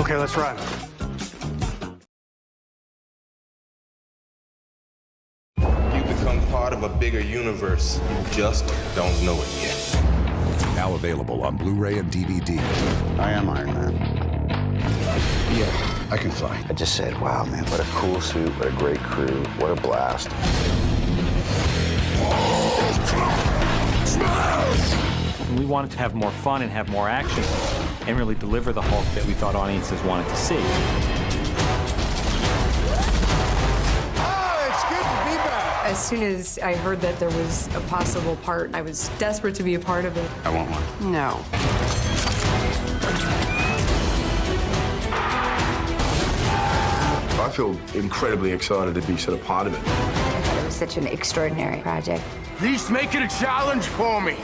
Okay, let's run. You become part of a bigger universe. You just don't know it yet. Now available on Blu-ray and DVD. I am Iron Man. Yeah, I can fly. I just said, wow, man, what a cool suit, what a great crew, what a blast. We wanted to have more fun and have more action and really deliver the Hulk that we thought audiences wanted to see. Oh, it's good to be back. As soon as I heard that there was a possible part, I was desperate to be a part of it. I want one. No. I feel incredibly excited to be sort of part of it. I thought it was such an extraordinary project. At least make it a challenge for me.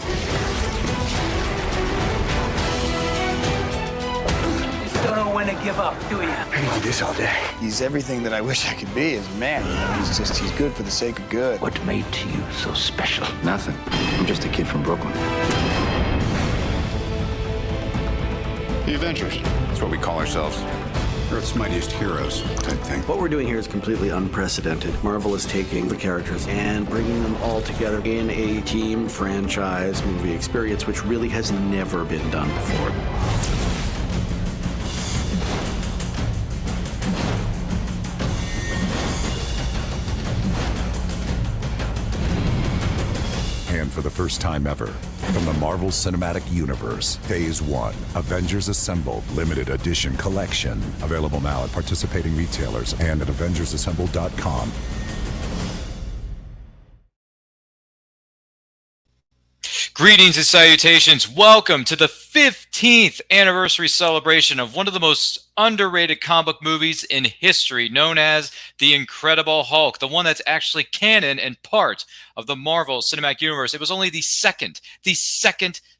Don't know when to give up, do you? I can do this all day. He's everything that I wish I could be as a man. You know, he's good for the sake of good. What made you so special? Nothing. I'm just a kid from Brooklyn. The Avengers. That's what we call ourselves. Earth's mightiest heroes type thing. What we're doing here is completely unprecedented. Marvel is taking the characters and bringing them all together in a team franchise movie experience, which really has never been done before. And for the first time ever, from the Marvel Cinematic Universe, Phase 1, Avengers Assemble Limited Edition Collection. Available now at participating retailers and at AvengersAssemble.com. Greetings and salutations. Welcome to the 15th anniversary celebration of one of the most underrated comic book movies in history, known as The Incredible Hulk, the one that's actually canon and part of the Marvel Cinematic Universe. It was only the second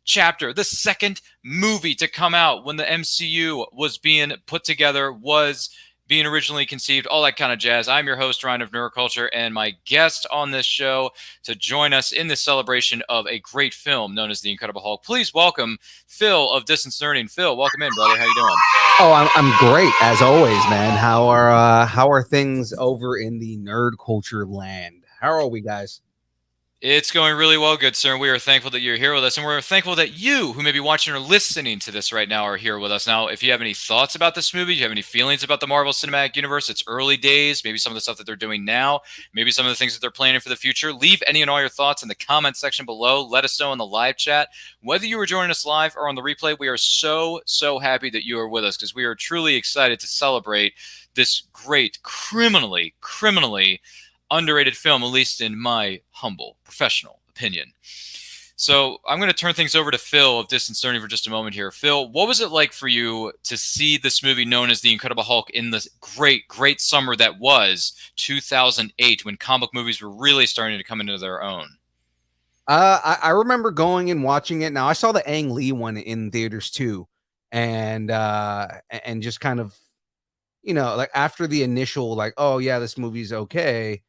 chapter, the second movie to come out when the MCU was being put together, was being originally conceived, all that kind of jazz. I'm your host, Ryan of Neuroculture, and my guest on this show to join us in this celebration of a great film known as The Incredible Hulk. Please welcome Phil of Distance Nerding. Phil, welcome in, brother. How you doing? Oh, I'm great as always, man. How are things over in the nerd culture land? How are we, guys? It's going really well, good sir. We are thankful that you're here with us, and we're thankful that you, who may be watching or listening to this right now, are here with us. Now, if you have any thoughts about this movie, do you have any feelings about the Marvel Cinematic Universe, its early days, maybe some of the stuff that they're doing now, maybe some of the things that they're planning for the future, leave any and all your thoughts in the comment section below. Let us know in the live chat. Whether you are joining us live or on the replay, we are so happy that you are with us, because we are truly excited to celebrate this great, criminally underrated film, at least in my humble professional opinion. So I'm going to turn things over to Phil of Distance Learning for just a moment here. Phil, what was it like for you to see this movie known as The Incredible Hulk in the great summer that was 2008, when comic movies were really starting to come into their own? I remember going and watching it. Now, I saw the Ang Lee one in theaters too, and just kind of, you know, like after the initial, like, oh yeah, this movie's okay,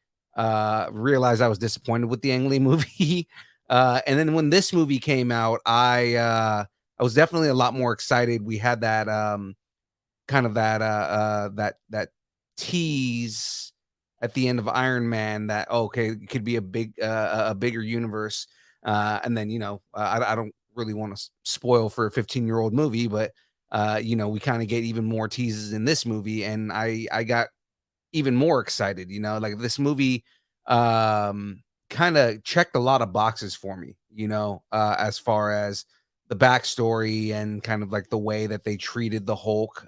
realized I was disappointed with the Ang Lee movie. And then when this movie came out, I was definitely a lot more excited. We had that kind of that tease at the end of Iron Man that, okay, it could be a bigger universe. And then, you know, I don't really want to spoil for a 15-year-old movie, but you know, we kind of get even more teases in this movie, and I got even more excited. You know, like this movie kind of checked a lot of boxes for me, you know, as far as the backstory and kind of like the way that they treated the Hulk.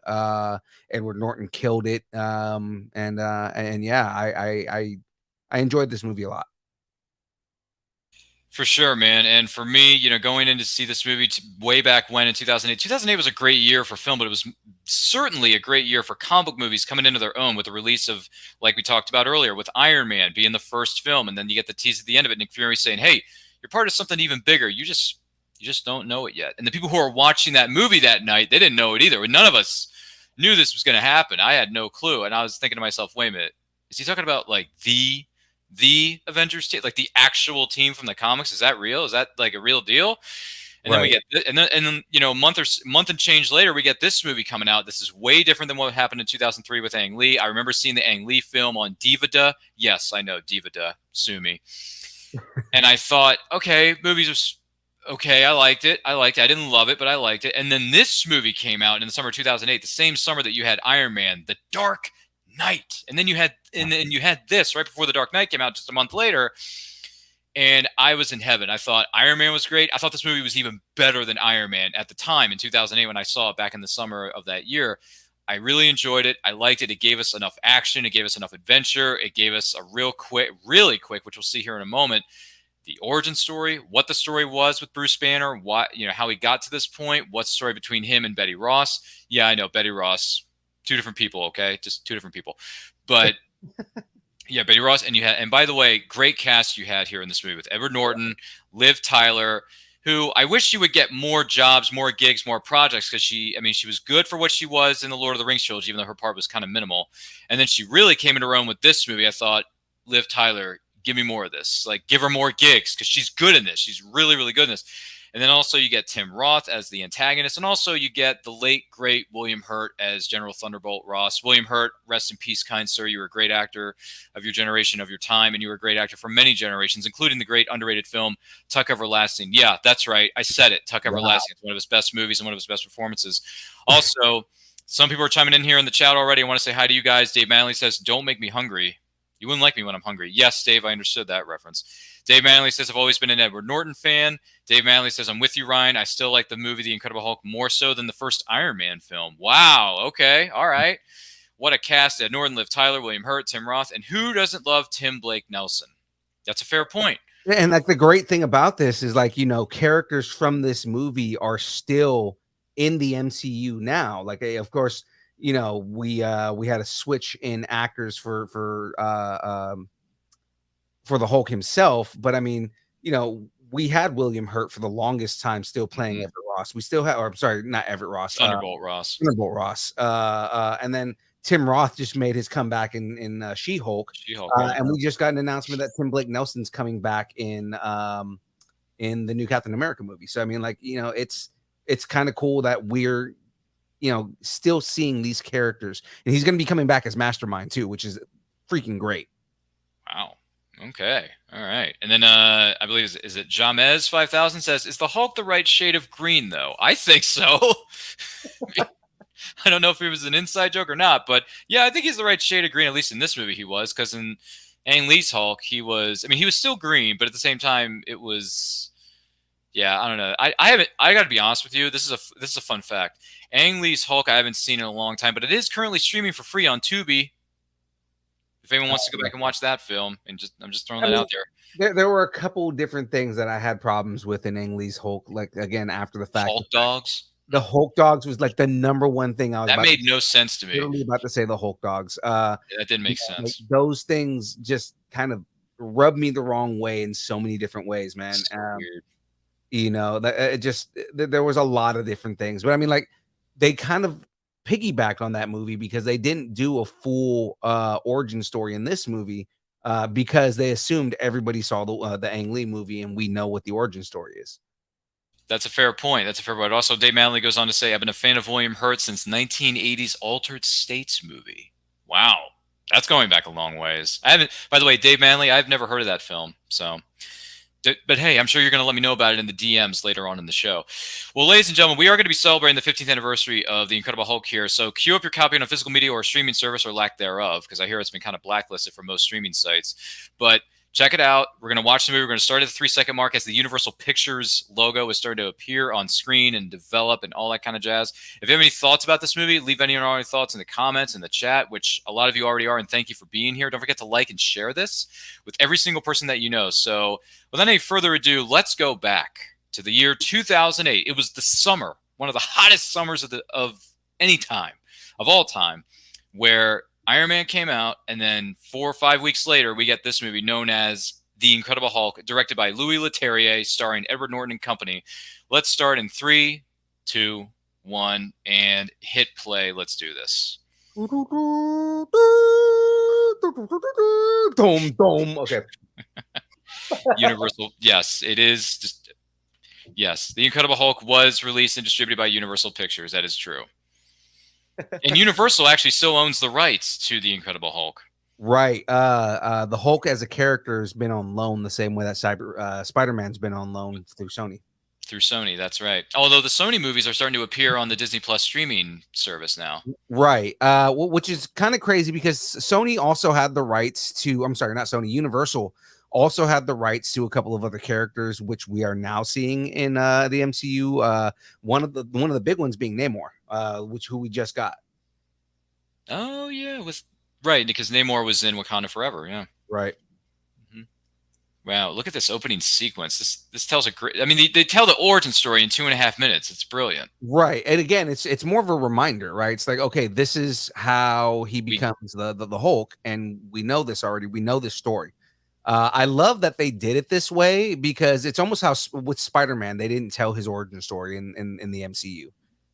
Edward Norton killed it. And yeah, I enjoyed this movie a lot. For sure, man. And for me, you know, going in to see this movie way back when in 2008, 2008 was a great year for film, but it was certainly a great year for comic book movies coming into their own with the release of, like we talked about earlier, with Iron Man being the first film. And then you get the tease at the end of it, Nick Fury saying, hey, you're part of something even bigger. You just don't know it yet. And the people who are watching that movie that night, they didn't know it either. None of us knew this was going to happen. I had no clue. And I was thinking to myself, wait a minute, is he talking about like the the Avengers team, like the actual team from the comics? Is that real? Is that like a real deal? And then we get, and then you know, month and change later, we get this movie coming out. This is way different than what happened in 2003 with Ang Lee. I remember seeing the Ang Lee film on Divida. Yes, I know Divida. Sue me. And I thought, okay, movies are okay. I liked it. I didn't love it, but I liked it. And then this movie came out in the summer of 2008, the same summer that you had Iron Man, The Dark Knight, and then you had this right before The Dark Knight came out, just a month later. And I was in heaven. I thought Iron Man was great. I thought this movie was even better than Iron Man at the time in 2008 when I saw it back in the summer of that year. I really enjoyed it. I liked it. It gave us enough action. It gave us enough adventure. It gave us a really quick, which we'll see here in a moment, the origin story, what the story was with Bruce Banner, how he got to this point, what's the story between him and Betty Ross. Yeah, I know, Betty Ross, two different people, okay? Just two different people. But yeah, Betty Ross, and by the way, great cast you had here in this movie with Edward Norton, Liv Tyler, who I wish she would get more jobs, more gigs, more projects, because she was good for what she was in the Lord of the Rings trilogy, even though her part was kind of minimal. And then she really came into her own with this movie. I thought, Liv Tyler, give me more of this. Like, give her more gigs, because she's good in this. She's really, really good in this. And then also you get Tim Roth as the antagonist. And also you get the late, great William Hurt as General Thunderbolt Ross. William Hurt, rest in peace, kind sir. You were a great actor of your generation, of your time, and you were a great actor for many generations, including the great underrated film, Tuck Everlasting. Yeah, that's right. I said it. Tuck Everlasting. It's one of his best movies and one of his best performances. Also, some people are chiming in here in the chat already. I want to say hi to you guys. Dave Manley says, don't make me hungry. You wouldn't like me when I'm hungry. Yes, Dave, I understood that reference. Dave Manley says, I've always been an Edward Norton fan. Dave Manley says, I'm with you, Ryan. I still like the movie The Incredible Hulk more so than the first Iron Man film. Wow. Okay. All right. What a cast. Ed Norton, Liv Tyler, William Hurt, Tim Roth. And who doesn't love Tim Blake Nelson? That's a fair point. And like the great thing about this is, like, you know, characters from this movie are still in the MCU now. Like, of course, you know, we had a switch in actors for the Hulk himself, but I mean, you know, we had William Hurt for the longest time still playing Everett Ross. We still have, or I'm sorry, not Everett Ross, Thunderbolt Ross. And then Tim Roth just made his comeback in She-Hulk. And we just got an announcement that Tim Blake Nelson's coming back in the new Captain America movie. So I mean, like, you know, it's kind of cool that we're, you know, still seeing these characters, and he's going to be coming back as Mastermind too, which is freaking great. Wow. Okay. All right. And then I believe, is it Jamez 5000 says, is the Hulk the right shade of green though? I think so. I don't know if it was an inside joke or not, but yeah, I think he's the right shade of green. At least in this movie he was, because in Ang Lee's Hulk, he was still green, but at the same time it was, yeah, I don't know. I got to be honest with you. This is a fun fact. Ang Lee's Hulk I haven't seen in a long time, but it is currently streaming for free on Tubi. If anyone wants to go back and watch that film, and I'm just throwing that out there. There were a couple different things that I had problems with in Ang Lee's Hulk. Like, again, after the fact, Hulk dogs. The Hulk dogs was like the number one thing I was. That made no sense to me. Literally about to say the Hulk dogs. That didn't make sense. Like, those things just kind of rubbed me the wrong way in so many different ways, man. So weird. You know, there was a lot of different things, but I mean, like, they kind of piggybacked on that movie because they didn't do a full origin story in this movie because they assumed everybody saw the Ang Lee movie and we know what the origin story is. That's a fair point. Also, Dave Manley goes on to say, I've been a fan of William Hurt since 1980's Altered States movie. Wow. That's going back a long ways. By the way, Dave Manley, I've never heard of that film. So, but hey, I'm sure you're going to let me know about it in the DMs later on in the show. Well, ladies and gentlemen, we are going to be celebrating the 15th anniversary of The Incredible Hulk here. So queue up your copy on a physical media or a streaming service or lack thereof, because I hear it's been kind of blacklisted for most streaming sites. But check it out. We're going to watch the movie. We're going to start at the 3-second mark as the Universal Pictures logo is starting to appear on screen and develop and all that kind of jazz. If you have any thoughts about this movie, leave any of your thoughts in the comments, in the chat, which a lot of you already are, and thank you for being here. Don't forget to like and share this with every single person that you know. So without any further ado, let's go back to the year 2008. It was the summer, one of the hottest summers of any time, of all time, where Iron Man came out, and then 4 or 5 weeks later, we get this movie known as The Incredible Hulk, directed by Louis Leterrier, starring Edward Norton and company. Let's start in 3, 2, 1, and hit play. Let's do this. Dome, dome. Okay. Universal. Yes, it is. Yes, The Incredible Hulk was released and distributed by Universal Pictures. That is true. And Universal actually still owns the rights to The Incredible Hulk. Right. The Hulk as a character has been on loan the same way that Spider-Man's been on loan through Sony. Through Sony, that's right. Although the Sony movies are starting to appear on the Disney Plus streaming service now. Right. Which is kind of crazy because Sony also had the rights to, I'm sorry, not Sony, Universal also had the rights to a couple of other characters, which we are now seeing in the MCU. One of the big ones being Namor, who we just got. Oh yeah, it was right because Namor was in Wakanda Forever. Yeah. Right. Wow, look at this opening sequence. This tells a great. I mean, they tell the origin story in 2.5 minutes. It's brilliant. Right, and again, it's more of a reminder, right? It's like, okay, this is how he becomes the Hulk, and we know this already. We know this story. I love that they did it this way because it's almost how with Spider-Man they didn't tell his origin story in the MCU.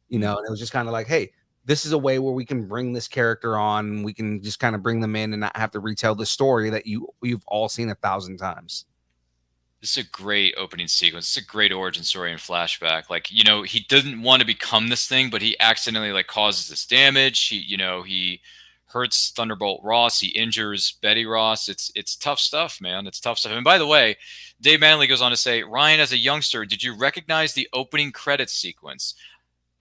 You know, and it was just kind of like, hey, this is a way where we can bring this character on. We can just kind of bring them in and not have to retell the story that you've all seen 1,000 times. This is a great opening sequence. It's a great origin story and flashback. Like, you know, he didn't want to become this thing, but he accidentally like causes this damage. He hurts Thunderbolt Ross. He injures Betty Ross. It's tough stuff, man. It's tough stuff. And by the way, Dave Manley goes on to say, Ryan, as a youngster, did you recognize the opening credits sequence?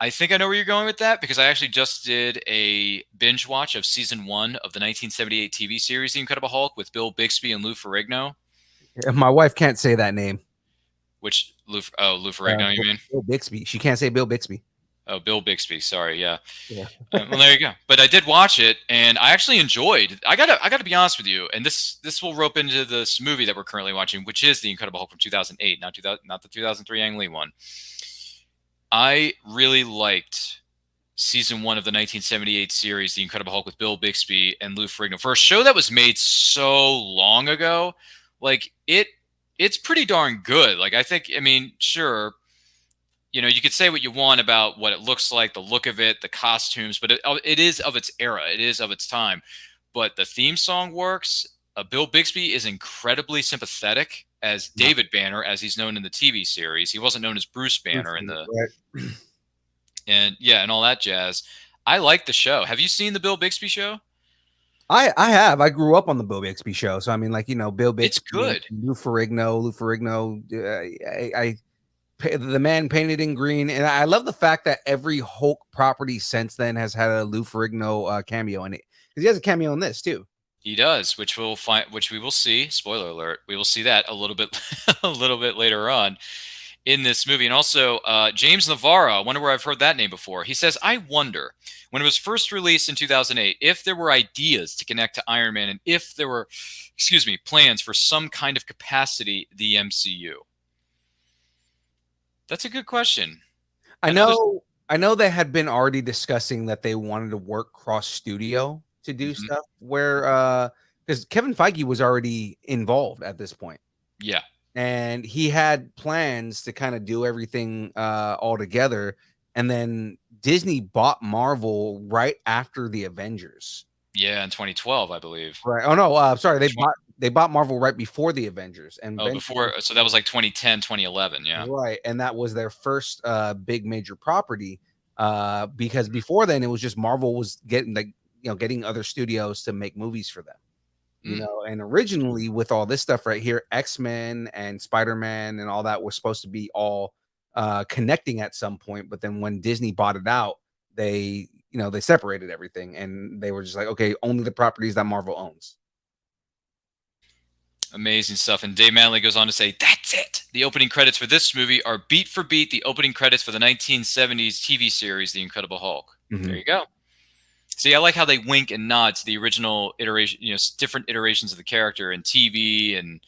I think I know where you're going with that because I actually just did a binge watch of season 1 of the 1978 TV series The Incredible Hulk with Bill Bixby and Lou Ferrigno. My wife can't say that name. Which Lou Ferrigno, you mean? Bill Bixby. She can't say Bill Bixby. Oh, Bill Bixby. Sorry, yeah. Well, there you go. But I did watch it, and I actually enjoyed. I gotta be honest with you, and this will rope into this movie that we're currently watching, which is The Incredible Hulk from 2008, not the 2003 Ang Lee one. I really liked season 1 of the 1978 series, The Incredible Hulk with Bill Bixby and Lou Ferrigno. For a show that was made so long ago, like it's pretty darn good. Like I mean, sure. You know, you could say what you want about what it looks like, the look of it, the costumes, but it is of its era. It is of its time. But the theme song works. Bill Bixby is incredibly sympathetic as David Banner, as he's known in the TV series. He wasn't known as Bruce Banner in the... Right. And all that jazz. I like the show. Have you seen the Bill Bixby show? I have. I grew up on the Bill Bixby show. So, I mean, like, you know, Bill Bixby. It's good. Lou Ferrigno. The man painted in green, and I love the fact that every Hulk property since then has had a Lou Ferrigno cameo in it because he has a cameo in this too. He does, which we will see. Spoiler alert: we will see that a little bit later on in this movie. And also, James Navarro. I wonder where I've heard that name before. He says, "I wonder when it was first released in 2008 if there were ideas to connect to Iron Man and if there were, plans for some kind of capacity the MCU." That's a good question. I know they had been already discussing that they wanted to work cross studio to do stuff where because Kevin Feige was already involved at this point. Yeah. And he had plans to kind of do everything all together. And then Disney bought Marvel right after the Avengers. Yeah, in 2012, I believe. Right. Oh no, sorry, they bought Marvel right before the Avengers. And before, so that was like 2010, 2011, yeah. Right, and that was their first big major property because before then it was just Marvel was getting other studios to make movies for them. You know, and originally with all this stuff right here, X-Men and Spider-Man and all that was supposed to be all connecting at some point, but then when Disney bought it out, they separated everything and they were just like, okay, only the properties that Marvel owns. Amazing stuff. And Dave Manley goes on to say, that's it. The opening credits for this movie are beat for beat the opening credits for the 1970s TV series, The Incredible Hulk. There you go. See, I like how they wink and nod to the original iteration, different iterations of the character in TV and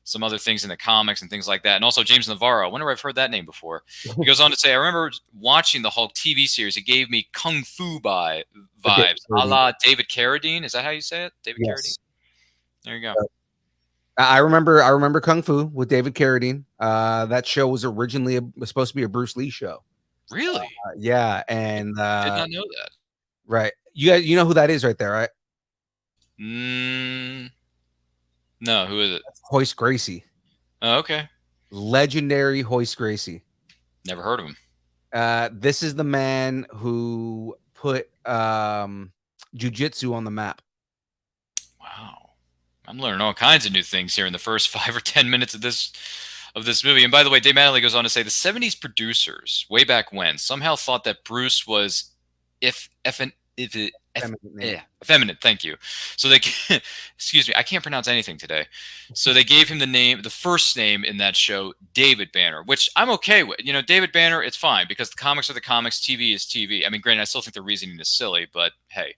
some other things in the comics and things like that. And also James Navarro. I wonder if I've heard that name before. He goes on to say, I remember watching the Hulk TV series. It gave me Kung Fu vibes, a la David Carradine. Is that how you say it? David Carradine? There you go. I remember Kung Fu with David Carradine. That show was originally supposed to be a Bruce Lee show. Really? Yeah. And did not know that. Right. You guys, you know who that is right there, right? No, who is it? Hoist Gracie. Oh, okay. Legendary Hoist Gracie. Never heard of him. This is the man who put jiu-jitsu on the map. Wow. I'm learning all kinds of new things here in the first 5 or 10 minutes of this movie. And by the way, Dave Mattingly goes on to say the 70s producers, way back when, somehow thought that Bruce was effeminate. Thank you. So they, excuse me, I can't pronounce anything today. So they gave him the first name in that show, David Banner, which I'm okay with. You know, David Banner, it's fine because the comics are the comics, TV is TV. I mean, granted, I still think the reasoning is silly, but hey,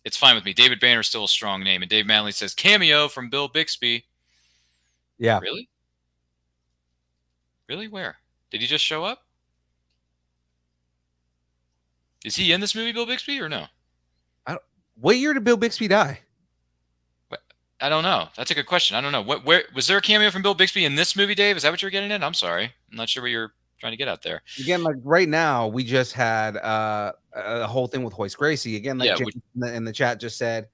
it's fine with me. David Banner is still a strong name. And Dave Mattingly says cameo from Bill Bixby. Yeah. Really? Really? Where? Did he just show up? Is he in this movie, Bill Bixby, or no? What year did Bill Bixby die? I don't know. That's a good question. I don't know. Where was there a cameo from Bill Bixby in this movie, Dave? Is that what you're getting at? I'm sorry. I'm not sure what you're trying to get out there. Again, like right now, we just had a whole thing with Hoist Gracie. Again, like James in the chat just said,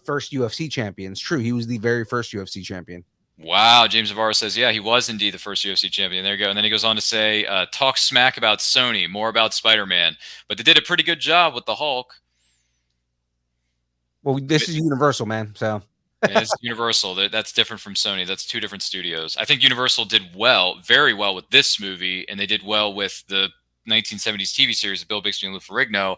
first UFC champion. It's true. He was the very first UFC champion. Wow. James Navarro says, yeah, he was indeed the first UFC champion. There you go. And then he goes on to say, talk smack about Sony, more about Spider-Man. But they did a pretty good job with the Hulk. Well, this is Universal, man. So yeah, it's Universal. That's different from Sony. That's two different studios. I think Universal did very well with this movie, and they did well with the 1970s TV series of Bill Bixby and Lou Ferrigno.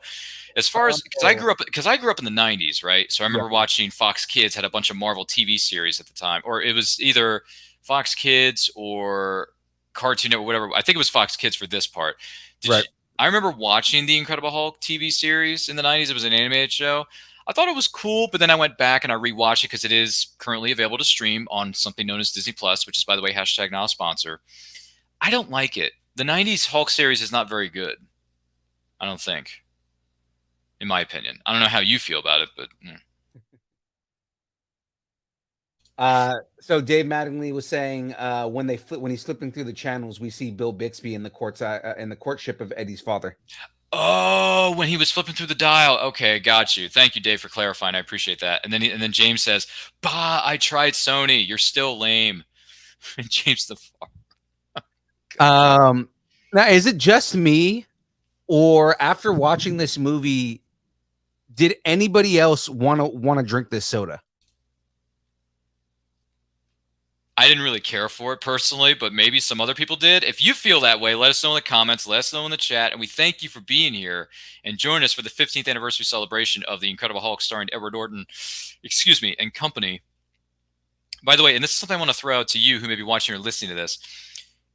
As far as because I grew up in the 90s, right? So I remember watching Fox Kids had a bunch of Marvel TV series at the time, or it was either Fox Kids or Cartoon Network, whatever. I think it was Fox Kids for this part. I remember watching the Incredible Hulk TV series in the 90s. It was an animated show. I thought it was cool, but then I went back and I rewatched it because it is currently available to stream on something known as Disney Plus, which is, by the way, hashtag not a sponsor. I don't like it. The 90s Hulk series is not very good. I don't think, in my opinion. I don't know how you feel about it, but. So Dave Mattingly was saying when he's flipping through the channels, we see Bill Bixby in the courtship of Eddie's father. Oh, when he was flipping through the dial. Okay, got you. Thank you, Dave, for clarifying. I appreciate that. And then James says, "Bah, I tried Sony. You're still lame." James the Now, is it just me, or after watching this movie, did anybody else want to drink this soda? I didn't really care for it personally, but maybe some other people did. If you feel that way, let us know in the comments, let us know in the chat, and we thank you for being here and join us for the 15th anniversary celebration of The Incredible Hulk starring Edward Norton, and company. By the way, and this is something I want to throw out to you who may be watching or listening to this.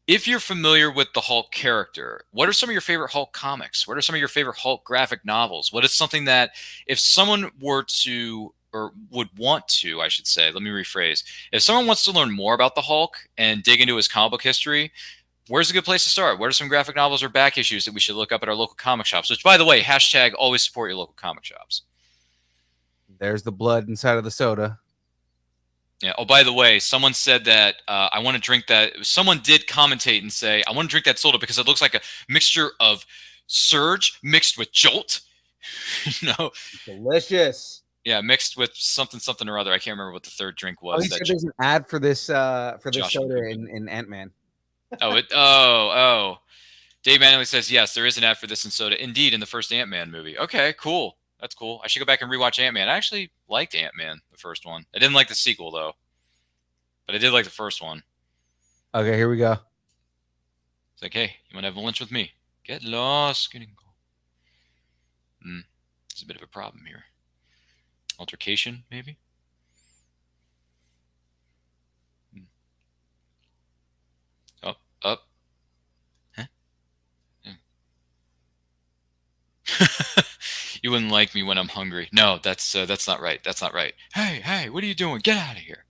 If you're familiar with the Hulk character, what are some of your favorite Hulk comics? What are some of your favorite Hulk graphic novels? What is something that if someone were to, or would want to, I should say, let me rephrase. If someone wants to learn more about the Hulk and dig into his comic book history, where's a good place to start? What are some graphic novels or back issues that we should look up at our local comic shops? Which, by the way, hashtag always support your local comic shops. There's the blood inside of the soda. Yeah. Oh, by the way, someone said that I want to drink that. Someone did commentate and say, I want to drink that soda because it looks like a mixture of Surge mixed with Jolt. Delicious. Yeah, mixed with something or other. I can't remember what the third drink was. Oh, he said there's an ad for this soda in Ant-Man. Oh. Dave Mattingly says, yes, there is an ad for this in soda. Indeed, in the first Ant-Man movie. Okay, cool. That's cool. I should go back and rewatch Ant-Man. I actually liked Ant-Man, the first one. I didn't like the sequel, though. But I did like the first one. Okay, here we go. It's like, hey, you want to have lunch with me? Get lost. It's a bit of a problem here. Altercation, maybe? Up. Huh? Yeah. You wouldn't like me when I'm hungry. No, that's not right. That's not right. Hey, what are you doing? Get out of here.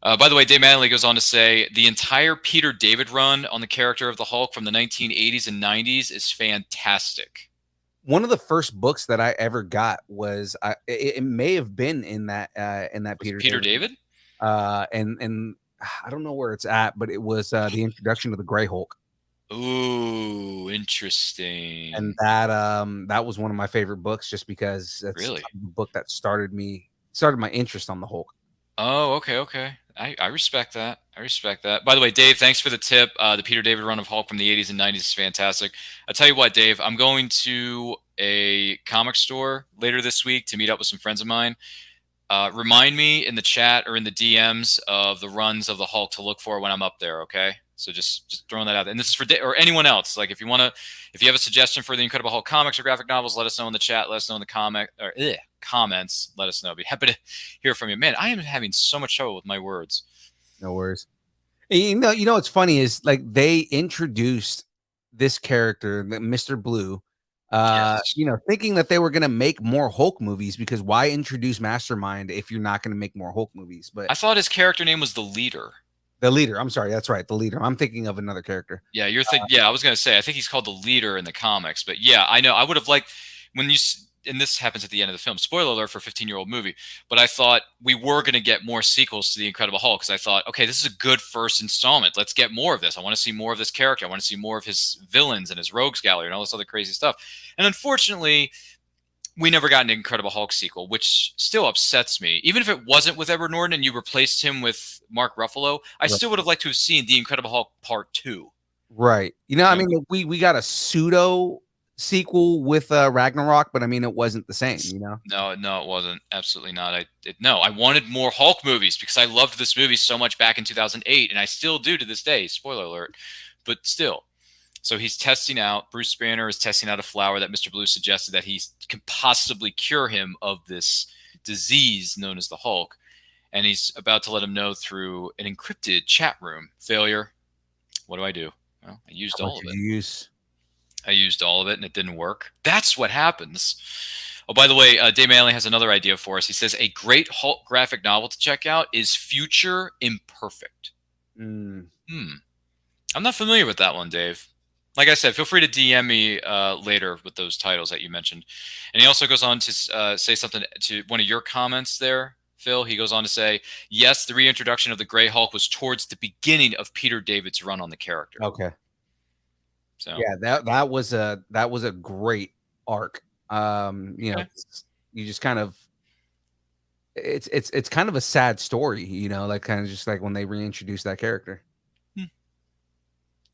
By the way, Dave Mattingly goes on to say the entire Peter David run on the character of the Hulk from the 1980s and 90s is fantastic. One of the first books that I ever got was it may have been in that Peter David. And I don't know where it's at, but it was the introduction of the Grey Hulk. Ooh, interesting. And that was one of my favorite books, just because that's Really? the book that started my interest on the Hulk. Oh, okay. I respect that. I respect that. By the way, Dave, thanks for the tip. The Peter David run of Hulk from the 80s and 90s is fantastic. I'll tell you what, Dave, I'm going to a comic store later this week to meet up with some friends of mine. Remind me in the chat or in the DMs of the runs of the Hulk to look for when I'm up there, okay? So just throwing that out. And this is for or anyone else. Like if you have a suggestion for the Incredible Hulk comics or graphic novels, let us know in the chat. Let us know in the comments. Let us know. I'd be happy to hear from you. Man, I am having so much trouble with my words. No worries. You know what's funny is like they introduced this character, Mr. Blue, thinking that they were going to make more Hulk movies, because why introduce Mastermind if you're not going to make more Hulk movies? But I thought his character name was the Leader. The Leader. I'm sorry. That's right. The Leader. I'm thinking of another character. Yeah, you're thinking. Yeah, I was gonna say. I think he's called the Leader in the comics. But yeah, I know. I would have liked when you. And this happens at the end of the film. Spoiler alert for a 15-year-old movie. But I thought we were gonna get more sequels to the Incredible Hulk, because I thought, okay, this is a good first installment. Let's get more of this. I want to see more of this character. I want to see more of his villains and his rogues gallery and all this other crazy stuff. And unfortunately, we never got an Incredible Hulk sequel, which still upsets me. Even if it wasn't with Edward Norton and you replaced him with Mark Ruffalo, I still would have liked to have seen the Incredible Hulk Part 2. Right. I mean, we got a pseudo sequel with Ragnarok, but I mean, it wasn't the same, No, it wasn't. Absolutely not. I wanted more Hulk movies because I loved this movie so much back in 2008, and I still do to this day. Spoiler alert. But still. So he's testing out, Bruce Banner is testing out a flower that Mr. Blue suggested that he can possibly cure him of this disease known as the Hulk. And he's about to let him know through an encrypted chat room. Failure. What do? Well, I used all of it. I used all of it and it didn't work. That's what happens. Oh, by the way, Dave Manley has another idea for us. He says a great Hulk graphic novel to check out is Future Imperfect. I'm not familiar with that one, Dave. Like I said, feel free to DM me later with those titles that you mentioned. And he also goes on to say something to one of your comments there, Phil. He goes on to say, yes, the reintroduction of the Grey Hulk was towards the beginning of Peter David's run on the character. Okay. So yeah, that was a great arc. You just kind of it's kind of a sad story, like kind of just like when they reintroduced that character.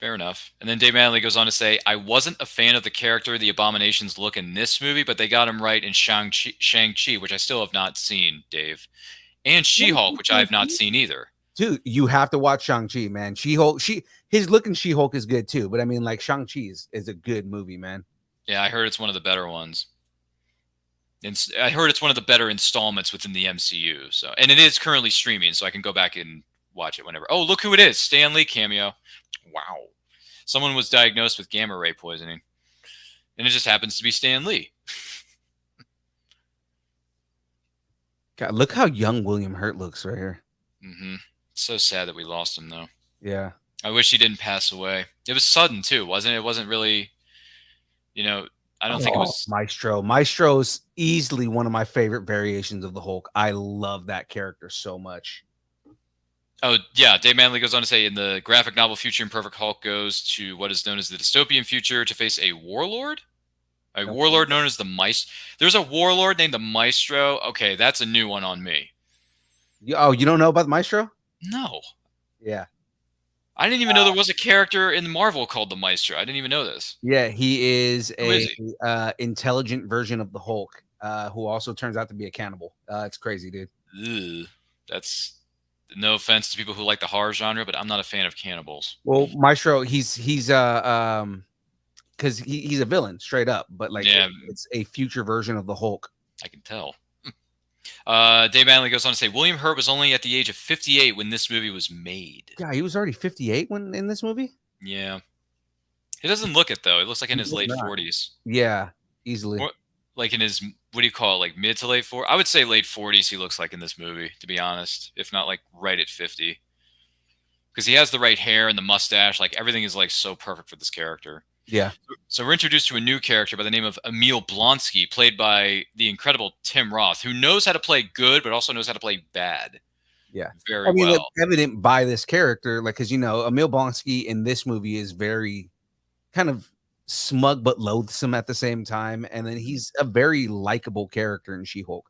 Fair enough. And then Dave Manley goes on to say, I wasn't a fan of the character the Abominations look in this movie, but they got him right in Shang-Chi, which I still have not seen, Dave. And She-Hulk, which I have not seen either. Dude, you have to watch Shang-Chi, man. She-Hulk, his look in She-Hulk is good too, but I mean, like, Shang-Chi is a good movie, man. Yeah, I heard it's one of the better ones. And I heard it's one of the better installments within the MCU. So, and it is currently streaming, so I can go back and watch it whenever. Oh, look who it is. Stan Lee cameo. Wow. Someone was diagnosed with gamma ray poisoning. And it just happens to be Stan Lee. God, look how young William Hurt looks right here. Mm-hmm. So sad that we lost him, though. Yeah. I wish he didn't pass away. It was sudden, too, wasn't it? It wasn't really, I don't think it was. Maestro. Maestro's easily one of my favorite variations of the Hulk. I love that character so much. Oh, yeah. Dave Manley goes on to say, in the graphic novel, Future Imperfect Hulk goes to what is known as the dystopian future to face a warlord? A warlord known as the Maestro. There's a warlord named the Maestro. Okay, that's a new one on me. Oh, you don't know about the Maestro? No. Yeah. I didn't even know there was a character in Marvel called the Maestro. I didn't even know this. Yeah, he is intelligent version of the Hulk, who also turns out to be a cannibal. It's crazy, dude. Ugh. That's no offense to people who like the horror genre, but I'm not a fan of cannibals. Well, Maestro, he's because he's a villain straight up, but like it's a future version of the Hulk. I can tell. Dave Manley goes on to say, William Hurt was only at the age of 58 when this movie was made. Yeah, he was already 58 when in this movie? Yeah. He doesn't look it, though. It looks like in his late 40s. Yeah, easily. Or, like in his, what do you call it, like mid to late 40s? I would say late 40s he looks like in this movie, to be honest, if not like right at 50. Because he has the right hair and the mustache. Like everything is like so perfect for this character. Yeah. So we're introduced to a new character by the name of Emil Blonsky, played by the incredible Tim Roth, who knows how to play good, but also knows how to play bad. Yeah. Very well. It's evident by this character, like, because, Emil Blonsky in this movie is very kind of smug but loathsome at the same time, and then he's a very likable character in She-Hulk.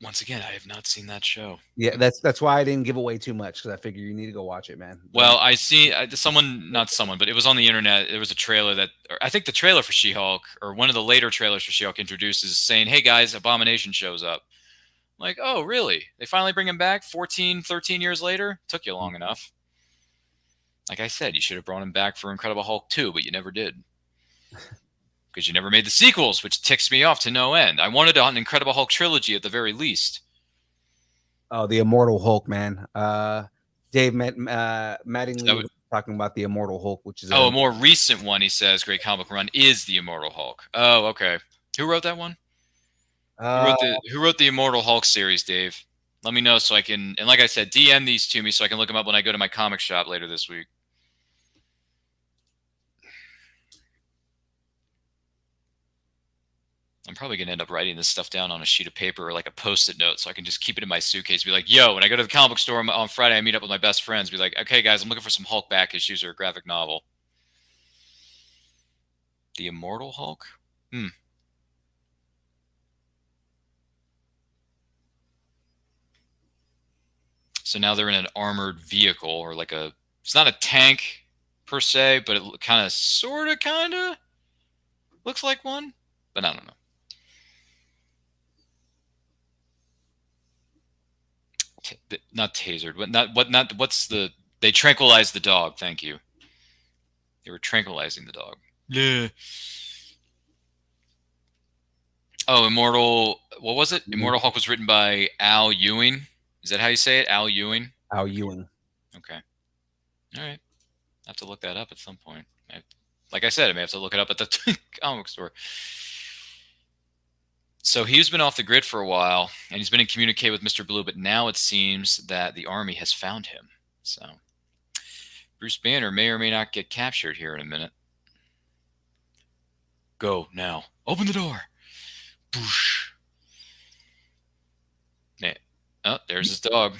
Once again, I have not seen that show. Yeah, that's why I didn't give away too much, because I figure you need to go watch it, man. Well, I see not someone, but it was on the internet. There was a trailer that, or I think the trailer for She-Hulk, or one of the later trailers for She-Hulk, introduces saying, "Hey guys, Abomination shows up." I'm like, oh, really? They finally bring him back 14, 13 years later? Took you long enough. Like I said, you should have brought him back for Incredible Hulk 2, but you never did. Because you never made the sequels, which ticks me off to no end. I wanted an Incredible Hulk trilogy at the very least. Oh, the Immortal Hulk, man. Dave Mattingly was talking about the Immortal Hulk, which is a more recent one. He says great comic run is the Immortal Hulk. Oh, okay. Who wrote that one? Who wrote the Immortal Hulk series, Dave? Let me know so I can. And like I said, DM these to me so I can look them up when I go to my comic shop later this week. I'm probably going to end up writing this stuff down on a sheet of paper or like a Post-it note so I can just keep it in my suitcase. Be like, yo, when I go to the comic book store on Friday, I meet up with my best friends. Be like, okay, guys, I'm looking for some Hulk back issues or a graphic novel. The Immortal Hulk? So now they're in an armored vehicle or like it's not a tank per se, but it kind of looks like one, but I don't know. Not tasered. They tranquilized the dog. Thank you. They were tranquilizing the dog. Yeah. Oh, Immortal. What was it? Immortal Hulk was written by Al Ewing. Is that how you say it? Al Ewing? Al Ewing. Okay. All right. I have to look that up at some point. Like I said, I may have to look it up at the comic store. So he's been off the grid for a while, and he's been in communicate with Mr. Blue, but now it seems that the Army has found him. So Bruce Banner may or may not get captured here in a minute. Go now. Open the door. Boosh. Oh, there's his dog.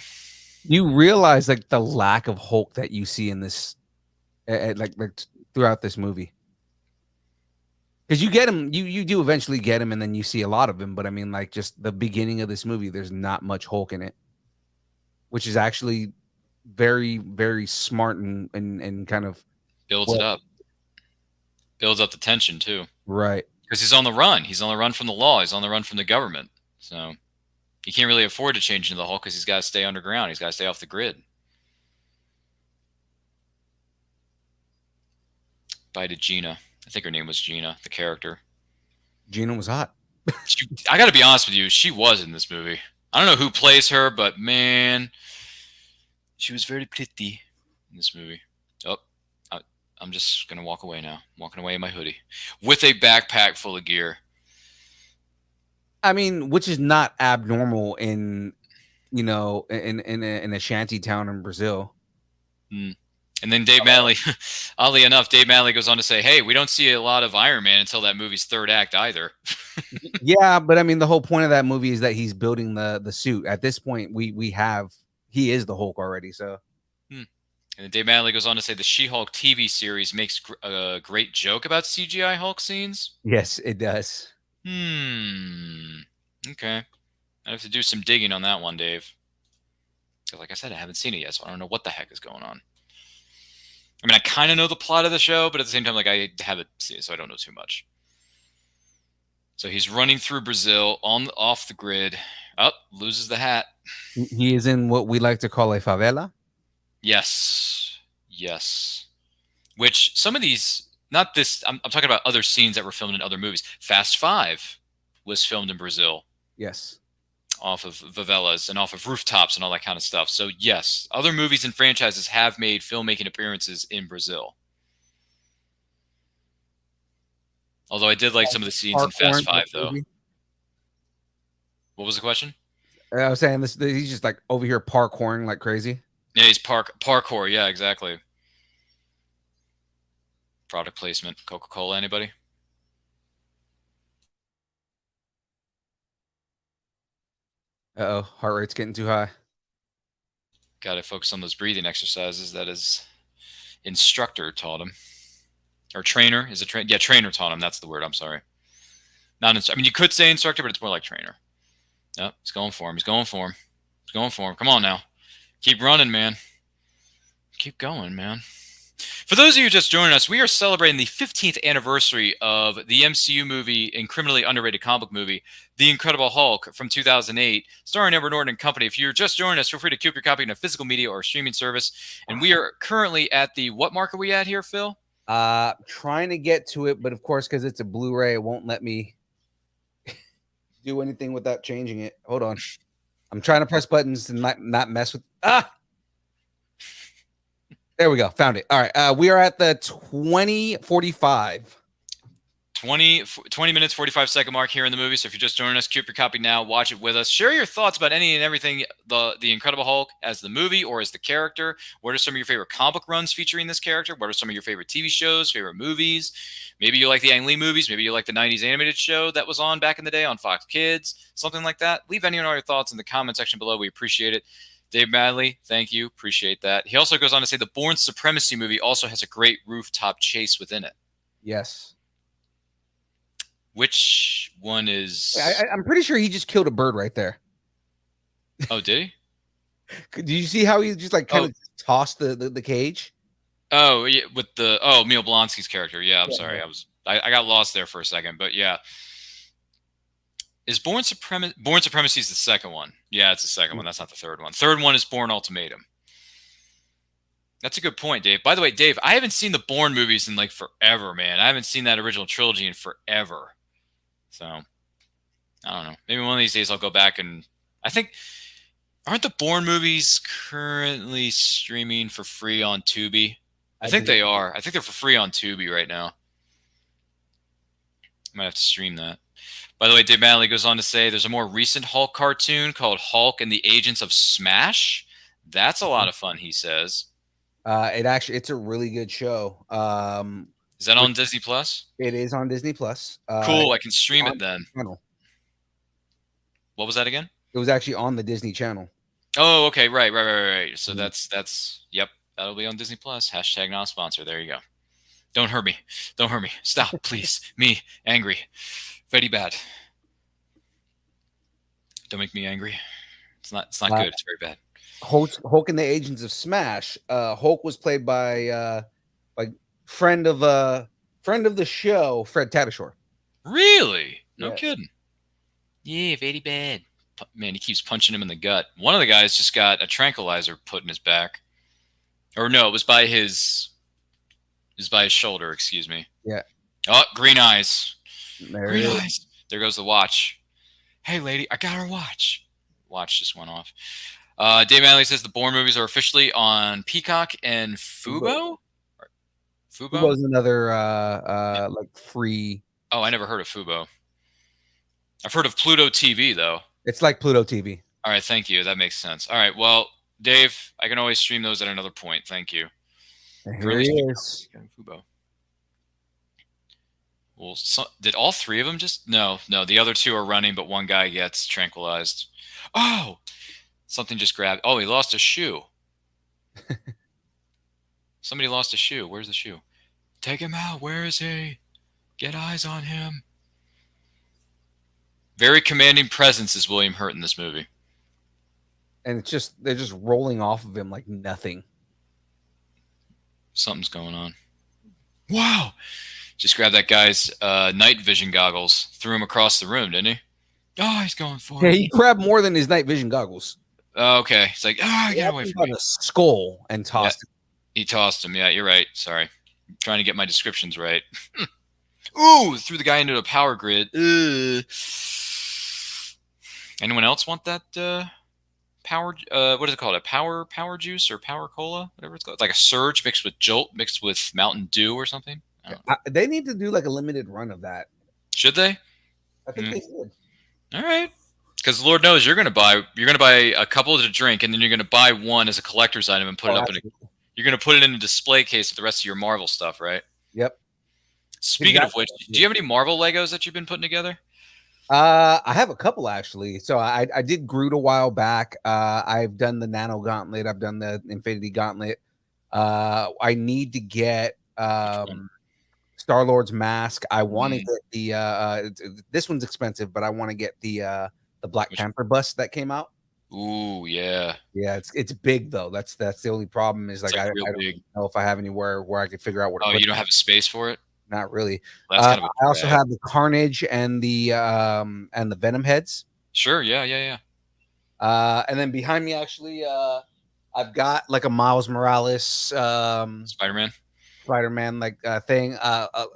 You realize like the lack of Hulk that you see in this, like throughout this movie. Because you get him, you do eventually get him, and then you see a lot of him. But I mean, like just the beginning of this movie, there's not much Hulk in it, which is actually very, very smart and kind of builds it up. Builds up the tension too. Right. Because he's on the run. He's on the run from the law. He's on the run from the government. So he can't really afford to change into the Hulk because he's got to stay underground. He's got to stay off the grid. Bye to Gina. I think her name was Gina, the character. Gina was hot. I got to be honest with you. She was in this movie. I don't know who plays her, but man, she was very pretty in this movie. Oh, I'm just going to walk away now. I'm walking away in my hoodie with a backpack full of gear. I mean, which is not abnormal in a shanty town in Brazil. And then Dave Manley, oddly enough, Dave Manley goes on to say, hey, we don't see a lot of Iron Man until that movie's third act either. Yeah, but I mean, the whole point of that movie is that he's building the suit. At this point, he is the Hulk already. So, And then Dave Manley goes on to say the She-Hulk TV series makes a great joke about CGI Hulk scenes. Yes, it does. Okay. I have to do some digging on that one, Dave. Because like I said, I haven't seen it yet, so I don't know what the heck is going on. I mean, I kind of know the plot of the show, but at the same time, like I haven't seen it, so I don't know too much. So he's running through Brazil off the grid. Oh, loses the hat. He is in what we like to call a favela. Yes. Which some of these, not this. I'm talking about other scenes that were filmed in other movies. Fast 5 was filmed in Brazil. Yes. Off of favelas and off of rooftops and all that kind of stuff. So yes, other movies and franchises have made filmmaking appearances in Brazil. Although I did like some of the scenes in Fast 5, though. What was the question? I was saying he's just like over here parkouring like crazy. Yeah, he's parkour. Yeah, exactly. Product placement. Coca-Cola, anybody? Uh-oh, heart rate's getting too high. Got to focus on those breathing exercises. That is instructor taught him, or trainer. Is it yeah, trainer taught him. That's the word. I'm sorry. Not I mean, you could say instructor, but it's more like trainer. Yep, he's going for him. He's going for him. He's going for him. Come on now. Keep running, man. Keep going, man. For those of you just joining us, we are celebrating the 15th anniversary of the MCU movie and criminally underrated comic book movie, The Incredible Hulk from 2008, starring Edward Norton and company. If you're just joining us, feel free to keep your copy in a physical media or streaming service. And we are currently at the, what mark are we at here, Phil? Trying to get to it, but of course, because it's a Blu-ray, it won't let me do anything without changing it. Hold on. I'm trying to press buttons and not mess with. There we go. Found it. All right. We are at the 20:45. 20 minutes, 45-second mark here in the movie. So if you're just joining us, keep your copy now. Watch it with us. Share your thoughts about any and everything, the Incredible Hulk as the movie or as the character. What are some of your favorite comic runs featuring this character? What are some of your favorite TV shows, favorite movies? Maybe you like the Ang Lee movies. Maybe you like the 90s animated show that was on back in the day on Fox Kids, something like that. Leave any and all your thoughts in the comment section below. We appreciate it. Dave Madley, thank you. Appreciate that. He also goes on to say the Bourne Supremacy movie also has a great rooftop chase within it. Yes. Which one is... I'm pretty sure he just killed a bird right there. Oh, did he? Did you see how he just like kind of tossed the cage? Oh, yeah, with the... Oh, Emil Blonsky's character. Yeah, I'm sorry. I got lost there for a second, but yeah. Is Bourne Supremacy is the second one? Yeah, it's the second one. That's not the third one. Third one is Bourne Ultimatum. That's a good point, Dave. By the way, Dave, I haven't seen the Bourne movies in like forever, man. I haven't seen that original trilogy in forever. So, I don't know. Maybe one of these days I'll go back and... I think... Aren't the Bourne movies currently streaming for free on Tubi? I think they are. I think they're for free on Tubi right now. I might have to stream that. By the way, Dave Madley goes on to say there's a more recent Hulk cartoon called Hulk and the Agents of Smash. That's a lot of fun, he says. It's a really good show. Is that on Disney Plus? It is on Disney Plus. Cool, I can stream it then. Channel. What was that again? It was actually on the Disney Channel. Oh, okay, right. So that's yep, that'll be on Disney Plus. Hashtag not sponsor. There you go. Don't hurt me. Don't hurt me. Stop, please. Me angry. Very bad. Don't make me angry. It's not good. It's very bad. Hulk and the Agents of Smash. Hulk was played by friend of the show, Fred Tatasciore. Really? No kidding. Yeah, very bad. Man, he keeps punching him in the gut. One of the guys just got a tranquilizer put in his back. Or no, it was by his shoulder, excuse me. Yeah. Oh, green eyes. Green eyes. There goes the watch. Hey, lady, I got her watch. Watch just went off. Dave Madley says the Bourne movies are officially on Peacock and Fubo. Fubo was another like free. Oh, I never heard of Fubo. I've heard of Pluto TV though. It's like Pluto TV. All right, thank you. That makes sense. All right, well, Dave, I can always stream those at another point. Thank you. Here he is. Fubo. Well, did all three of them just... No, the other two are running, but one guy gets tranquilized. Oh! Something just grabbed... Oh, he lost a shoe. Somebody lost a shoe. Where's the shoe? Take him out. Where is he? Get eyes on him. Very commanding presence is William Hurt in this movie. And they're just rolling off of him like nothing. Something's going on. Wow! Just grabbed that guy's night vision goggles, threw him across the room, didn't he? Oh, he's going for it. Yeah, he grabbed more than his night vision goggles. Oh, okay. He's like, get away from me. A skull and tossed him. He tossed him. Yeah, you're right. Sorry. I'm trying to get my descriptions right. Ooh, threw the guy into a power grid. Anyone else want that power? What is it called? A power juice or power cola? Whatever it's called. It's like a Surge mixed with Jolt mixed with Mountain Dew or something. They need to do like a limited run of that. Should they? I think they should. All right. Because Lord knows you're gonna buy a couple to drink, and then you're gonna buy one as a collector's item and put it up you're gonna put it in a display case with the rest of your Marvel stuff, right? Yep. Speaking of which, do you have any Marvel Legos that you've been putting together? I have a couple actually. So I did Groot a while back. I've done the Nano Gauntlet. I've done the Infinity Gauntlet. I need to get Star-Lord's mask. I want to get this one's expensive, but I want to get the Black Panther bust that came out. Ooh, yeah. Yeah, it's big though. That's the only problem is like I don't know if I have anywhere where I can figure out what. Oh, you don't have a space for it? Not really. That's kind of I also have the Carnage and the Venom heads. Sure, yeah. And then behind me, actually, I've got like a Miles Morales Spider-Man like thing.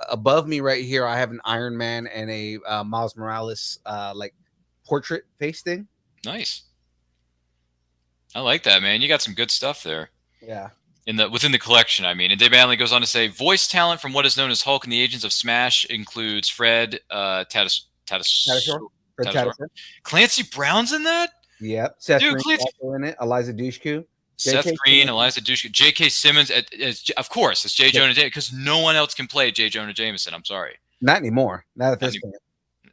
Above me right here, I have an Iron Man and a Miles Morales like portrait face thing. Nice. I like that, man. You got some good stuff there. Yeah. Within the collection, I mean. And Dave Manley goes on to say, voice talent from what is known as Hulk and the Agents of Smash includes Fred Tatasciore. Clancy Brown's in that? Yep. Seth Green's also in it. Eliza Dushku. Seth Green, Eliza Dushku, J.K. Simmons. Of course, it's J. Jonah Jameson, because no one else can play J. Jonah Jameson. I'm sorry. Not anymore. Not at this point.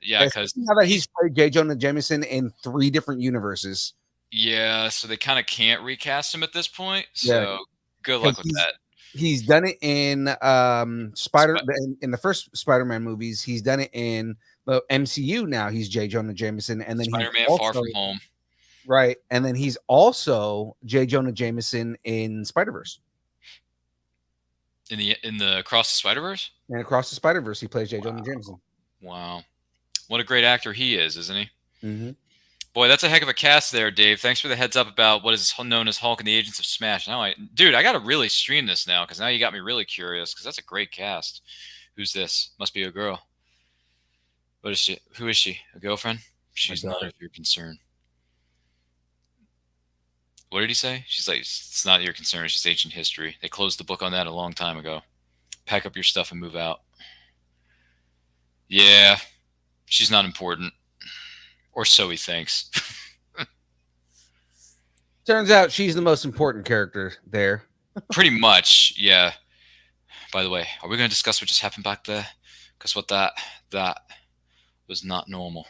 Yeah, because now that he's played J. Jonah Jameson in 3 different universes. Yeah, so they kind of can't recast him at this point. So good luck with that. He's done it in in the first Spider-Man movies. He's done it in the MCU. Now he's J. Jonah Jameson, and then Spider-Man Far From Home. Right, and then he's also J. Jonah Jameson in Spider-Verse. In the Across the Spider-Verse? And Across the Spider-Verse, he plays J. Jonah Jameson. Wow, what a great actor he is, isn't he? Mm-hmm. Boy, that's a heck of a cast there, Dave. Thanks for the heads up about what is known as Hulk and the Agents of Smash. Now, I got to really stream this now because now you got me really curious because that's a great cast. Who's this? Must be a girl. What is she? Who is she? A girlfriend? She's not of your concern. What did he say? She's like, it's not your concern. It's just ancient history. They closed the book on that a long time ago. Pack up your stuff and move out. Yeah, she's not important. Or so he thinks. Turns out she's the most important character there. Pretty much, yeah. By the way, are we going to discuss what just happened back there? Because what that was not normal.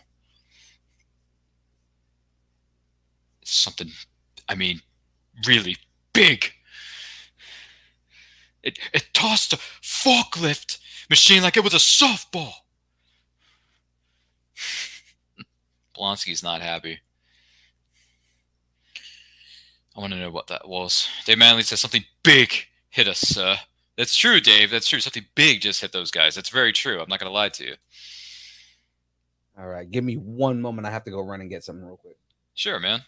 It's something, I mean, really big. It tossed a forklift machine like it was a softball. Blonsky's not happy. I want to know what that was. Dave Manley says something big hit us, sir. That's true, Dave. That's true. Something big just hit those guys. That's very true. I'm not going to lie to you. All right. Give me one moment. I have to go run and get something real quick. Sure, man.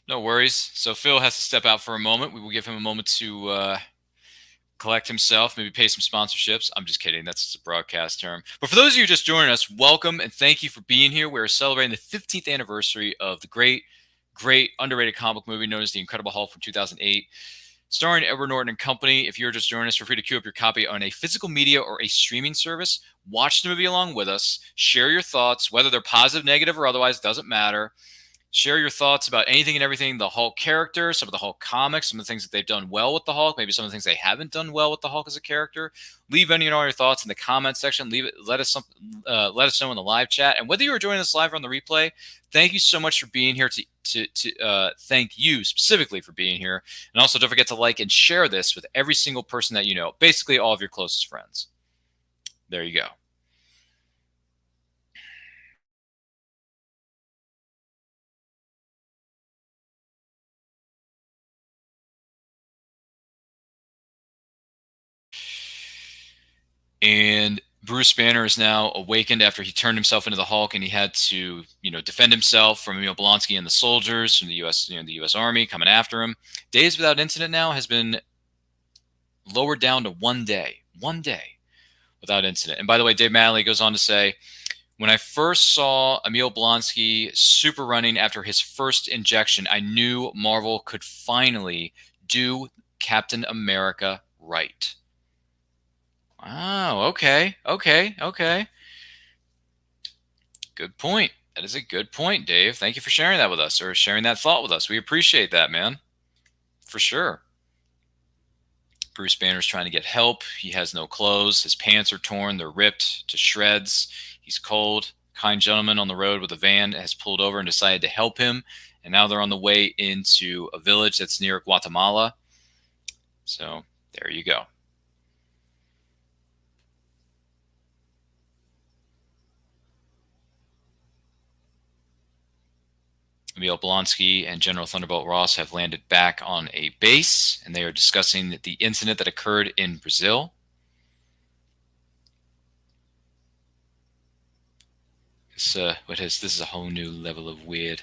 No worries. So Phil has to step out for a moment. We will give him a moment to collect himself, maybe pay some sponsorships. I'm just kidding. That's just a broadcast term. But for those of you just joining us, welcome and thank you for being here. We're celebrating the 15th anniversary of the great underrated comic book movie known as The Incredible Hulk from 2008, starring Edward Norton and company. If you're just joining us, feel free to queue up your copy on a physical media or a streaming service. Watch the movie along with us. Share your thoughts, whether they're positive, negative, or otherwise, doesn't matter. Share your thoughts about anything and everything, the Hulk character, some of the Hulk comics, some of the things that they've done well with the Hulk, maybe some of the things they haven't done well with the Hulk as a character. Leave any and all your thoughts in the comment section. Let us know in the live chat. And whether you are joining us live or on the replay, thank you so much for being here. Thank you specifically for being here. And also don't forget to like and share this with every single person that you know, basically all of your closest friends. There you go. And Bruce Banner is now awakened after he turned himself into the Hulk, and he had to, defend himself from Emil Blonsky and the soldiers from the U.S., the U.S. Army coming after him. Days without incident now has been lowered down to 1 day without incident. And by the way, Dave Manley goes on to say, when I first saw Emil Blonsky super running after his first injection, I knew Marvel could finally do Captain America right. Wow, okay. Good point. That is a good point, Dave. Thank you for sharing that with us, or sharing that thought with us. We appreciate that, man. For sure. Bruce Banner's trying to get help. He has no clothes. His pants are torn. They're ripped to shreds. He's cold. Kind gentleman on the road with a van has pulled over and decided to help him. And now they're on the way into a village that's near Guatemala. So there you go. Emil Blonsky and General Thunderbolt Ross have landed back on a base, and they are discussing the incident that occurred in Brazil. This is a whole new level of weird.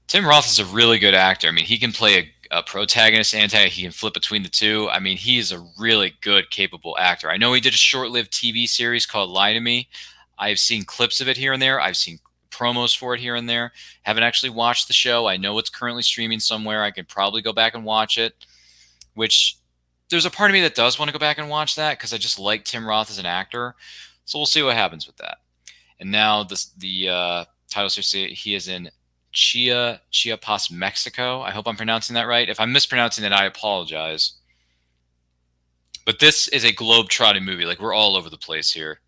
Tim Roth is a really good actor. I mean, he can play a protagonist, antagonist. He can flip between the two. I mean, he is a really good, capable actor. I know he did a short-lived TV series called Lie to Me. I've seen clips of it here and there. I've seen promos for it here and there. Haven't actually watched the show. I know it's currently streaming somewhere. I can probably go back and watch it, which there's a part of me that does want to go back and watch that because I just like Tim Roth as an actor. So we'll see what happens with that. And now the title says he is in Chiapas, Mexico. I hope I'm pronouncing that right. If I'm mispronouncing it, I apologize. But this is a globe-trotting movie. Like, we're all over the place here.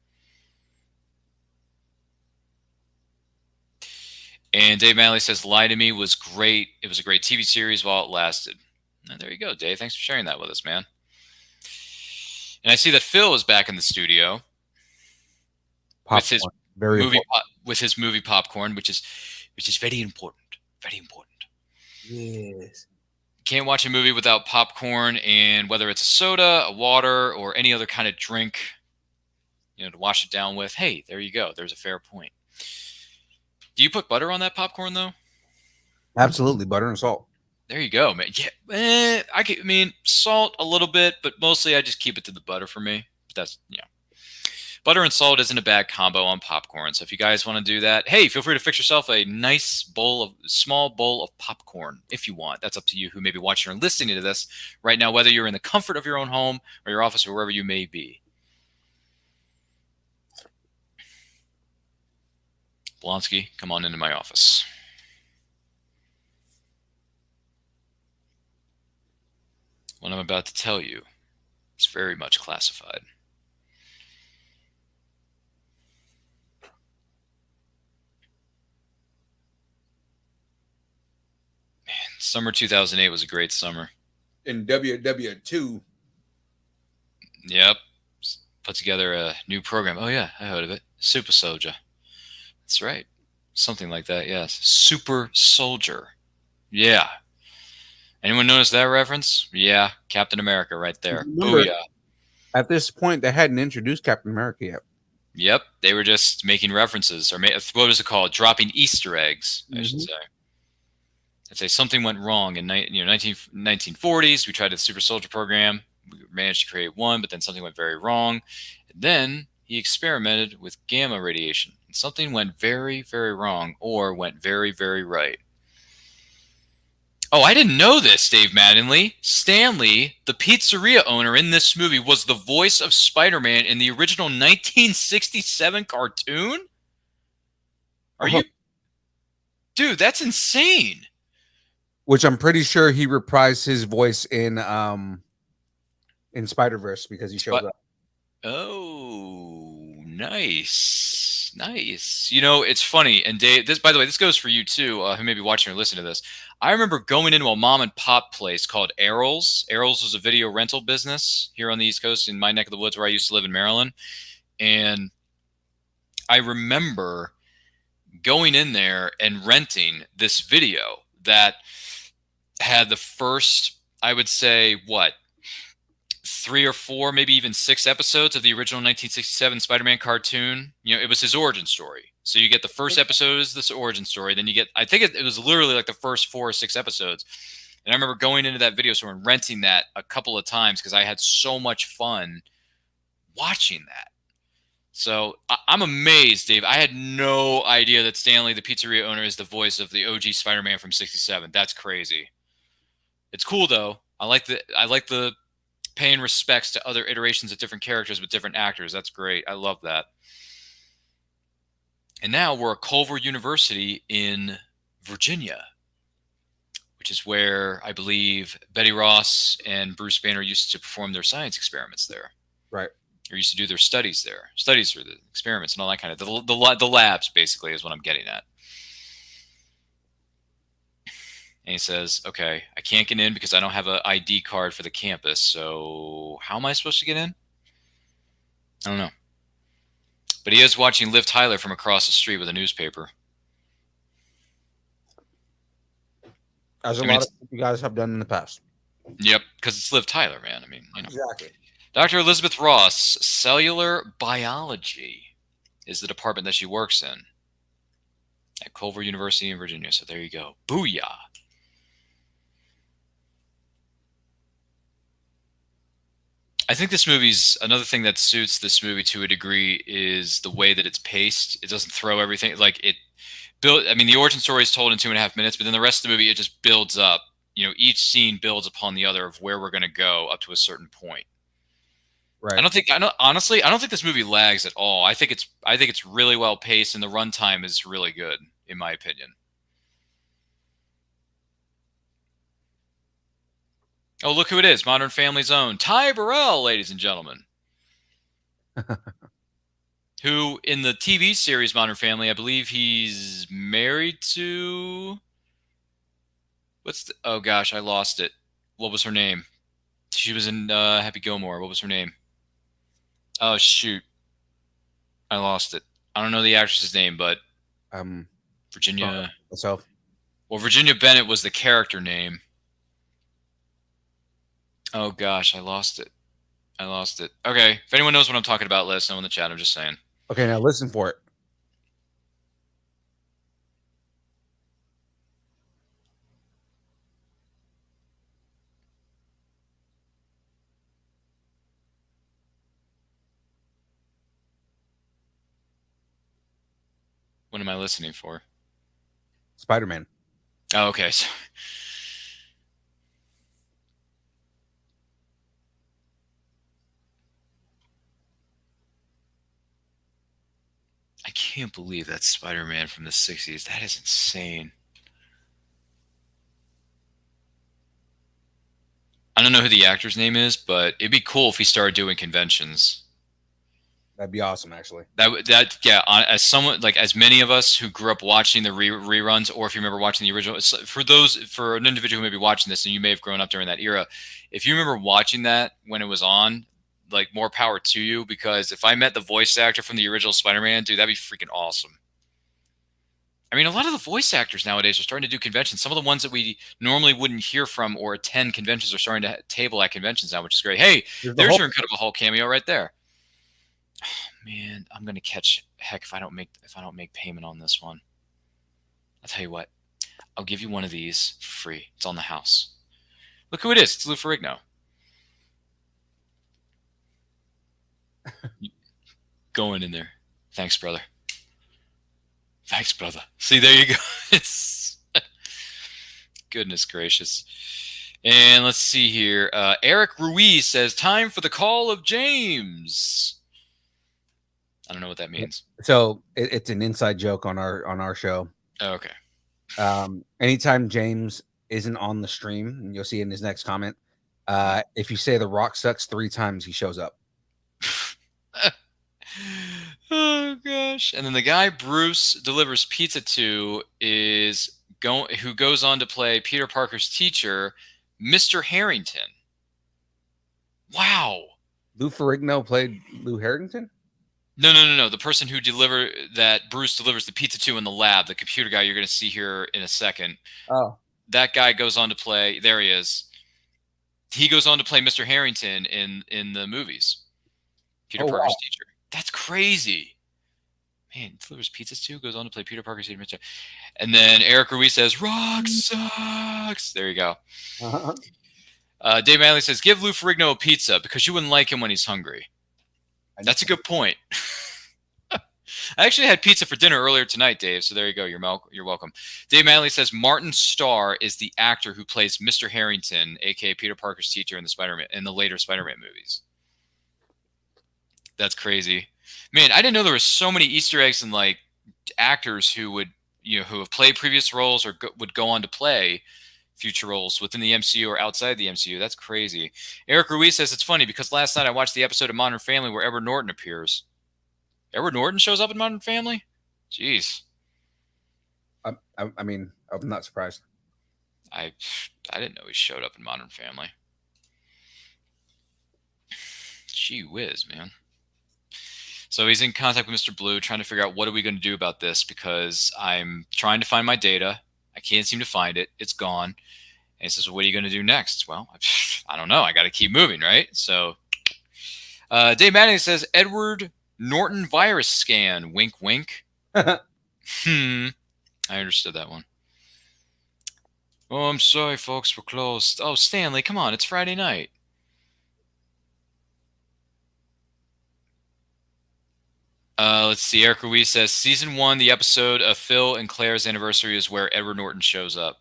And Dave Manley says, Lie to Me was great. It was a great TV series while it lasted. And there you go, Dave. Thanks for sharing that with us, man. And I see that Phil is back in the studio. With his movie Popcorn, which is very important. Very important. Yes. Can't watch a movie without popcorn, and whether it's a soda, a water, or any other kind of drink, to wash it down with. Hey, there you go. There's a fair point. Do you put butter on that popcorn though? Absolutely, butter and salt. There you go, man. Yeah, I mean salt a little bit, but mostly I just keep it to the butter for me. That's Butter and salt isn't a bad combo on popcorn. So if you guys want to do that, hey, feel free to fix yourself a nice small bowl of popcorn if you want. That's up to you who may be watching or listening to this right now, whether you're in the comfort of your own home or your office or wherever you may be. Blonsky, come on into my office. What I'm about to tell you is very much classified. Summer 2008 was a great summer. In WW2. Yep. Put together a new program. Oh, yeah, I heard of it. Super Soldier. That's right. Something like that, yes. Super Soldier. Yeah. Anyone notice that reference? Yeah. Captain America right there. Booyah. At this point, they hadn't introduced Captain America yet. Yep. They were just making references. Or what was it called? Dropping Easter eggs, I should say. I'd say something went wrong in 1940s. We tried the Super Soldier program. We managed to create one, but then something went very wrong. And then he experimented with gamma radiation. And something went very, very wrong or went very, very right. Oh, I didn't know this, Dave Mattingly. Stan Lee, the pizzeria owner in this movie, was the voice of Spider-Man in the original 1967 cartoon? Are you... Dude, that's insane. Which I'm pretty sure he reprised his voice in Spider-Verse because he showed up. Oh, nice. Nice. It's funny. And Dave, by the way, this goes for you too, who may be watching or listening to this. I remember going into a mom and pop place called Errol's. Errol's was a video rental business here on the East Coast in my neck of the woods where I used to live in Maryland. And I remember going in there and renting this video that had the first, I would say, 3 or 4, maybe even 6 episodes of the original 1967 Spider-Man cartoon. It was his origin story. So you get the first episode is this origin story. Then you get, I think it was literally like the first 4 or 6 episodes. And I remember going into that video store and renting that a couple of times because I had so much fun watching that. So I'm amazed, Dave. I had no idea that Stan Lee, the pizzeria owner, is the voice of the OG Spider-Man from '67. That's crazy. It's cool though. I like the paying respects to other iterations of different characters with different actors. That's great. I love that. And now we're at Culver University in Virginia, which is where I believe Betty Ross and Bruce Banner used to perform their science experiments there. Right. Or used to do their studies there. Studies for the experiments and all that kind of the labs, basically, is what I'm getting at. And he says, okay, I can't get in because I don't have an ID card for the campus. So how am I supposed to get in? I don't know. But he is watching Liv Tyler from across the street with a newspaper. As a lot of you guys have done in the past. Yep, because it's Liv Tyler, man. I mean, you know. Exactly. Dr. Elizabeth Ross, cellular biology is the department that she works in at Culver University in Virginia. So there you go. Booyah. I think this movie's another thing that suits this movie to a degree is the way that it's paced. It doesn't throw everything like it built. I mean, the origin story is told in 2.5 minutes, but then the rest of the movie, it just builds up. You know, each scene builds upon the other of where we're going to go up to a certain point. Right. Honestly, I don't think this movie lags at all. I think it's really well paced, and the runtime is really good, in my opinion. Oh, look who it is. Modern Family's own Ty Burrell, ladies and gentlemen. Who, in the TV series Modern Family, I believe he's married to... oh, gosh, I lost it. What was her name? She was in Happy Gilmore. What was her name? Oh, shoot. I lost it. I don't know the actress's name, but... Virginia... Myself. Well, Virginia Bennett was the character name. Oh, gosh, I lost it. Okay, if anyone knows what I'm talking about, let us know in the chat. I'm just saying. Okay, now listen for it. What am I listening for? Spider-Man. Oh, okay. So, I can't believe that's Spider-Man from the 60s. That is insane. I don't know who the actor's name is, but it'd be cool if he started doing conventions. That'd be awesome, actually. Yeah. As someone like as many of us who grew up watching the reruns, or if you remember watching the original, for an individual who may be watching this and you may have grown up during that era, if you remember watching that when it was on, like more power to you. Because if I met the voice actor from the original Spider-Man, dude, that'd be freaking awesome. I mean, a lot of the voice actors nowadays are starting to do conventions. Some of the ones that we normally wouldn't hear from or attend conventions are starting to table at conventions now, which is great. Hey, there's your Incredible Hulk cameo right there. Oh, man, I'm gonna catch heck if I don't make payment on this one. I'll tell you what, I'll give you one of these for free. It's on the house. Look who it is. It's Lou Ferrigno. Going in there. Thanks, brother. See, there you go. It's goodness gracious. And let's see here. Eric Ruiz says, "Time for the call of James." I don't know what that means. So it's an inside joke on our show. Oh, okay. Anytime James isn't on the stream, and you'll see in his next comment, if you say The Rock sucks 3 times, he shows up. Oh gosh! And then the guy Bruce delivers pizza to who goes on to play Peter Parker's teacher, Mr. Harrington. Wow. Lou Ferrigno played Lou Harrington? No. The person who Bruce delivers the pizza to in the lab, the computer guy you're going to see here in a second. Oh. That guy goes on to play. There he is. He goes on to play Mr. Harrington in the movies. Peter Parker's teacher. That's crazy. Man, delivers pizzas too. Goes on to play Peter Parker's teacher. And then Eric Ruiz says, "Rock sucks." There you go. Uh-huh. Dave Manley says, "Give Lou Ferrigno a pizza because you wouldn't like him when he's hungry." That's a good point. I actually had pizza for dinner earlier tonight, Dave. So there you go. You're welcome. Dave Manley says Martin Starr is the actor who plays Mr. Harrington, aka Peter Parker's teacher in the later Spider-Man movies. That's crazy, man. I didn't know there were so many Easter eggs and like actors who have played previous roles or would go on to play future roles within the MCU or outside the MCU. That's crazy. Eric Ruiz says it's funny because last night I watched the episode of Modern Family where Edward Norton appears. Edward Norton shows up in Modern Family? Jeez. I mean, I'm not surprised. I didn't know he showed up in Modern Family. Gee whiz, man. So he's in contact with Mr. Blue, trying to figure out what are we going to do about this, because I'm trying to find my data. I can't seem to find it. It's gone. And he says, well, what are you going to do next? Well, I don't know. I got to keep moving, right? So Dave Manning says, Edward Norton virus scan. Wink, wink. I understood that one. Oh, I'm sorry, folks. We're closed. Oh, Stanley, come on. It's Friday night. Let's see. Eric Ruiz says, Season 1, the episode of Phil and Claire's anniversary is where Edward Norton shows up.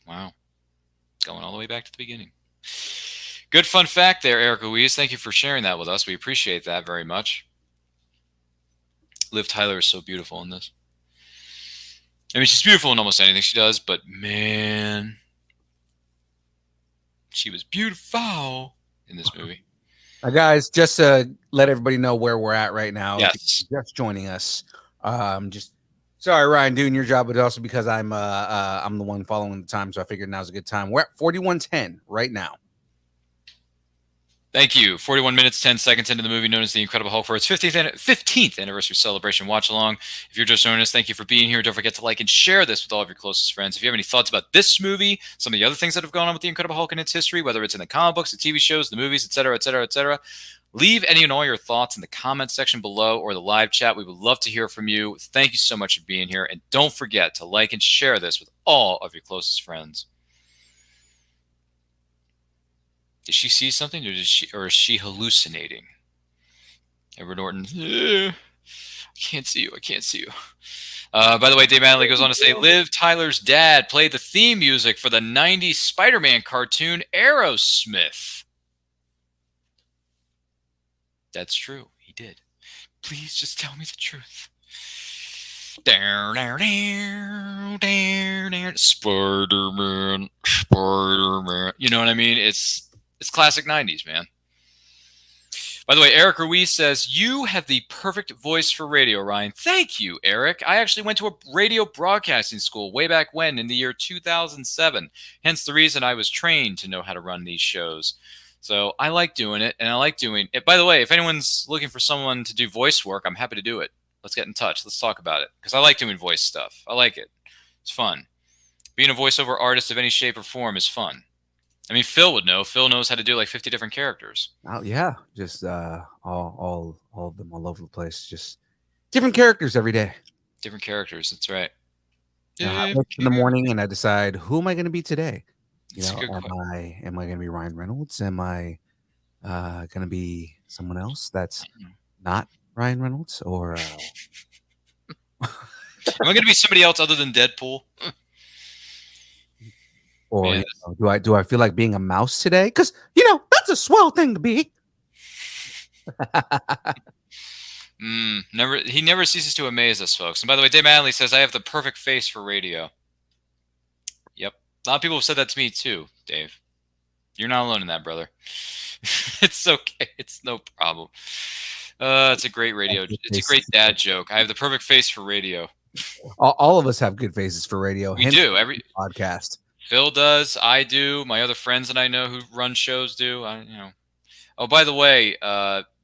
Wow. Going all the way back to the beginning. Good fun fact there, Eric Ruiz. Thank you for sharing that with us. We appreciate that very much. Liv Tyler is so beautiful in this. I mean, she's beautiful in almost anything she does, but man, she was beautiful in this movie. Guys, just to let everybody know where we're at right now. Yes. Just joining us. Just sorry, Ryan, doing your job, but also because I'm the one following the time, so I figured now's a good time. We're at 41:10 right now. Thank you. 41 minutes, 10 seconds into the movie known as The Incredible Hulk for its 15th anniversary celebration watch along. If you're just joining us, thank you for being here. Don't forget to like and share this with all of your closest friends. If you have any thoughts about this movie, some of the other things that have gone on with The Incredible Hulk and its history, whether it's in the comic books, the TV shows, the movies, etc., etc., etc., leave any and all your thoughts in the comment section below or the live chat. We would love to hear from you. Thank you so much for being here. And don't forget to like and share this with all of your closest friends. Did she see something, or is she hallucinating? Edward Norton, I can't see you. I can't see you. By the way, Dave Manley goes on to say, Liv Tyler's dad played the theme music for the 90s Spider-Man cartoon Aerosmith. That's true. He did. Please just tell me the truth. Spider-Man. You know what I mean? It's classic 90s, man. By the way, Eric Ruiz says, you have the perfect voice for radio, Ryan. Thank you, Eric. I actually went to a radio broadcasting school way back when in the year 2007. Hence the reason I was trained to know how to run these shows. So I like doing it, and I like doing it. By the way, if anyone's looking for someone to do voice work, I'm happy to do it. Let's get in touch. Let's talk about it, because I like doing voice stuff. I like it. It's fun. Being a voiceover artist of any shape or form is fun. I mean, Phil would know. Phil knows how to do like 50 different characters. Oh yeah, just all of them all over the place. Just different characters every day. Different characters. That's right. I wake in the morning and I decide, who am I going to be today? You That's know, a good am I going to be Ryan Reynolds? Am I going to be someone else that's not Ryan Reynolds? Or am I going to be somebody else other than Deadpool? Or you know, do I feel like being a mouse today? Because that's a swell thing to be. He never ceases to amaze us, folks. And by the way, Dave Manley says, I have the perfect face for radio. Yep. A lot of people have said that to me too, Dave. You're not alone in that, brother. It's okay. It's no problem. It's a great radio. It's a great dad joke. I have the perfect face for radio. All of us have good faces for radio. We do. Every podcast. Phil does. I do. My other friends that I know who run shows do. Oh, by the way,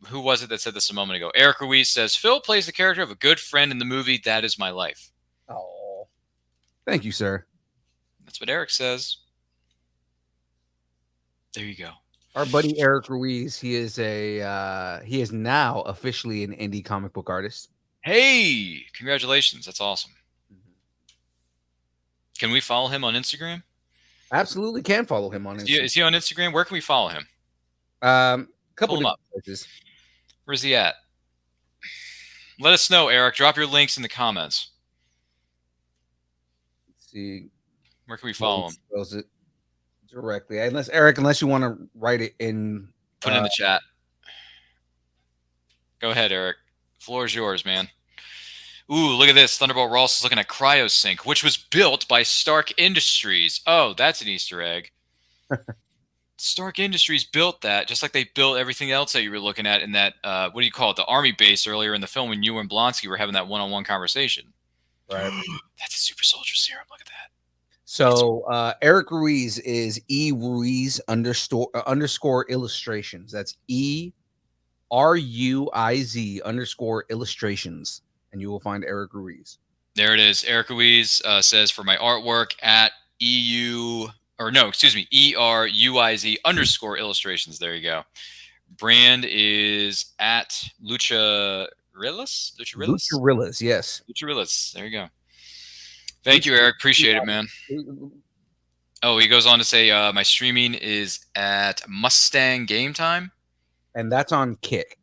who was it that said this a moment ago? Eric Ruiz says, Phil plays the character of a good friend in the movie That Is My Life. Oh, thank you, sir. That's what Eric says. There you go. Our buddy Eric Ruiz, he is now officially an indie comic book artist. Hey, congratulations. That's awesome. Can we follow him on Instagram? Absolutely can follow him on Instagram. Is he on Instagram? Where can we follow him? Couple him of up. places. Where's he at? Let us know, Eric. Drop your links in the comments. Let's see. Where can we follow him? Spells it directly. Unless you want to write it in. Put it in the chat. Go ahead, Eric. Floor is yours, man. Ooh, look at this. Thunderbolt Ross is looking at CryoSync, which was built by Stark Industries. Oh, that's an Easter egg. Stark Industries built that, just like they built everything else that you were looking at in that, what do you call it, the Army base earlier in the film when you and Blonsky were having that one-on-one conversation. Right. That's a super soldier serum. Look at that. So Eric Ruiz is Ruiz underscore illustrations. That's ERUIZ_illustrations, and you will find Eric Ruiz. There it is. Eric Ruiz says for my artwork at ERUIZ_illustrations. There you go. Brand is at Lucharillas, yes. Lucharillas. There you go. Thank you, Eric. Appreciate it, man. Oh, he goes on to say my streaming is at Mustang Game Time. And that's on Kick.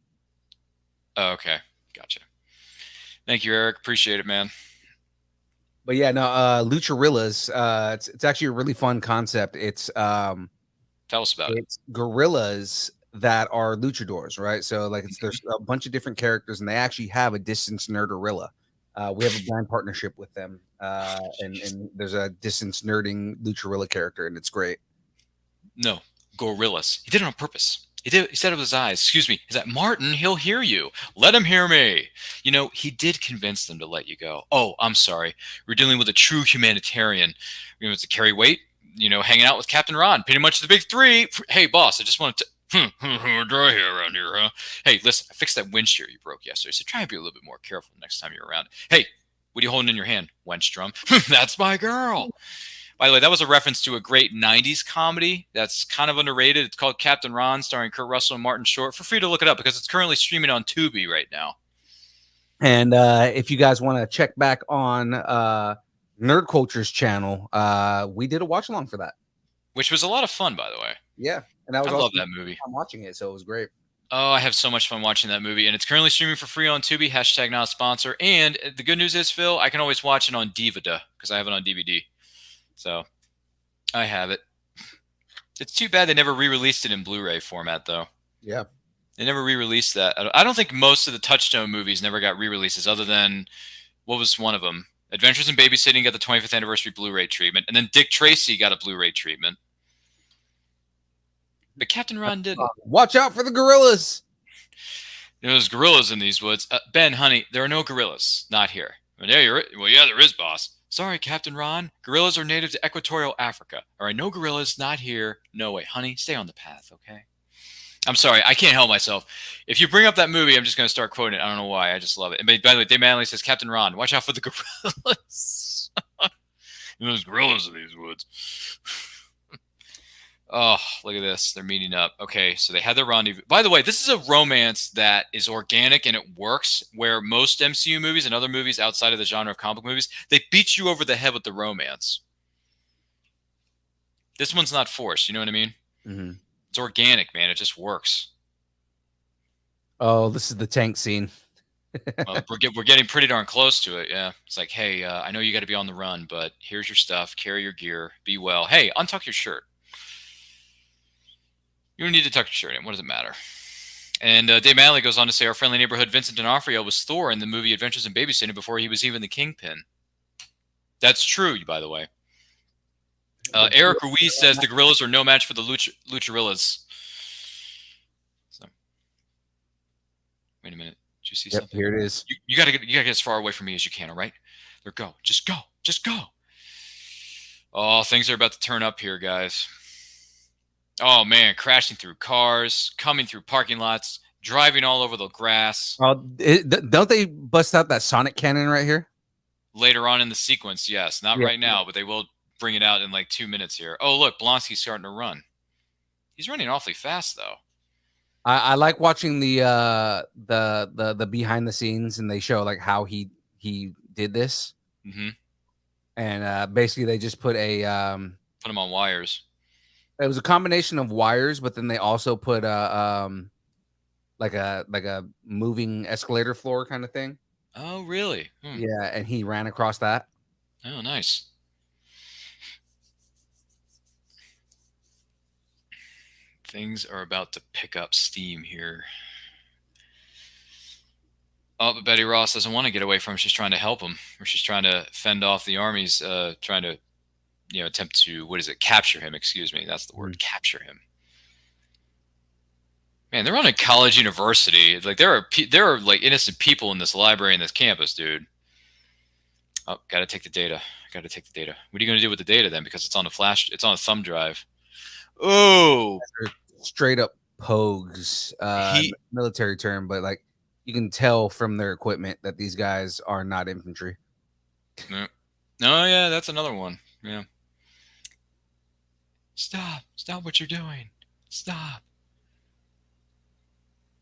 Oh, okay. Gotcha. Thank you, Eric. Appreciate it, man. But yeah, no, Lucharillas, it's actually a really fun concept. It's tell us about it. It's gorillas that are luchadors, right? So like there's a bunch of different characters, and they actually have a Distance Nerdorilla. We have a brand partnership with them, and there's a Distance Nerding Luchadorilla character, and it's great. No, gorillas. He did it on purpose. He said it with his eyes. Excuse me. Is that Martin? He'll hear you. Let him hear me. You know, he did convince them to let you go. Oh, I'm sorry. We're dealing with a true humanitarian. You know, it's a carry weight. You know, hanging out with Captain Ron. Pretty much the big three. Hey, boss, I just wanted to. Dry hair around here, huh? Hey, listen, I fixed that windshield you broke yesterday, so try and be a little bit more careful next time you're around. Hey, what are you holding in your hand, wench drum? That's my girl. By the way, that was a reference to a great 90s comedy that's kind of underrated. It's called Captain Ron, starring Kurt Russell and Martin Short. Feel free to look it up because it's currently streaming on Tubi right now. And if you guys want to check back on Nerd Culture's channel, we did a watch along for that, which was a lot of fun, by the way. Yeah, and I love that movie. I'm watching it, so it was great. Oh, I have so much fun watching that movie, and it's currently streaming for free on Tubi. # not a sponsor. And the good news is, Phil, I can always watch it on DVD because I have it on DVD. So I have it. It's too bad they never re-released it in Blu-ray format, though. Yeah. They never re-released that. I don't think most of the Touchstone movies never got re-releases other than, what was one of them? Adventures in Babysitting got the 25th anniversary Blu-ray treatment, and then Dick Tracy got a Blu-ray treatment. But Captain Ron didn't. Watch out for the gorillas. There's gorillas in these woods. Ben, honey, there are no gorillas. Not here. Well, yeah, there is, boss. Sorry, Captain Ron. Gorillas are native to equatorial Africa. All right, no gorillas, not here. No way. Honey, stay on the path, okay? I'm sorry. I can't help myself. If you bring up that movie, I'm just going to start quoting it. I don't know why. I just love it. And by the way, Dave Manley says, Captain Ron, watch out for the gorillas. There's gorillas in these woods. Oh, look at this. They're meeting up. Okay, so they had their rendezvous. By the way, this is a romance that is organic and it works, where most MCU movies and other movies outside of the genre of comic movies, they beat you over the head with the romance. This one's not forced. You know what I mean? Mm-hmm. It's organic, man. It just works. Oh, this is the tank scene. Well, we're getting pretty darn close to it, yeah. It's like, hey, I know you got to be on the run, but here's your stuff. Carry your gear. Be well. Hey, untuck your shirt. You don't need to tuck your shirt in. What does it matter? And Dave Manley goes on to say, our friendly neighborhood Vincent D'Onofrio was Thor in the movie Adventures in Babysitting before he was even the Kingpin. That's true, by the way. Eric Ruiz says the gorillas are no match for the Lucharillas. So, wait a minute. Did you see something? Here it is. You gotta get as far away from me as you can, all right? There, go. Just go. Just go. Oh, things are about to turn up here, guys. Oh, man, crashing through cars, coming through parking lots, driving all over the grass. Don't they bust out that Sonic cannon right here? Later on in the sequence, yes. Not right now, but they will bring it out in like 2 minutes here. Oh, look, Blonsky's starting to run. He's running awfully fast, though. I like watching the behind the scenes, and they show like how he did this. Mm-hmm. And basically, they just put a put him on wires. It was a combination of wires, but then they also put like a moving escalator floor kind of thing. Oh, really? Yeah, and he ran across that. Oh, nice. Things are about to pick up steam here. Oh, but Betty Ross doesn't want to get away from him. She's trying to help him, or she's trying to fend off the armies, trying to, attempt to, capture him. Excuse me. That's the word, capture him. Man, they're on a college university. Like there are like innocent people in this library, in this campus, dude. Oh, gotta take the data. Gotta take the data. What are you gonna do with the data then? Because it's on a flash. It's on a thumb drive. Oh, Straight up pogues, military term, but like you can tell from their equipment that these guys are not infantry. no, oh yeah, that's another one. Yeah. Stop what you're doing. Stop.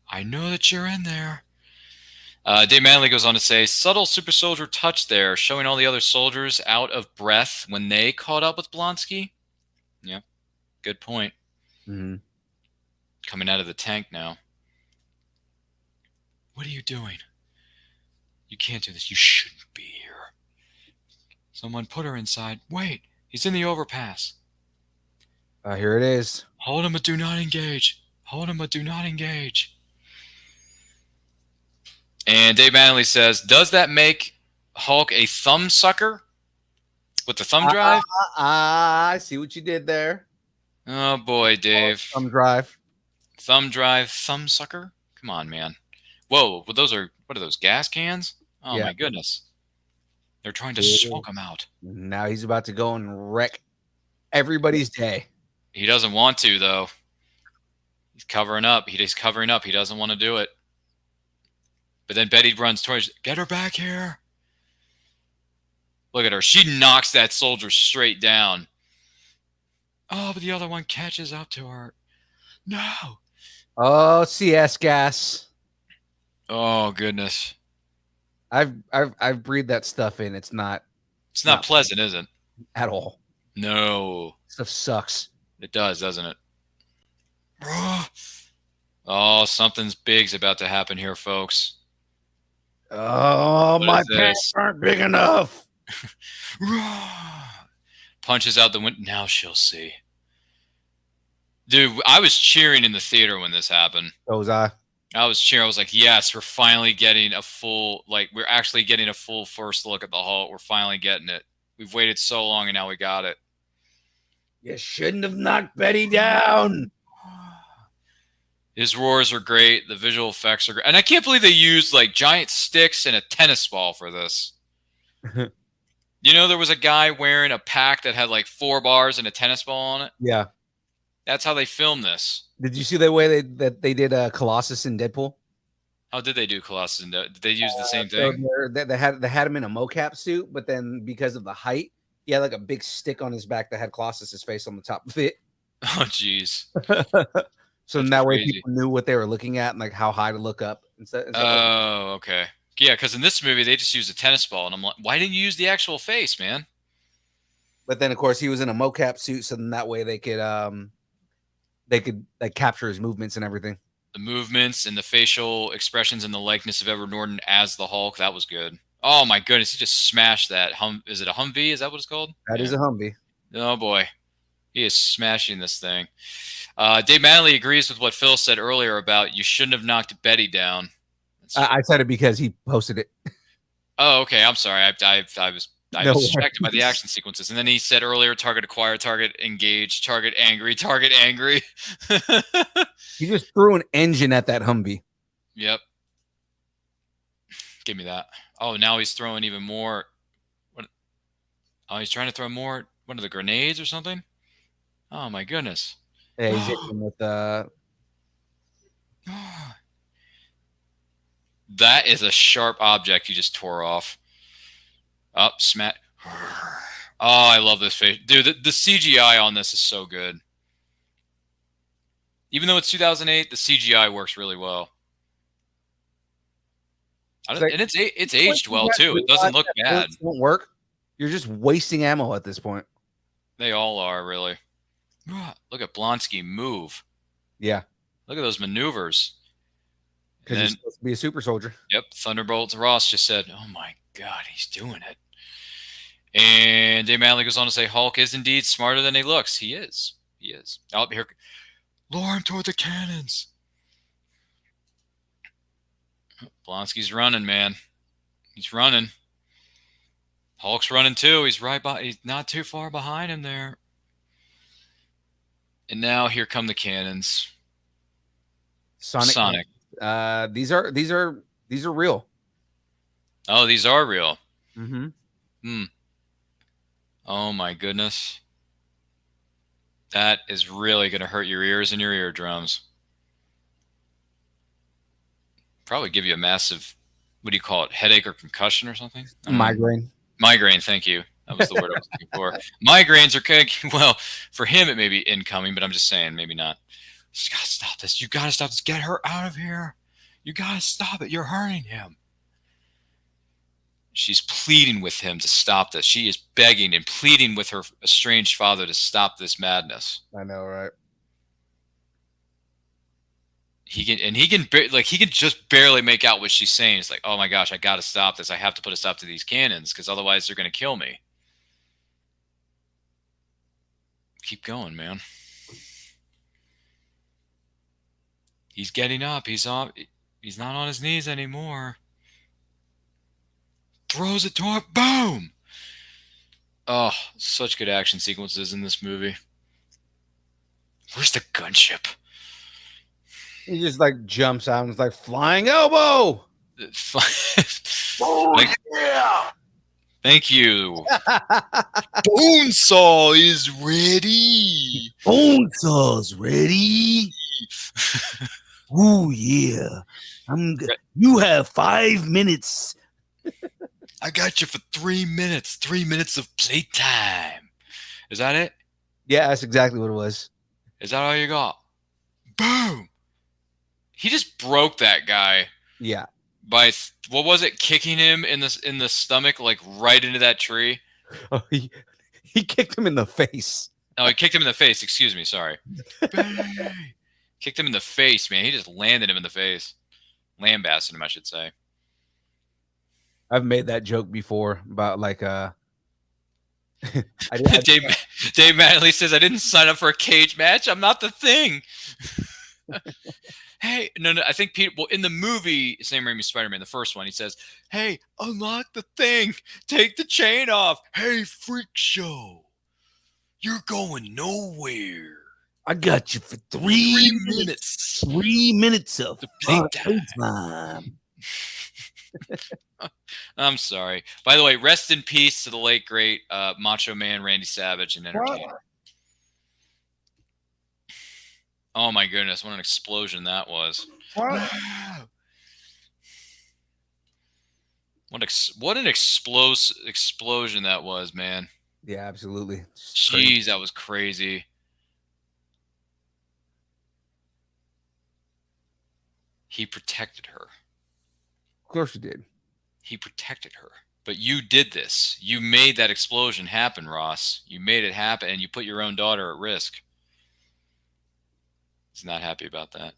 I know that you're in there. Dave Manley goes on to say, subtle super soldier touch there, showing all the other soldiers out of breath when they caught up with Blonsky. Yeah, good point. Mm-hmm. Coming out of the tank now. What are you doing? You can't do this. You shouldn't be here. Someone put her inside. Wait, he's in the overpass. Here it is. Hold him, but do not engage. Hold him, but do not engage. And Dave Manley says, does that make Hulk a thumb sucker with the thumb drive? I see what you did there. Oh, boy, Dave. Thumb drive. Thumb drive, thumb sucker? Come on, man. Whoa, what are those, gas cans? Oh, Yeah. my goodness. They're trying to smoke him out. Now he's about to go and wreck everybody's day. He doesn't want to, though. He's covering up. He's covering up. He doesn't want to do it. But then Betty runs towards, get her back here. Look at her. She knocks that soldier straight down. Oh, but the other one catches up to her. No. Oh, CS gas. Oh, goodness. I've breathed that stuff in. It's not Pleasant, is it? At all. No. Stuff sucks. It does, doesn't it? Oh, something's big's about to happen here, folks. Oh, What my is this? pants aren't big enough. Punches out the window. Now she'll see. Dude, I was cheering in the theater when this happened. So was I. I was cheering. I was like, yes, we're finally getting a full, we're actually getting a full first look at the Hulk. We're finally getting it. We've waited so long and now we got it. You shouldn't have knocked Betty down. His roars are great. The visual effects are great. And I can't believe they used giant sticks and a tennis ball for this. You know, there was a guy wearing a pack that had 4 bars and a tennis ball on it. Yeah. That's how they filmed this. Did you see the way they did Colossus in Deadpool? How did they do Colossus? Did they use the same So thing? they had him in a mocap suit, but then because of the height, he had a big stick on his back that had Colossus's face on the top of it. Oh, jeez. So that way people knew what they were looking at and how high to look up and stuff. Oh, okay. Yeah, because in this movie they just used a tennis ball, and I'm like, why didn't you use the actual face, man? But then of course he was in a mocap suit, so then that way they could capture his movements and everything. The movements and the facial expressions and the likeness of Edward Norton as the Hulk, that was good. Oh my goodness, he just smashed that. Is it a Humvee? Is that what it's called? That is a Humvee. Oh boy, he is smashing this thing. Dave Manley agrees with what Phil said earlier about you shouldn't have knocked Betty down. I said it because he posted it. Oh, okay. I'm sorry. I was distracted by the action sequences. And then he said earlier, target acquired, target engaged, target angry, target angry. He just threw an engine at that Humvee. Yep. Give me that. Oh, now he's throwing even more. What? Oh, he's trying to throw more. What are the grenades or something? Oh my goodness. Yeah, he's hitting with That is a sharp object he just tore off. Up, smack. Oh, I love this face. Dude, the CGI on this is so good. Even though it's 2008, the CGI works really well. And it's aged well, too. It doesn't look bad. It won't work. You're just wasting ammo at this point. They all are, really. Look at Blonsky move. Yeah. Look at those maneuvers. Because he's supposed to be a super soldier. Yep. Thunderbolt Ross just said, oh my God, he's doing it. And Dave Manley goes on to say, Hulk is indeed smarter than he looks. He is. He is. Oh, here. Lure him toward the cannons. Blonsky's running, man. He's running. Hulk's running too. He's right by. He's not too far behind him there. And now here come the cannons. Sonic. These are real. Oh, these are real. Mm-hmm. Oh my goodness. That is really going to hurt your ears and your eardrums. Probably give you a massive, what do you call it, headache or concussion or something? Migraine. Migraine, thank you. That was the word I was looking for. Migraines are, well, for him it may be incoming, but I'm just saying, maybe not. You gotta stop this. You gotta stop this. Get her out of here. You gotta stop it. You're hurting him. She's pleading with him to stop this. She is begging and pleading with her estranged father to stop this madness. I know, right? He can just barely make out what she's saying. It's like, oh my gosh, I got to stop this. I have to put a stop to these cannons because otherwise they're going to kill me. Keep going, man. He's getting up. He's not on his knees anymore. Throws it to her. Boom. Oh, such good action sequences in this movie. Where's the gunship? He just like jumps out and is like flying elbow. Oh, yeah. Thank you. Bonesaw is ready. Bonesaw's ready. Ooh, yeah. You have 5 minutes. I got you for 3 minutes. 3 minutes of playtime. Is that it? Yeah, that's exactly what it was. Is that all you got? Boom. He just broke that guy. Yeah. By what was it? Kicking him in the stomach, like right into that tree. Oh, he kicked him in the face. Oh, he kicked him in the face. Excuse me. Sorry. Kicked him in the face, man. He just landed him in the face. Lambasted him, I should say. I've made that joke before about like Dave Mattingly says I didn't sign up for a cage match. I'm not the Thing. Hey, no, I think Peter. Well, in the movie Sam Raimi's Spider-Man, the first one, he says, "Hey, unlock the Thing. Take the chain off. Hey, freak show, you're going nowhere. I got you for 3 minutes. 3 minutes of playtime." I'm sorry. By the way, rest in peace to the late great Macho Man Randy Savage and Entertainer. Oh my goodness, what an explosion that was. What an explosion that was, man. Yeah, absolutely. Jeez, that was crazy. He protected her. Of course you did. He protected her. But you did this. You made that explosion happen, Ross. You made it happen, and you put your own daughter at risk. He's not happy about that.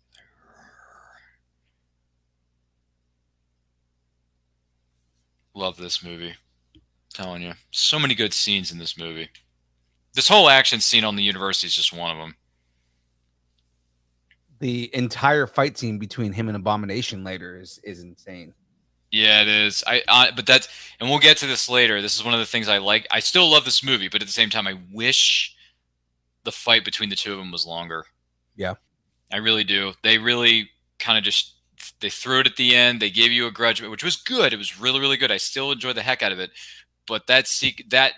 Love this movie. I'm telling you. So many good scenes in this movie. This whole action scene on the university is just one of them. The entire fight scene between him and Abomination later is insane. Yeah, it is. But that's, and we'll get to this later. This is one of the things I like. I still love this movie, but at the same time, I wish the fight between the two of them was longer. Yeah, I really do. They really kind of just, they threw it at the end. They gave you a grudge, which was good. It was really, really good. I still enjoyed the heck out of it. But that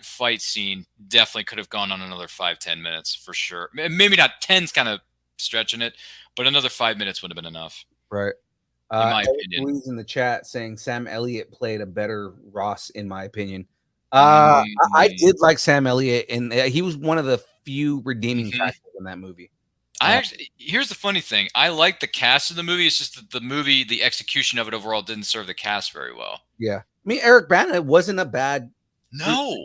fight scene definitely could have gone on another 5-10 minutes for sure. Maybe not 10's kind of stretching it, but another 5 minutes would have been enough. Right. In my opinion. Louise in the chat saying Sam Elliott played a better Ross, in my opinion. I did like Sam Elliott, and he was one of the few redeeming factors in that movie. Here's the funny thing. I like the cast of the movie. It's just that the movie, the execution of it overall didn't serve the cast very well. Yeah. I mean, Eric Bana wasn't a bad. No.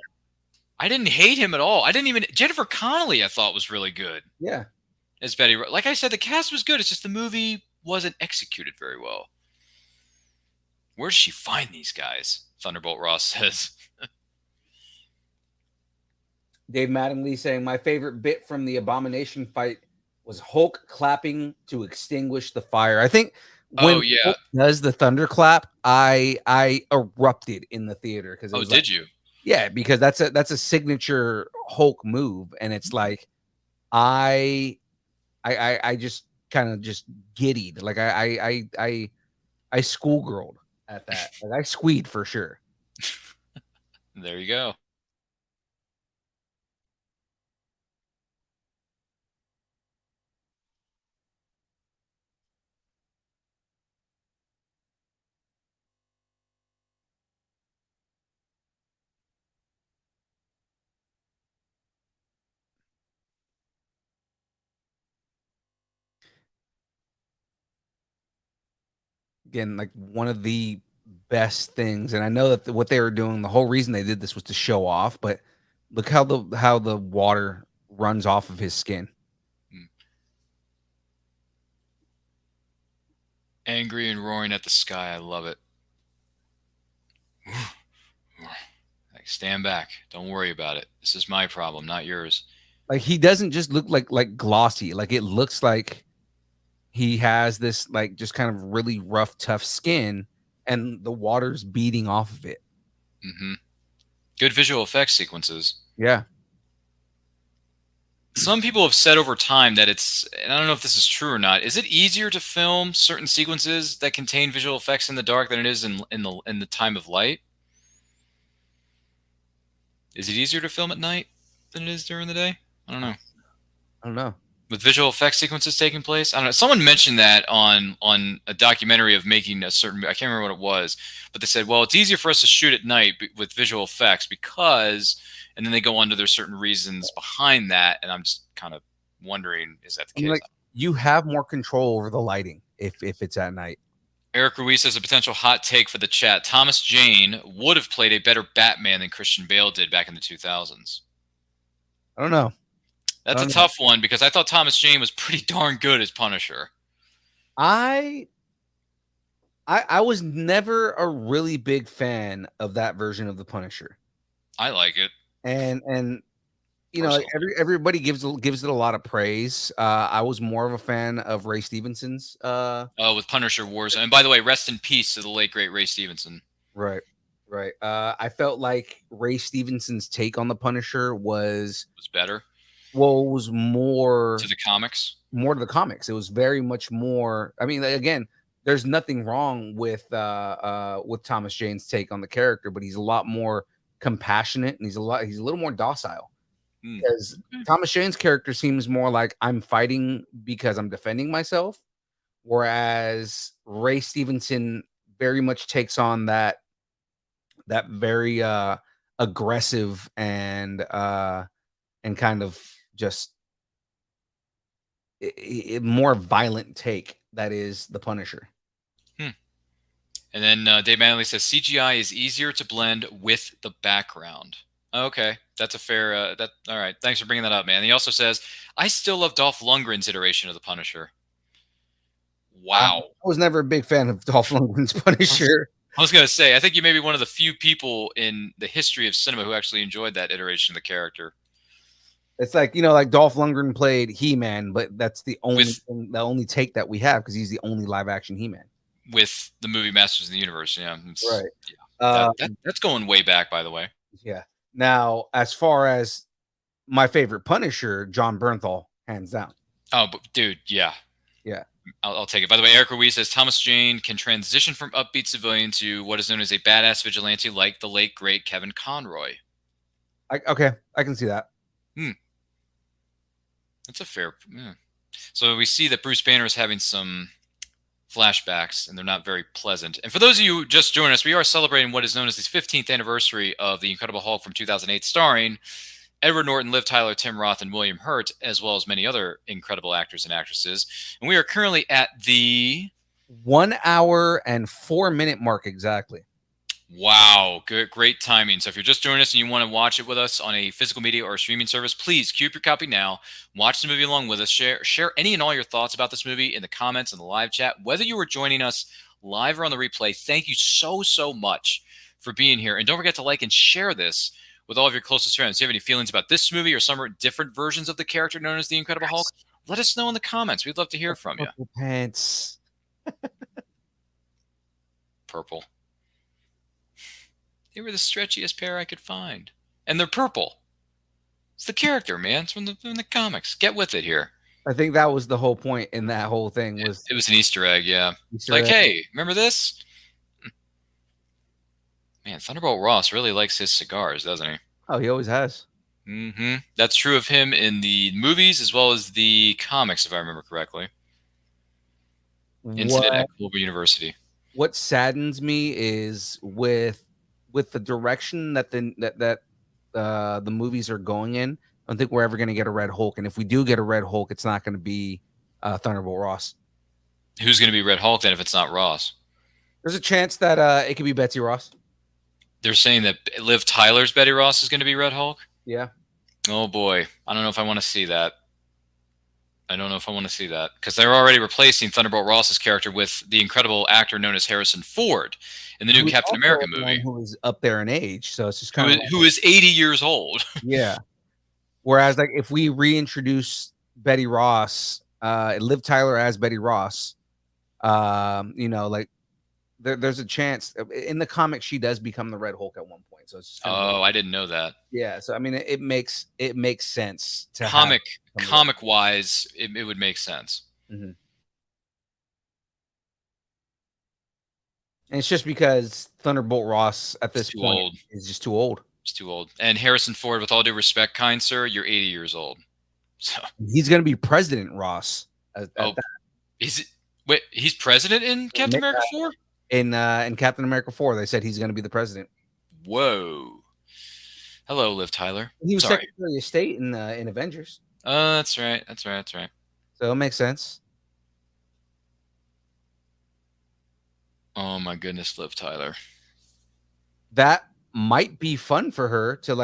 I didn't hate him at all. Jennifer Connelly I thought was really good. Yeah. As Betty. Like I said, the cast was good. It's just the movie wasn't executed very well. Where does she find these guys? Thunderbolt Ross says. Dave Mattingly saying my favorite bit from the Abomination fight was Hulk clapping to extinguish the fire. I think when Hulk does the thunderclap, I erupted in the theater because did you? Yeah, because that's a signature Hulk move, and it's like I just kind of just giddied, like I schoolgirled at that. Like I squeed for sure. There you go. Again, like one of the best things, and I know that what they were doing, the whole reason they did this was to show off, but look how the water runs off of his skin. Angry and roaring at the sky. I love it. Like, stand back. Don't worry about it. This is my problem, not yours. Like he doesn't just look like glossy. Like it looks like he has this like just kind of really rough, tough skin, and the water's beating off of it. Mm-hmm. Good visual effects sequences. Yeah. Some people have said over time that it's, and I don't know if this is true or not, is it easier to film certain sequences that contain visual effects in the dark than it is in the time of light? Is it easier to film at night than it is during the day? I don't know. I don't know. With visual effects sequences taking place? I don't know. Someone mentioned that on a documentary of making a certain, I can't remember what it was, but they said, well, it's easier for us to shoot at night with visual effects because, and then they go on to their certain reasons behind that, and I'm just kind of wondering, is that the case? Like, you have more control over the lighting if it's at night. Eric Ruiz has a potential hot take for the chat. Thomas Jane would have played a better Batman than Christian Bale did back in the 2000s. I don't know. That's a tough one because I thought Thomas Jane was pretty darn good as Punisher. I was never a really big fan of that version of the Punisher. I like it. And you know, everybody gives it a lot of praise. I was more of a fan of Ray Stevenson's with Punisher Wars. And by the way, rest in peace to the late great Ray Stevenson. Right. I felt like Ray Stevenson's take on the Punisher was better. Well, it was more to the comics. More to the comics. It was very much more. I mean, again, there's nothing wrong with Thomas Jane's take on the character, but he's a lot more compassionate and he's a little more docile. Because Thomas Jane's character seems more like I'm fighting because I'm defending myself, whereas Ray Stevenson very much takes on that very aggressive and kind of just more violent take that is the Punisher. And then Dave Manley says CGI is easier to blend with the background. Okay, that's a fair. All right. Thanks for bringing that up, man. He also says I still love Dolph Lundgren's iteration of the Punisher. Wow, I was never a big fan of Dolph Lundgren's Punisher. I was gonna say I think you may be one of the few people in the history of cinema who actually enjoyed that iteration of the character. It's like, you know, like Dolph Lundgren played He-Man, but that's the only take that we have because he's the only live action He-Man with the movie Masters of the Universe. Yeah, right. Yeah. That's going way back, by the way. Yeah. Now, as far as my favorite Punisher, John Bernthal, hands down. Oh, but dude, yeah. I'll take it. By the way, Eric Ruiz says Thomas Jane can transition from upbeat civilian to what is known as a badass vigilante, like the late great Kevin Conroy. Okay, I can see that. That's a fair. Yeah. So we see that Bruce Banner is having some flashbacks, and they're not very pleasant. And for those of you who just joined us, we are celebrating what is known as the 15th anniversary of The Incredible Hulk from 2008, starring Edward Norton, Liv Tyler, Tim Roth, and William Hurt, as well as many other incredible actors and actresses. And we are currently at the 1 hour and 4 minute mark exactly. Wow, good, great timing. So if you're just joining us and you want to watch it with us on a physical media or a streaming service, please queue up your copy now. Watch the movie along with us. Share any and all your thoughts about this movie in the comments and the live chat. Whether you were joining us live or on the replay, thank you so much for being here. And don't forget to like and share this with all of your closest friends. If you have any feelings about this movie or some different versions of the character known as the Incredible Hulk, let us know in the comments. We'd love to hear from you. Pants. Purple. They were the stretchiest pair I could find. And they're purple. It's the character, man. It's from the comics. Get with it here. I think that was the whole point in that whole thing. Was it was an Easter egg, yeah. Easter like, egg. Hey, remember this? Man, Thunderbolt Ross really likes his cigars, doesn't he? Oh, he always has. That's true of him in the movies as well as the comics, if I remember correctly. Incident at Global University. What saddens me is with the direction that the movies are going in. I don't think we're ever going to get a Red Hulk, and if we do get a Red Hulk, it's not going to be Thunderbolt Ross. Who's going to be Red Hulk then if it's not Ross? There's a chance that it could be Betsy Ross. They're saying that Liv Tyler's Betty Ross is going to be Red Hulk? Yeah. Oh, boy. I don't know if I want to see that. Because they're already replacing Thunderbolt Ross's character with the incredible actor known as Harrison Ford in the new Captain America movie. Who is up there in age, so it's just kind of who is 80 years old. Yeah. Whereas, like, if we reintroduce Betty Ross, Liv Tyler as Betty Ross, like there's a chance in the comic she does become the Red Hulk at one point. So it's just I didn't know that. Yeah, so I mean, it makes sense to comic wise, it would make sense. And it's just because Thunderbolt Ross at this point is just too old. It's too old. And Harrison Ford, with all due respect, kind sir, you're 80 years old. So he's going to be President Ross. Is it? Wait, he's president in Captain America 4? In Captain America 4, they said he's going to be the president. Whoa. Hello, Liv Tyler. He was Secretary of State in Avengers. That's right. So it makes sense. Oh my goodness, Liv Tyler. That might be fun for her to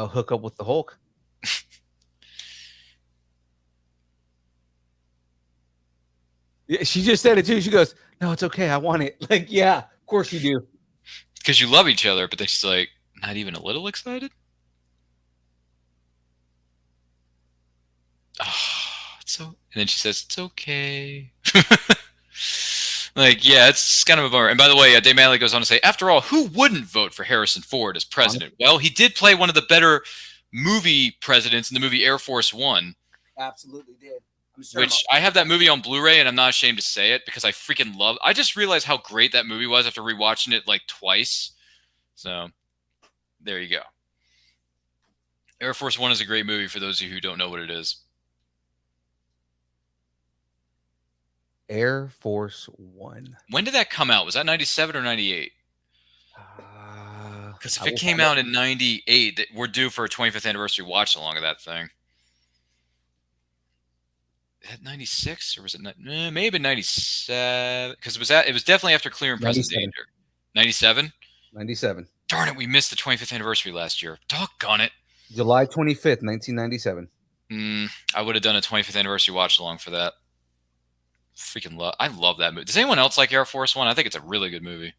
hook up with the Hulk. Yeah, she just said it too. She goes, "No, it's okay. I want it." Like, yeah, of course you do. Because you love each other, but then she's like, not even a little excited? And then she says, "It's okay." Like, yeah, it's kind of a bummer. And by the way, Dave Manley goes on to say, after all, who wouldn't vote for Harrison Ford as president? Well, he did play one of the better movie presidents in the movie Air Force One. Absolutely did. Which I have that movie on Blu-ray, and I'm not ashamed to say it because I freaking love. I just realized how great that movie was after rewatching it like twice. So there you go. Air Force One is a great movie for those of you who don't know what it is. Air Force One. When did that come out? Was that 97 or 98? Because if it came out in 98, we're due for a 25th anniversary watch along of that thing. Is that 96 or was it maybe 97? Because it was definitely after Clear and Present Danger. 97? 97. Darn it, we missed the 25th anniversary last year. Doggone it. July 25th, 1997. I would have done a 25th anniversary watch along for that. I love that movie. Does anyone else like Air Force One? I think it's a really good movie.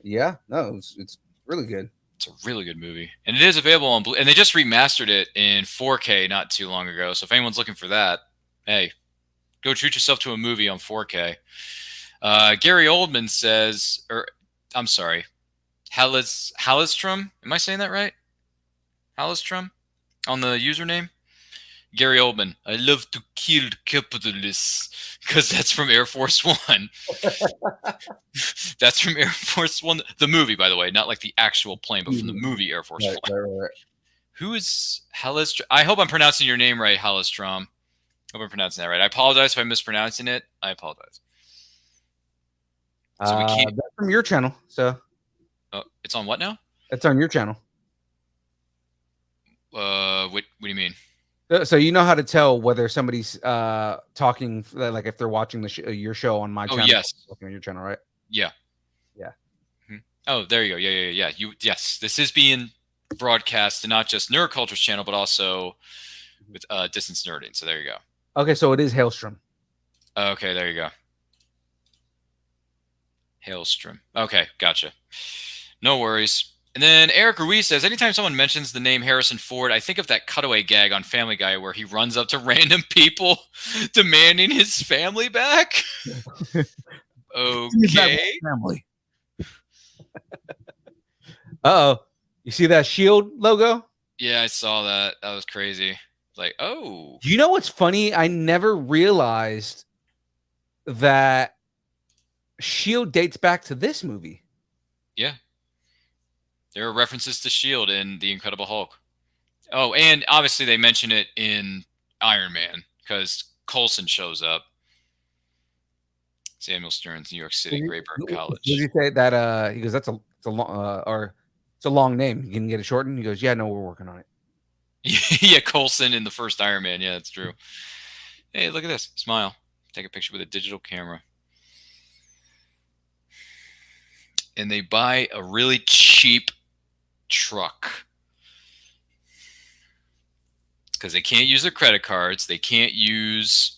Yeah, no, it's really good. It's a really good movie, and it is available on Blu. And they just remastered it in 4K not too long ago. So if anyone's looking for that, hey, go treat yourself to a movie on 4K. Gary Oldman says, I'm sorry, Hallestrom. Am I saying that right? Hallestrom on the username. Gary Oldman, I love to kill capitalists because that's from Air Force One. That's from Air Force One, the movie, by the way, not like the actual plane, but from the movie Air Force One. Right. Who is Hallestrom? I hope I'm pronouncing your name right, Hallestrom. Hope I'm pronouncing that right. I apologize if I'm mispronouncing it. I apologize. So we can't. That's from your channel. So. It's on what now? It's on your channel. What do you mean? So you know how to tell whether somebody's talking, like if they're watching your show on my channel. Yes. Looking on your channel, right? Yeah. Yeah. Mm-hmm. Oh, there you go. Yeah. Yes, this is being broadcast to not just Nerd Culture's channel, but also with Distance Nerding. So there you go. Okay, so it is Hailstrom. Okay, there you go. Hailstrom. Okay, gotcha. No worries. And then Eric Ruiz says, anytime someone mentions the name Harrison Ford, I think of that cutaway gag on Family Guy where he runs up to random people demanding his family back. Okay. Family. Uh-oh. You see that shield logo? Yeah, I saw that. That was crazy. Like, oh. You know what's funny? I never realized that shield dates back to this movie. Yeah. There are references to S.H.I.E.L.D. in The Incredible Hulk. Oh, and obviously they mention it in Iron Man because Coulson shows up. Samuel Stearns, New York City, Grayburg College. Did you say that? He goes, "That's a long name. You can get it shortened." He goes, "Yeah, no, we're working on it." Yeah, Coulson in the first Iron Man. Yeah, that's true. Hey, look at this. Smile. Take a picture with a digital camera. And they buy a really cheap truck because they can't use their credit cards. They can't use,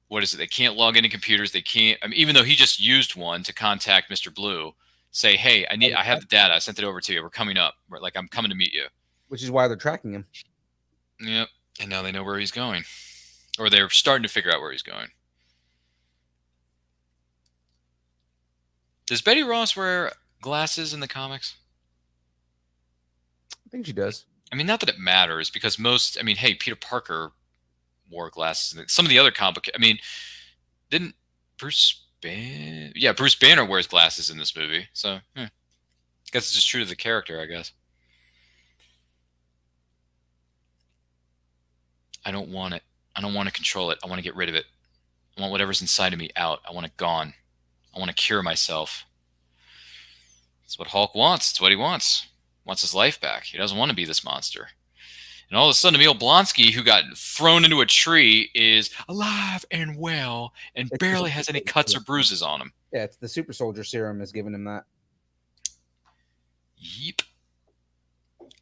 what is it? They can't log into computers. They can't, I mean, even though he just used one to contact Mr. Blue, say, hey, I have the data. I sent it over to you. We're coming up. Like, I'm coming to meet you. Which is why they're tracking him. Yep. And now they know where he's going. Or they're starting to figure out where he's going. Does Betty Ross wear glasses in the comics? I think she does. I mean, not that it matters because hey, Peter Parker wore glasses. Some of the other comic, didn't Bruce Banner? Yeah, Bruce Banner wears glasses in this movie. So, I guess it's just true to the character, I guess. I don't want it. I don't want to control it. I want to get rid of it. I want whatever's inside of me out. I want it gone. I want to cure myself. That's what Hulk wants. It's what he wants. He wants his life back. He doesn't want to be this monster. And all of a sudden, Emil Blonsky, who got thrown into a tree, is alive and well and barely has any cuts or bruises on him. Yeah, it's the super soldier serum is giving him that. Yep.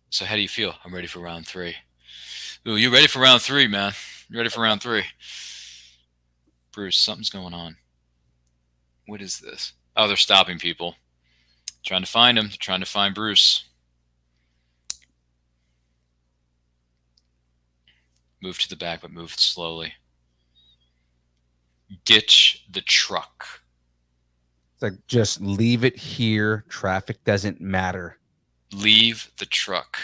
So how do you feel? I'm ready for round 3. Ooh, you ready for round 3, man? You ready for round 3? Bruce, something's going on. What is this? Oh, they're stopping people. Trying to find him. They're trying to find Bruce. Move to the back, but move slowly. Ditch the truck. It's like, just leave it here. Traffic doesn't matter. Leave the truck.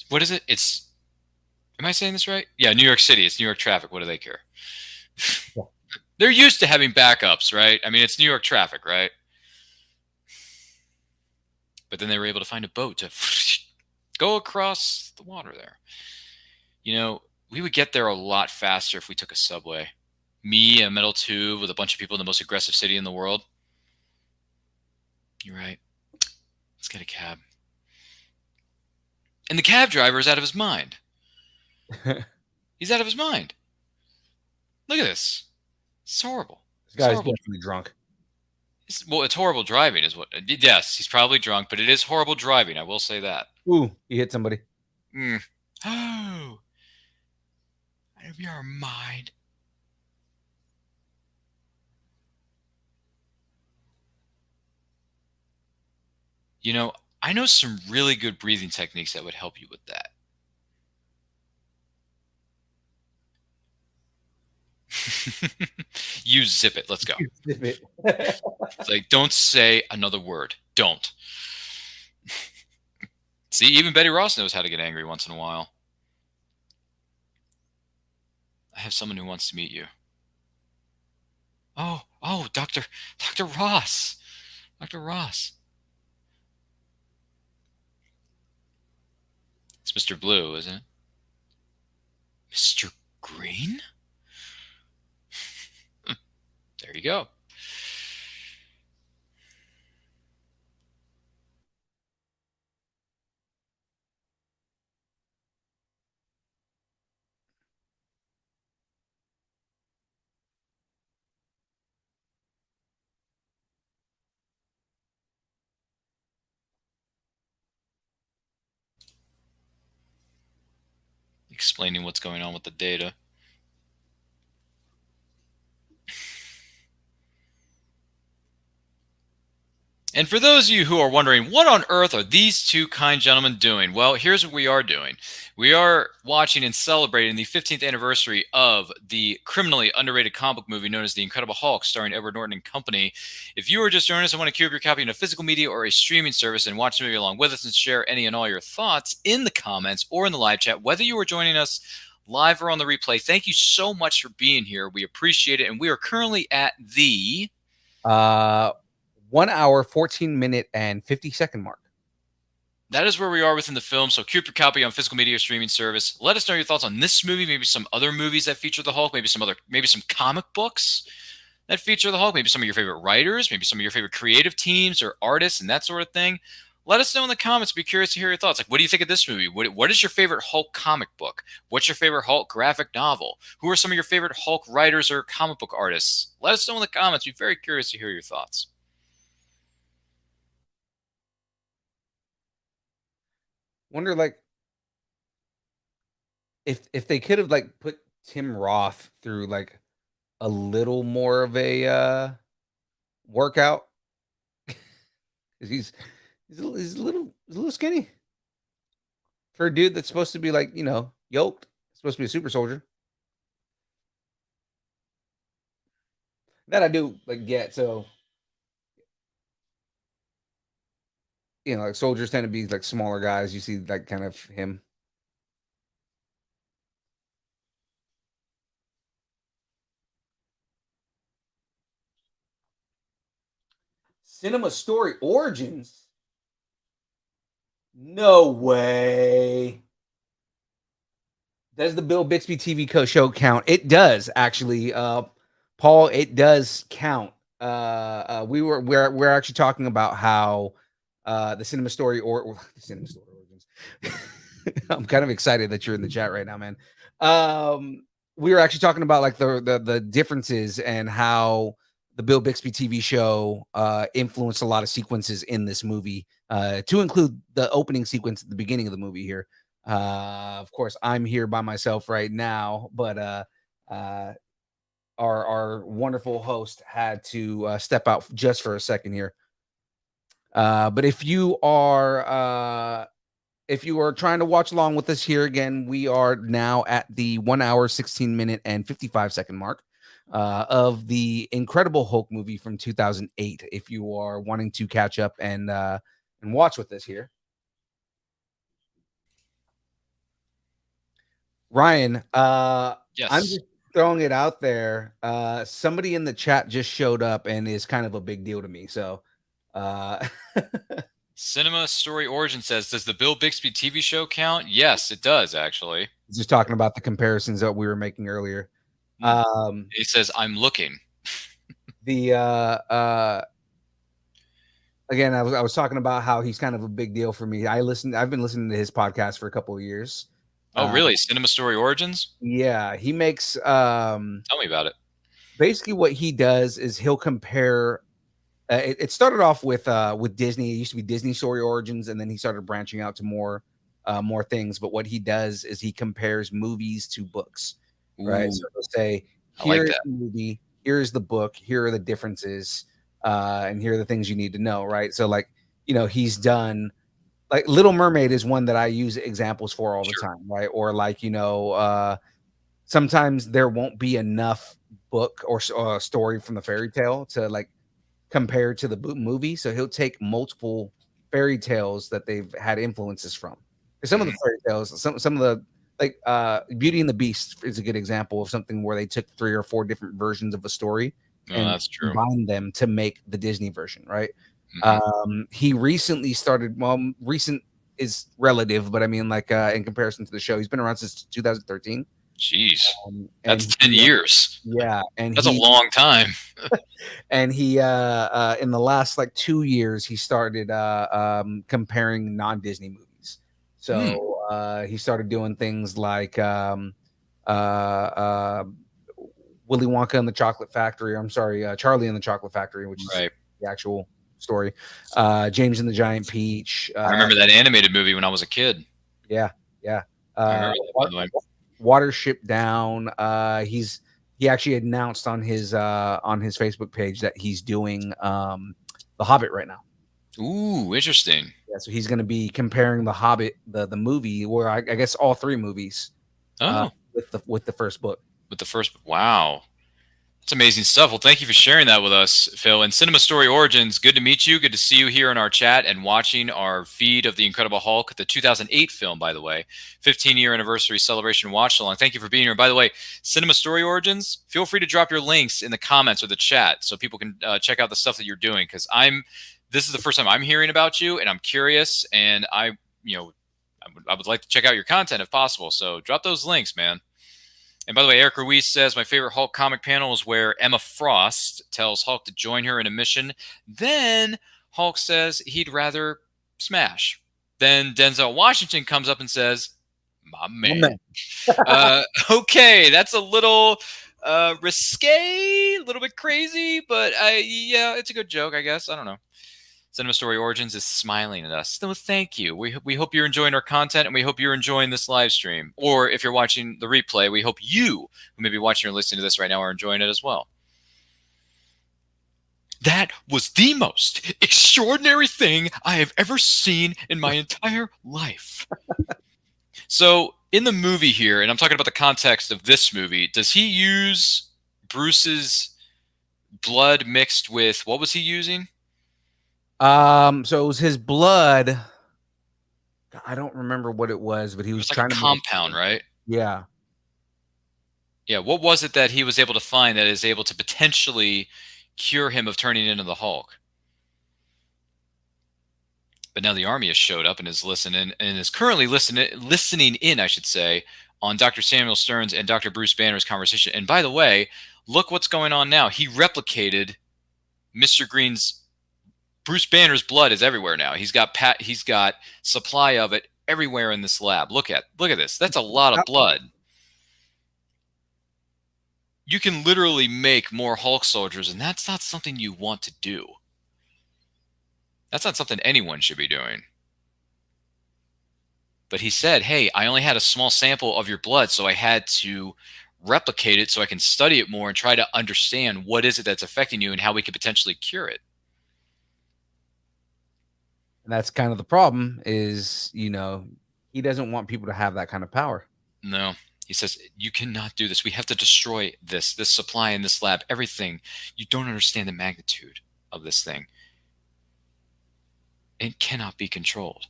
What is it? Am I saying this right? Yeah, New York City. It's New York traffic. What do they care? Yeah. They're used to having backups, right? I mean, it's New York traffic, right? But then they were able to find a boat to go across the water there. You know, we would get there a lot faster if we took a subway. Me, a metal tube with a bunch of people in the most aggressive city in the world. You're right. Let's get a cab. And the cab driver is out of his mind. He's out of his mind. Look at this. It's horrible. This guy's definitely drunk. It's horrible driving is what. Yes, he's probably drunk, but it is horrible driving. I will say that. Ooh, he hit somebody. Oh. Out of your mind. You know, I know some really good breathing techniques that would help you with that. You zip it. Let's go. Zip it. It's like, don't say another word. Don't. See, even Betty Ross knows how to get angry once in a while. I have someone who wants to meet you. Oh, Dr. Ross. Dr. Ross. It's Mr. Blue, isn't it? Mr. Green? There you go. Explaining what's going on with the data. And for those of you who are wondering, what on earth are these two kind gentlemen doing? Well, here's what we are doing. We are watching and celebrating the 15th anniversary of the criminally underrated comic book movie known as The Incredible Hulk, starring Edward Norton and company. If you are just joining us and want to queue up your copy in a physical media or a streaming service and watch the movie along with us and share any and all your thoughts in the comments or in the live chat, whether you are joining us live or on the replay, thank you so much for being here. We appreciate it. And we are currently at the... 1 hour, 14 minute, and 50-second mark. That is where we are within the film. So keep your copy on physical media streaming service. Let us know your thoughts on this movie, maybe some other movies that feature the Hulk, maybe some comic books that feature the Hulk, maybe some of your favorite writers, maybe some of your favorite creative teams or artists and that sort of thing. Let us know in the comments. Be curious to hear your thoughts. Like, what do you think of this movie? What is your favorite Hulk comic book? What's your favorite Hulk graphic novel? Who are some of your favorite Hulk writers or comic book artists? Let us know in the comments. Be very curious to hear your thoughts. Wonder, like, if they could have, like, put Tim Roth through, like, a little more of a workout. 'Cause he's a little skinny for a dude that's supposed to be, like, yoked. Supposed to be a super soldier. That I do, like, get. So, like, soldiers tend to be, like, smaller guys. You see, like, kind of him. Cinema Story Origins? No way. Does the Bill Bixby TV show count? It does, actually. Paul, it does count. We're actually talking about how the Cinema Story the Cinema Story Origins. I'm kind of excited that you're in the chat right now, man. We were actually talking about, like, the differences and how the Bill Bixby TV show influenced a lot of sequences in this movie, to include the opening sequence at the beginning of the movie here. Of course, I'm here by myself right now, but our wonderful host had to step out just for a second here. But if you are trying to watch along with us here, again, we are now at the 1 hour, 16 minute, and 55-second mark of the Incredible Hulk movie from 2008. If you are wanting to catch up and watch with us here, Ryan, yes. I'm just throwing it out there. Somebody in the chat just showed up and is kind of a big deal to me. So, Cinema Story Origin says, does the Bill Bixby TV show count? Yes, it does, actually. Just talking about the comparisons that we were making earlier. He says, I'm looking. Again, I was talking about how he's kind of a big deal for me. I've been listening to his podcast for a couple of years. Oh, really? Cinema Story Origins? Yeah, he makes tell me about it. Basically what he does is he'll compare it started off with Disney. It used to be Disney Story Origins, and then he started branching out to more things. But what he does is he compares movies to books. Right, so they'll say, here's the movie, here's the book, here are the differences, and here are the things you need to know. Right, so, like, he's done, like, Little Mermaid is one that I use examples for all the time, right? Or, like, sometimes there won't be enough book or story from the fairy tale to, like, compare to the movie, so he'll take multiple fairy tales that they've had influences from. Some of the fairy tales, some of the, like, Beauty and the Beast is a good example of something where they took 3 or 4 different versions of a story and that's true. combined them to make the Disney version, right? He recently started, recent is relative, but I mean, like, in comparison to the show, he's been around since 2013. Jeez, that's 10 years. Yeah, and that's a long time. And he, in the last, like, 2 years, he started comparing non-Disney movies. So he started doing things like Willy Wonka and the Chocolate Factory. I'm sorry, Charlie and the Chocolate Factory, which is the actual story. James and the Giant Peach. I remember that animated movie when I was a kid. Yeah. I remember that, by the way. Watership Down. He actually announced on his Facebook page that he's doing The Hobbit right now. Ooh, interesting. Yeah, so he's going to be comparing The Hobbit, the movie, or I guess all 3 movies, with the first book. With the first, wow, It's amazing stuff. Well, thank you for sharing that with us, Phil. And Cinema Story Origins, good to meet you. Good to see you here in our chat and watching our feed of The Incredible Hulk, the 2008 film, by the way, 15-year anniversary celebration watch along. Thank you for being here. By the way, Cinema Story Origins, feel free to drop your links in the comments or the chat so people can check out the stuff that you're doing, because this is the first time I'm hearing about you, and I'm curious, and I would like to check out your content if possible. So drop those links, man. And by the way, Eric Ruiz says, my favorite Hulk comic panel is where Emma Frost tells Hulk to join her in a mission. Then Hulk says he'd rather smash. Then Denzel Washington comes up and says, my man. Okay, that's a little risque, a little bit crazy, but yeah, it's a good joke, I guess. I don't know. Cinema Story Origins is smiling at us. So thank you. We hope you're enjoying our content, and we hope you're enjoying this live stream. Or if you're watching the replay, we hope you, who may be watching or listening to this right now, are enjoying it as well. That was the most extraordinary thing I have ever seen in my entire life. So in the movie here, and I'm talking about the context of this movie, does he use Bruce's blood mixed with, what was he using? So it was his blood. I don't remember what it was, but he was trying to compound, right? Yeah. Yeah. What was it that he was able to find that is able to potentially cure him of turning into the Hulk? But now the army has showed up and is listening, and is currently listening in, I should say, on Dr. Samuel Stern's and Dr. Bruce Banner's conversation. And by the way, look what's going on now. He replicated Mr. Green's. Bruce Banner's blood is everywhere now. He's got supply of it everywhere in this lab. Look at this. That's a lot of blood. You can literally make more Hulk soldiers, and that's not something you want to do. That's not something anyone should be doing. But he said, hey, I only had a small sample of your blood, so I had to replicate it so I can study it more and try to understand what is it that's affecting you and how we could potentially cure it. And that's kind of the problem is, he doesn't want people to have that kind of power. No, he says, you cannot do this. We have to destroy this supply in this lab, everything. You don't understand the magnitude of this thing. It cannot be controlled.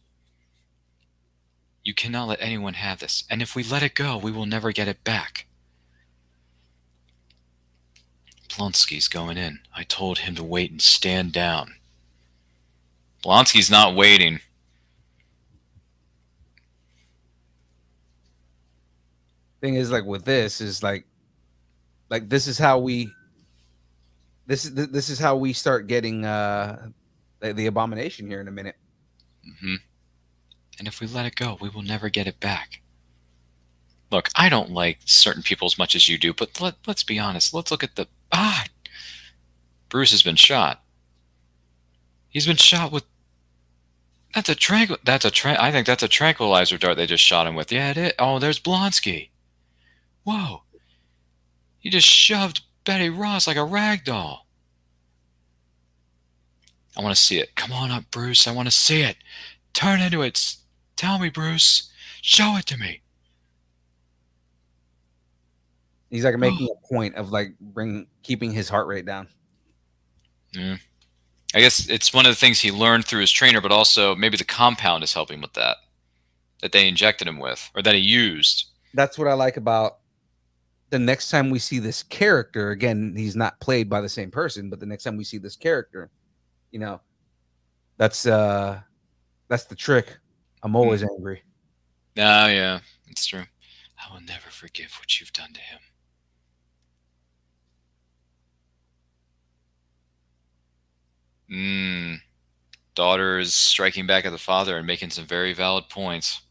You cannot let anyone have this. And if we let it go, we will never get it back. Blonsky's going in. I told him to wait and stand down. Blonsky's not waiting. Thing is, like with this is like this is how we start getting the Abomination here in a minute. Mm-hmm. And if we let it go, we will never get it back. Look, I don't like certain people as much as you do, but let's be honest. Let's look at the Bruce has been shot. He's been shot with. I think that's a tranquilizer dart they just shot him with. Yeah, it is. Oh, there's Blonsky. Whoa. He just shoved Betty Ross like a rag doll. I want to see it. Come on up, Bruce. I want to see it. Turn into it. Tell me, Bruce. Show it to me. He's like making a point of keeping his heart rate down. Yeah. I guess it's one of the things he learned through his trainer, but also maybe the compound is helping with that they injected him with, or that he used. That's what I like about the next time we see this character. Again, he's not played by the same person, but the next time we see this character, that's the trick. I'm always angry. Oh, yeah, it's true. I will never forgive what you've done to him. Daughter is striking back at the father and making some very valid points.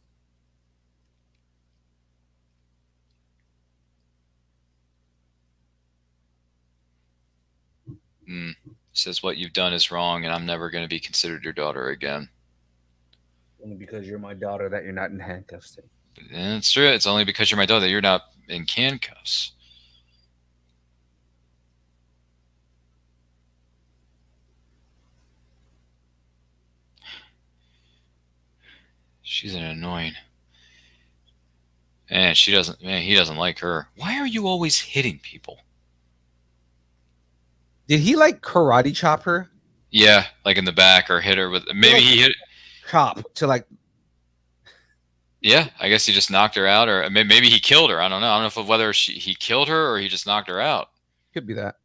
Says what you've done is wrong, and I'm never going to be considered your daughter again. Only because you're my daughter that you're not in handcuffs. It's true. It's only because you're my daughter that you're not in handcuffs. She's an annoying. And he doesn't like her. Why are you always hitting people? Did he like karate chop her? Yeah, like in the back or hit her with maybe he hit. Chop to like. Yeah, I guess he just knocked her out, or maybe he killed her. I don't know. I don't know if whether he killed her or he just knocked her out. Could be that.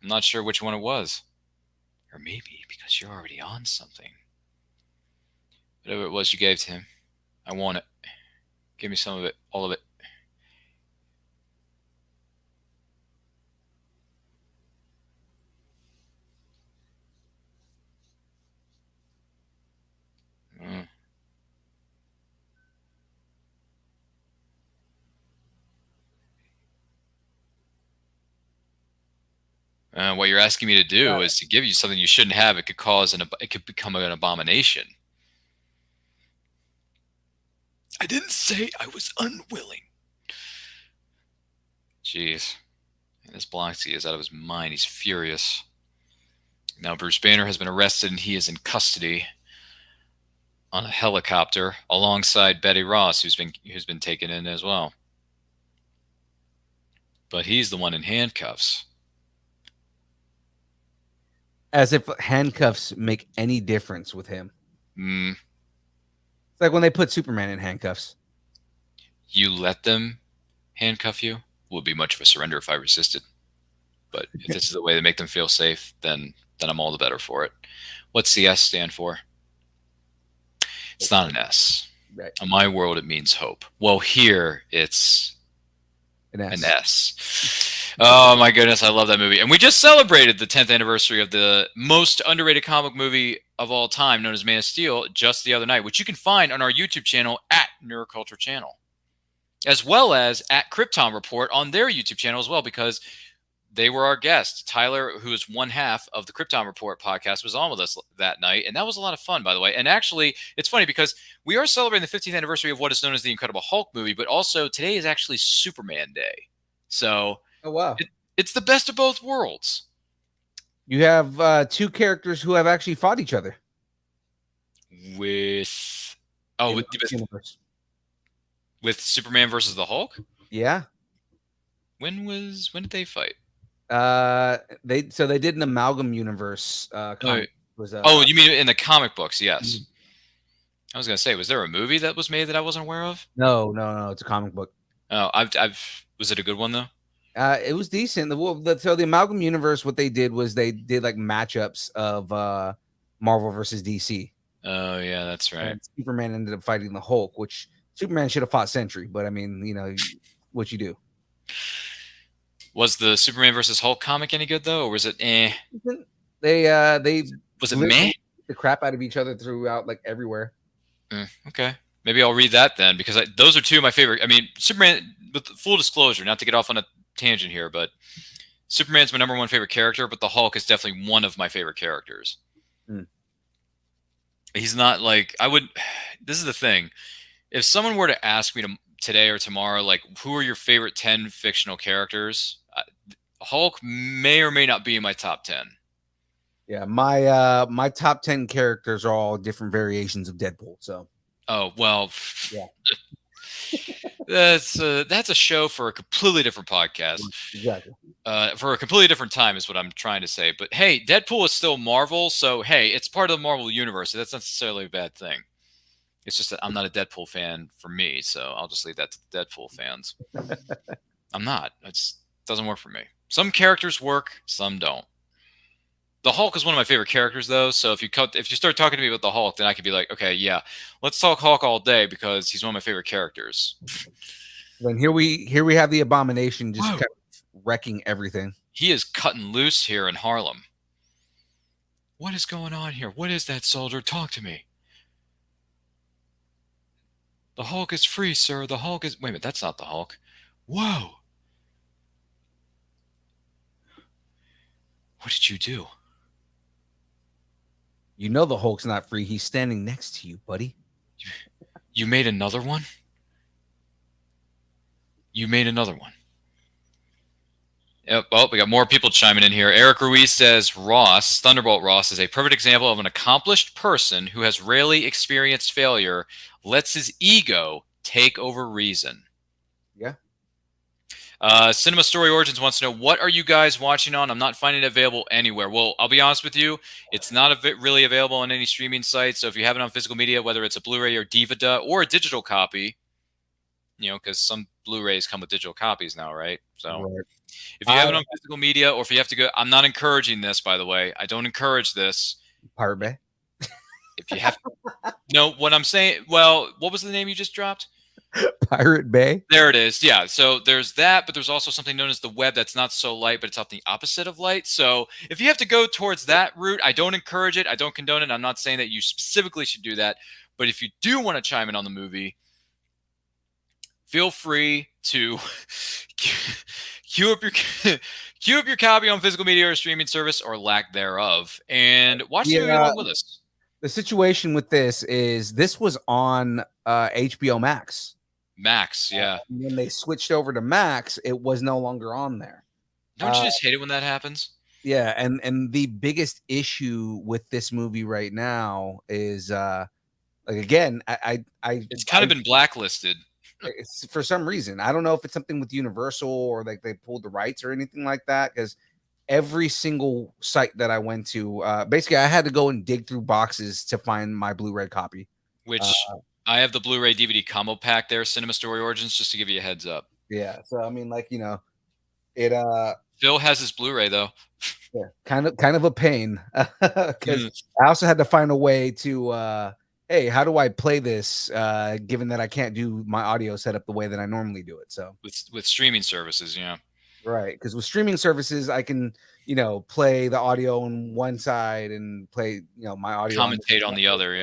I'm not sure which one it was. Or maybe because you're already on something. Whatever it was you gave to him, I want it. Give me some of it, all of it. What you're asking me to do is to give you something you shouldn't have. It could become an abomination. I didn't say I was unwilling. Jeez. This Blonsky is out of his mind. He's furious. Now Bruce Banner has been arrested and he is in custody on a helicopter alongside Betty Ross, who's been taken in as well. But he's the one in handcuffs. As if handcuffs make any difference with him. Mm. It's like when they put Superman in handcuffs. You let them handcuff you? Would be much of a surrender if I resisted. But if this is the way to make them feel safe, then I'm all the better for it. What's the S stand for? It's not an S. Right. In my world, it means hope. Well, here it's an S. Oh my goodness, I love that movie. And we just celebrated the 10th anniversary of the most underrated comic movie of all time, known as Man of Steel, just the other night, which you can find on our YouTube channel at Neuroculture Channel, as well as at Krypton Report on their YouTube channel as well, because they were our guests. Tyler, who is one half of the Krypton Report podcast, was on with us that night, and that was a lot of fun, by the way. And actually, it's funny because we are celebrating the 15th anniversary of what is known as the Incredible Hulk movie, but also today is actually Superman Day. So, oh wow, it's the best of both worlds. You have two characters who have actually fought each other. With Superman versus the Hulk? Yeah. When did they fight? They did an amalgam universe. You mean in the comic books? Yes. Mm-hmm. I was gonna say, was there a movie that was made that I wasn't aware of? No, it's a comic book. Oh, was it a good one though? It was decent. So the amalgam universe, what they did was they did like matchups of Marvel versus DC. Oh yeah, that's right. And Superman ended up fighting the Hulk, which Superman should have fought Sentry, but I mean, what you do. Was the Superman versus Hulk comic any good though, or was it eh? They was it meh? The crap out of each other throughout like everywhere. Okay, maybe I'll read that then, because those are two of my favorite. I mean, Superman. With full disclosure, not to get off on a tangent here, but Superman's my number one favorite character, but the Hulk is definitely one of my favorite characters. He's not like this is the thing. If someone were to ask me today or tomorrow, like, who are your favorite 10 fictional characters? Hulk may or may not be in my top 10. Yeah, my top 10 characters are all different variations of Deadpool. So. Oh well. Yeah. That's a show for a completely different podcast. Exactly. For a completely different time is what I'm trying to say. But hey, Deadpool is still Marvel, so hey, it's part of the Marvel universe. So that's not necessarily a bad thing. It's just that I'm not a Deadpool fan for me, so I'll just leave that to the Deadpool fans. I'm not. It doesn't work for me. Some characters work, some don't. The Hulk is one of my favorite characters, though. So if you start talking to me about the Hulk, then I could be like, okay, yeah, let's talk Hulk all day because he's one of my favorite characters. Then here we have the Abomination just kind of wrecking everything. He is cutting loose here in Harlem. What is going on here? What is that, soldier? Talk to me. The Hulk is free, sir. The Hulk is... Wait a minute, that's not the Hulk. Whoa. What did you do? You know the Hulk's not free. He's standing next to you, buddy. You made another one? You made another one. Yep. Oh, we got more people chiming in here. Eric Ruiz says Thunderbolt Ross is a perfect example of an accomplished person who has rarely experienced failure, lets his ego take over reason. Yeah. Cinema Story Origins wants to know, what are you guys watching on? I'm not finding it available anywhere. Well, I'll be honest with you, it's not really available on any streaming site. So if you have it on physical media, whether it's a Blu-ray or DVD or a digital copy, because some Blu-rays come with digital copies now, right? So if you have it on physical media, or if you have to go, I'm not encouraging this, by the way. I don't encourage this. Pirate Bay. If you have, no, what I'm saying. Well, what was the name you just dropped? Pirate Bay. There it is. Yeah. So there's that, but there's also something known as the web that's not so light, but it's not the opposite of light. So if you have to go towards that route, I don't encourage it. I don't condone it. I'm not saying that you specifically should do that. But if you do want to chime in on the movie, feel free to queue up your copy on physical media or streaming service or lack thereof, and watch the movie along with us. The situation with this is this was on HBO Max. Max, yeah. When they switched over to Max, it was no longer on there. Don't you just hate it when that happens? Yeah, and the biggest issue with this movie right now is like, again, it's kind of been blacklisted. It's for some reason. I don't know if it's something with Universal or like they pulled the rights or anything like that, because every single site that I went to, basically I had to go and dig through boxes to find my Blu-ray copy. Which I have the Blu-ray DVD combo pack there, Cinema Story Origins, just to give you a heads up. Yeah, so I mean, like, it Phil has his Blu-ray though. Yeah, kind of a pain, because I also had to find a way to hey, how do I play this given that I can't do my audio setup the way that I normally do it? So with streaming services, right, because with streaming services I can play the audio on one side and play my audio commentate on the other.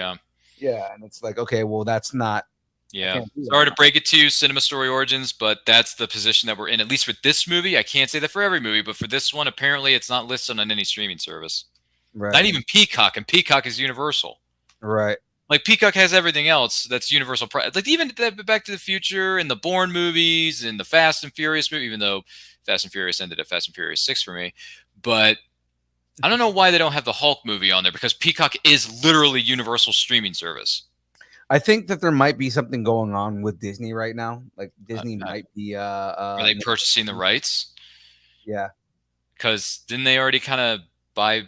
Yeah, and it's like, okay, well, that's not. Yeah, sorry to break it to you, Cinema Story Origins, but that's the position that we're in, at least with this movie. I can't say that for every movie, but for this one, apparently it's not listed on any streaming service. Right. Not even Peacock, and Peacock is Universal. Right. Like, Peacock has everything else that's Universal. Like, even Back to the Future and the Bourne movies and the Fast and Furious movie, even though Fast and Furious ended at Fast and Furious 6 for me. But I don't know why they don't have the Hulk movie on there, because Peacock is literally Universal streaming service. I think that there might be something going on with Disney right now. Like, Disney might be are they purchasing the rights? Yeah. Because didn't they already kind of buy...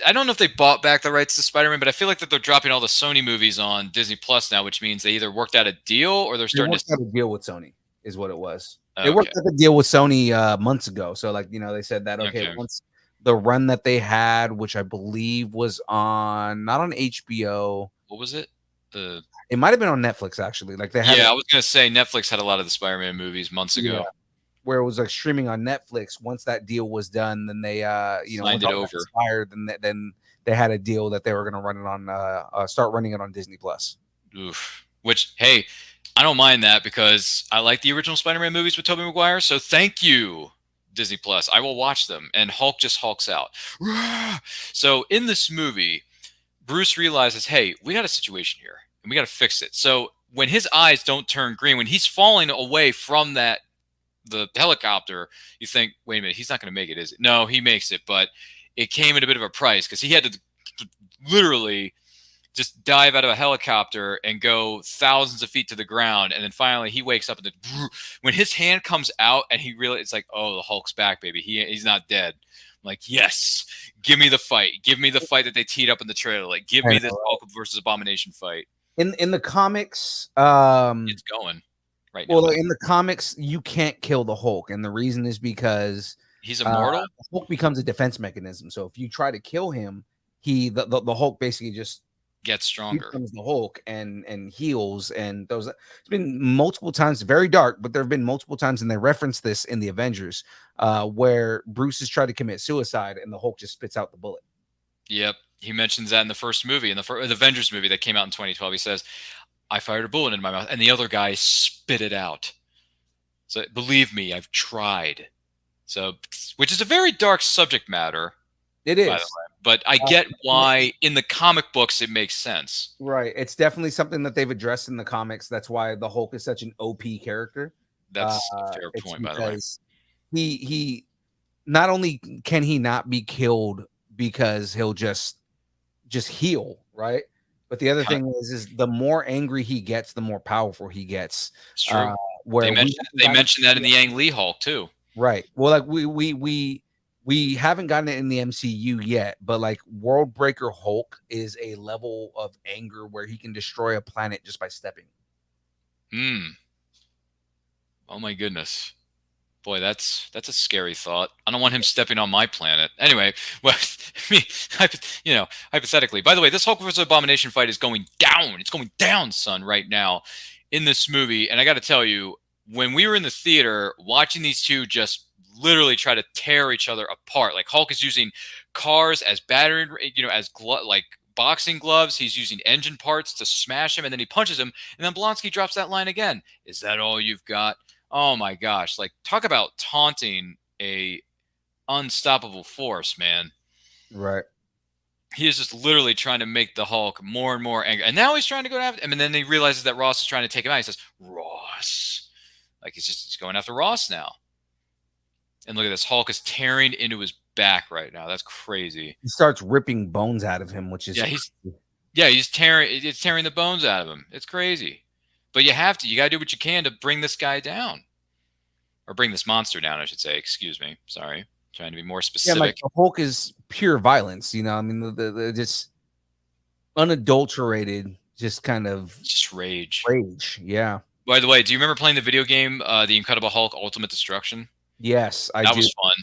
I don't know if they bought back the rights to Spider-Man, but I feel like that they're dropping all the Sony movies on Disney Plus now, which means they either worked out a deal or they're starting to a deal with Sony is what it was. Okay. They worked out a deal with Sony months ago. So, like, they said that, okay, once the run that they had, which I believe was not on HBO. What was it? It might have been on Netflix, actually. Like, they had. Yeah, I was gonna say Netflix had a lot of the Spider-Man movies months ago. Yeah. Where it was like streaming on Netflix. Once that deal was done, then they signed it over. Expired, then they had a deal that they were going to run it on start running it on Disney Plus. Oof. Which, hey, I don't mind that, because I like the original Spider-Man movies with Tobey Maguire. So thank you, Disney Plus. I will watch them, and Hulk just hulks out. So in this movie, Bruce realizes, hey, we got a situation here, and we got to fix it. So when his eyes don't turn green, when he's falling away from the helicopter, you think, wait a minute, he's not going to make it, is it? No, he makes it, but it came at a bit of a price, because he had to literally just dive out of a helicopter and go thousands of feet to the ground, and then finally he wakes up, and when his hand comes out and it's like, oh, the Hulk's back, baby. He's not dead. I'm like, yes, give me the fight. Give me the fight that they teed up in the trailer. Like, give me this Hulk versus Abomination fight. In the comics, it's going. Right now. Well, in the comics, you can't kill the Hulk, and the reason is because he's immortal. Hulk becomes a defense mechanism. So if you try to kill him, the Hulk basically just gets stronger. Becomes the Hulk and heals. And it's been multiple times, very dark, but there have been multiple times, and they reference this in the Avengers, where Bruce has tried to commit suicide, and the Hulk just spits out the bullet. Yep, he mentions that in the first movie, in the Avengers movie that came out in 2012. He says, I fired a bullet in my mouth, and the other guy spit it out. So believe me, I've tried. So, which is a very dark subject matter. It is. By the way. But I get why in the comic books it makes sense. Right. It's definitely something that they've addressed in the comics. That's why the Hulk is such an OP character. That's a fair point, by the way. He not only can he not be killed because he'll just heal, right? But the other thing is the more angry he gets, the more powerful he gets. It's true. where they mentioned that in the Ang Lee Hulk too. Right. Well, like we haven't gotten it in the MCU yet, but like World Breaker Hulk is a level of anger where he can destroy a planet just by stepping. Oh my goodness. Boy, that's a scary thought. I don't want him stepping on my planet. Anyway, well, hypothetically. By the way, this Hulk versus Abomination fight is going down. It's going down, son, right now in this movie. And I got to tell you, when we were in the theater watching these two just literally try to tear each other apart, like Hulk is using cars as battery, as like boxing gloves. He's using engine parts to smash him, and then he punches him. And then Blonsky drops that line again. Is that all you've got? Oh my gosh. Like, talk about taunting a unstoppable force, man. Right. He is just literally trying to make the Hulk more and more angry. And now he's trying to go after him. And then he realizes that Ross is trying to take him out. He says, Ross. Like, he's going after Ross now. And look at this. Hulk is tearing into his back right now. That's crazy. He starts ripping bones out of him, which is he's tearing the bones out of him. It's crazy. But you got to do what you can to bring this guy down. Or bring this monster down, I should say. Excuse me. Sorry. Trying to be more specific. Yeah, like the Hulk is pure violence, I mean, the just unadulterated, just kind of just rage. Yeah. By the way, do you remember playing the video game, The Incredible Hulk Ultimate Destruction? Yes, I do. That was fun.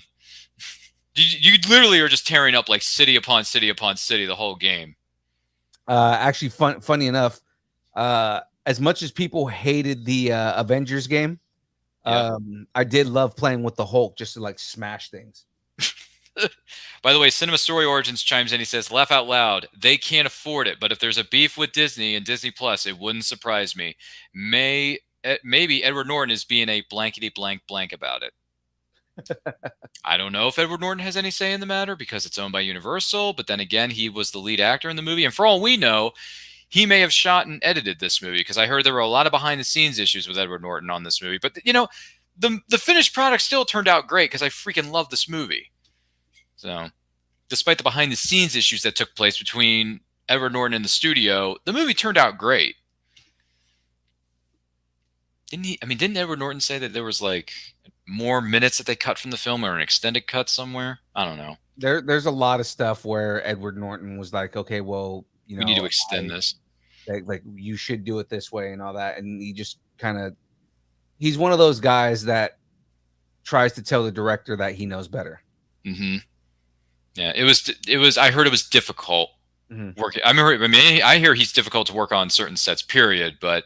You literally are just tearing up like city upon city upon city the whole game. Actually, funny enough, as much as people hated the Avengers game, I did love playing with the Hulk just to like smash things. By the way, Cinema Story Origins chimes in. He says, laugh out loud. They can't afford it, but if there's a beef with Disney and Disney Plus, it wouldn't surprise me. Maybe Edward Norton is being a blankety blank blank about it. I don't know if Edward Norton has any say in the matter because it's owned by Universal, but then again, he was the lead actor in the movie. And for all we know, he may have shot and edited this movie because I heard there were a lot of behind the scenes issues with Edward Norton on this movie. But, the finished product still turned out great because I freaking love this movie. So, despite the behind the scenes issues that took place between Edward Norton and the studio, the movie turned out great. Didn't Edward Norton say that there was like more minutes that they cut from the film or an extended cut somewhere? I don't know. There's a lot of stuff where Edward Norton was like, okay, well, we need to extend this. Like you should do it this way and all that. And he just he's one of those guys that tries to tell the director that he knows better. Mm-hmm. Yeah, it was. I heard it was difficult working. I hear he's difficult to work on certain sets. Period. But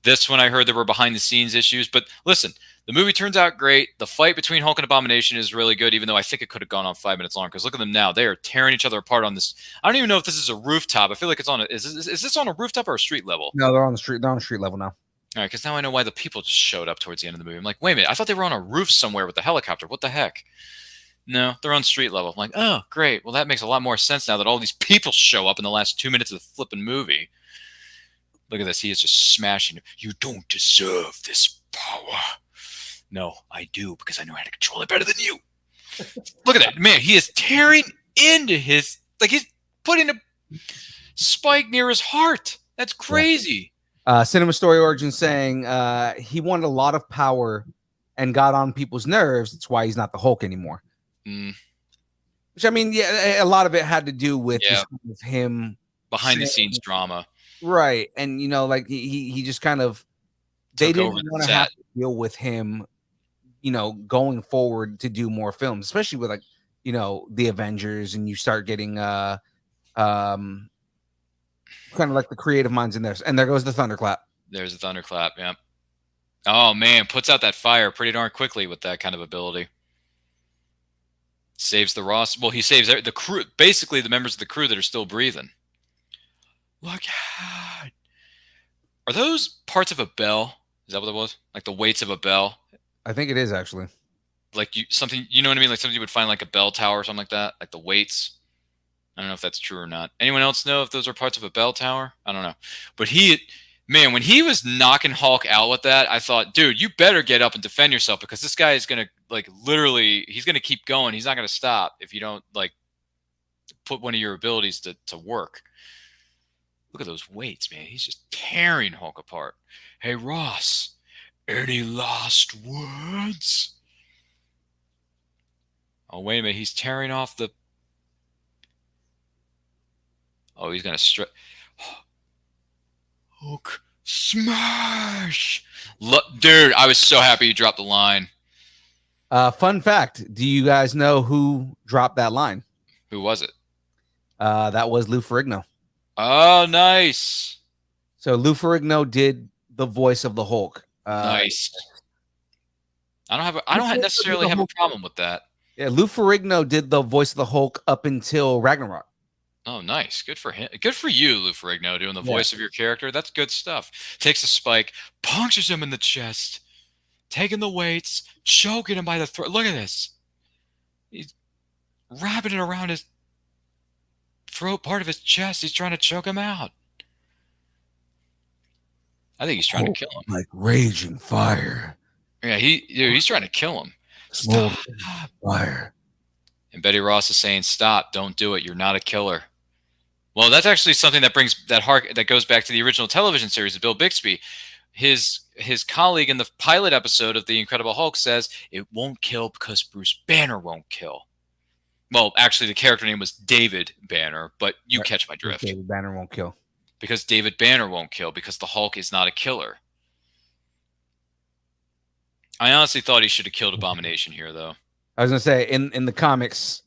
this one, I heard there were behind the scenes issues. But listen, the movie turns out great. The fight between Hulk and Abomination is really good, even though I think it could have gone on 5 minutes longer. Because look at them now; they are tearing each other apart on this. I don't even know if this is a rooftop. I feel like it's on. Is this on a rooftop or a street level? No, they're on the street. They're on street level now. All right, because now I know why the people just showed up towards the end of the movie. I'm like, wait a minute, I thought they were on a roof somewhere with the helicopter. What the heck? No, they're on street level. I'm like, oh, great. Well, that makes a lot more sense now that all these people show up in the last 2 minutes of the flipping movie. Look at this. He is just smashing. You don't deserve this power. No, I do, because I know how to control it better than you. Look at that. Man, he is tearing into his... Like, he's putting a spike near his heart. That's crazy. Cinema Story Origin saying he wanted a lot of power and got on people's nerves. That's why he's not the Hulk anymore. Which, I mean, yeah, a lot of it had to do with him behind the scenes drama, right? And like he just kind of they didn't want to have to deal with him, going forward to do more films, especially with the Avengers, and you start getting kind of like the creative minds in there. And there goes the thunderclap. There's a thunderclap. Yeah. Oh man, puts out that fire pretty darn quickly with that kind of ability. Saves the Ross. Well, he saves the crew, basically the members of the crew that are still breathing. Look out. Are those parts of a bell? Is that what it was? Like the weights of a bell? I think it is actually. Like something, you know what I mean? Like something you would find like a bell tower or something like that. Like the weights. I don't know if that's true or not. Anyone else know if those are parts of a bell tower? I don't know. But man, when he was knocking Hulk out with that, I thought, dude, you better get up and defend yourself because this guy is going to literally, he's going to keep going. He's not going to stop if you don't put one of your abilities to work. Look at those weights, man. He's just tearing Hulk apart. Hey, Ross, Any last words? Oh, wait a minute. He's tearing off the... Oh, he's going to strike. Hulk smash! Look, dude, I was so happy you dropped the line. Fun fact. Do you guys know who dropped that line? Who was it? That was Lou Ferrigno. Oh, nice. So Lou Ferrigno did the voice of the Hulk. Nice. I don't necessarily have a problem with that. Yeah, Lou Ferrigno did the voice of the Hulk up until Ragnarok. Oh, nice. Good for him. Good for you, Lou Ferrigno, doing the voice of your character. That's good stuff. Takes a spike, punctures him in the chest, taking the weights, choking him by the throat. Look at this. He's wrapping it around his throat, part of his chest. He's trying to choke him out. I think he's trying to kill him. Like raging fire. Yeah, he's trying to kill him. Stop. Fire. And Betty Ross is saying, "Stop! Don't do it. You're not a killer." Well, that's actually something that brings that goes back to the original television series of Bill Bixby. His colleague in the pilot episode of The Incredible Hulk says it won't kill because Bruce Banner won't kill. Well, actually, the character name was David Banner, but you catch my drift. David Banner won't kill. Because David Banner won't kill, because the Hulk is not a killer. I honestly thought he should have killed Abomination here, though. I was gonna say in the comics,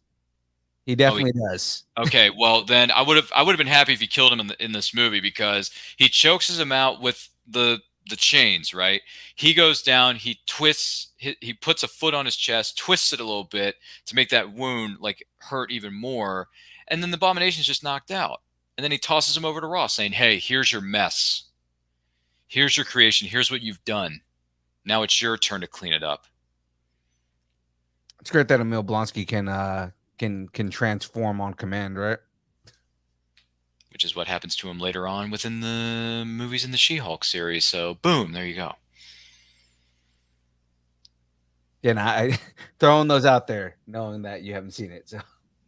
he definitely does. Okay, well then I would have been happy if he killed him in this movie, because he chokes him out with the chains, right? He goes down, he twists, he puts a foot on his chest, twists it a little bit to make that wound like hurt even more, and then the Abomination's just knocked out. And then he tosses him over to Ross, saying, "Hey, here's your mess. Here's your creation. Here's what you've done. Now it's your turn to clean it up." It's great that Emil Blonsky can transform on command, right? Which is what happens to him later on within the movies in the She-Hulk series. So, boom, there you go. Yeah, and I throwing those out there, knowing that you haven't seen it. So.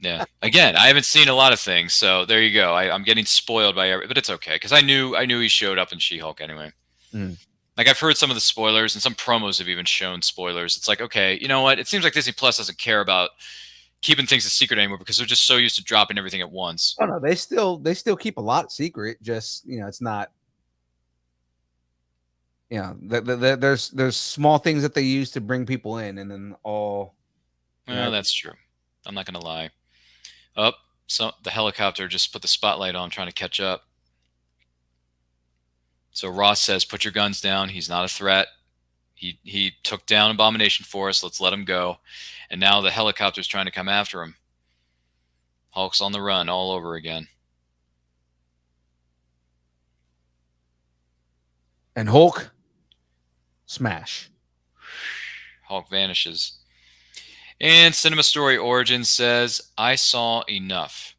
Yeah. Again, I haven't seen a lot of things, so there you go. I'm getting spoiled by everything, but it's okay because I knew he showed up in She-Hulk anyway. Like I've heard some of the spoilers, and some promos have even shown spoilers. It's like, okay, you know what? It seems like Disney Plus doesn't care about keeping things a secret anymore because they're just so used to dropping everything at once. Oh no, they still keep a lot secret. Just it's not. There's small things that they use to bring people in, and then all. Well, that's true. I'm not gonna lie. Oh, so the helicopter just put the spotlight on, trying to catch up. So Ross says, "Put your guns down. He's not a threat. He took down Abomination for us. Let's let him go." And now the helicopter's trying to come after him. Hulk's on the run all over again. And Hulk smash. Hulk vanishes. And Cinema Story Origins says, "I saw enough."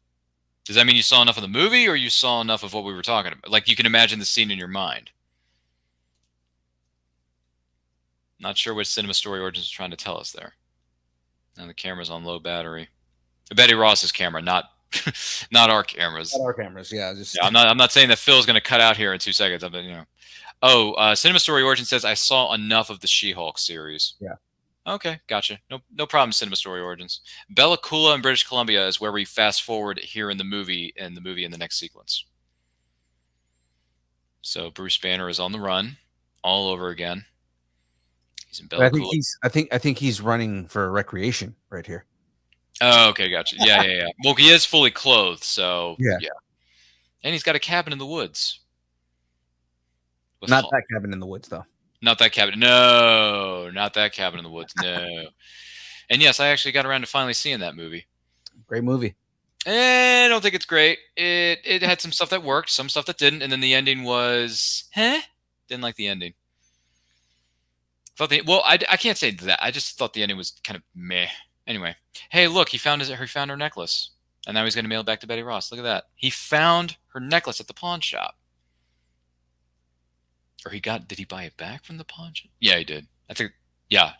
Does that mean you saw enough of the movie, or you saw enough of what we were talking about? Like you can imagine the scene in your mind. Not sure what Cinema Story Origins is trying to tell us there. And the camera's on low battery. Betty Ross's camera, not our cameras. Not our cameras, yeah. I'm not saying that Phil's going to cut out here in 2 seconds. Cinema Story Origins says, "I saw enough of the She-Hulk series." Yeah. Okay, gotcha. No problem, Cinema Story Origins. Bella Coola in British Columbia is where we fast forward here in the movie in the next sequence. So Bruce Banner is on the run all over again. He's in Bella Coola. I think he's running for recreation right here. Oh, okay, gotcha. Yeah. Well, he is fully clothed, so yeah. And he's got a cabin in the woods. Not that cabin in the woods, though. Not that cabin. No, not that cabin in the woods. No. And yes, I actually got around to finally seeing that movie. Great movie. I don't think it's great. It had some stuff that worked, some stuff that didn't, and then the ending was, didn't like the ending. I can't say that. I just thought the ending was kind of meh. Anyway, hey, look, he found her necklace, and now he's going to mail it back to Betty Ross. Look at that. He found her necklace at the pawn shop. Or did he buy it back from the pawn shop? Yeah, he did. I think, yeah.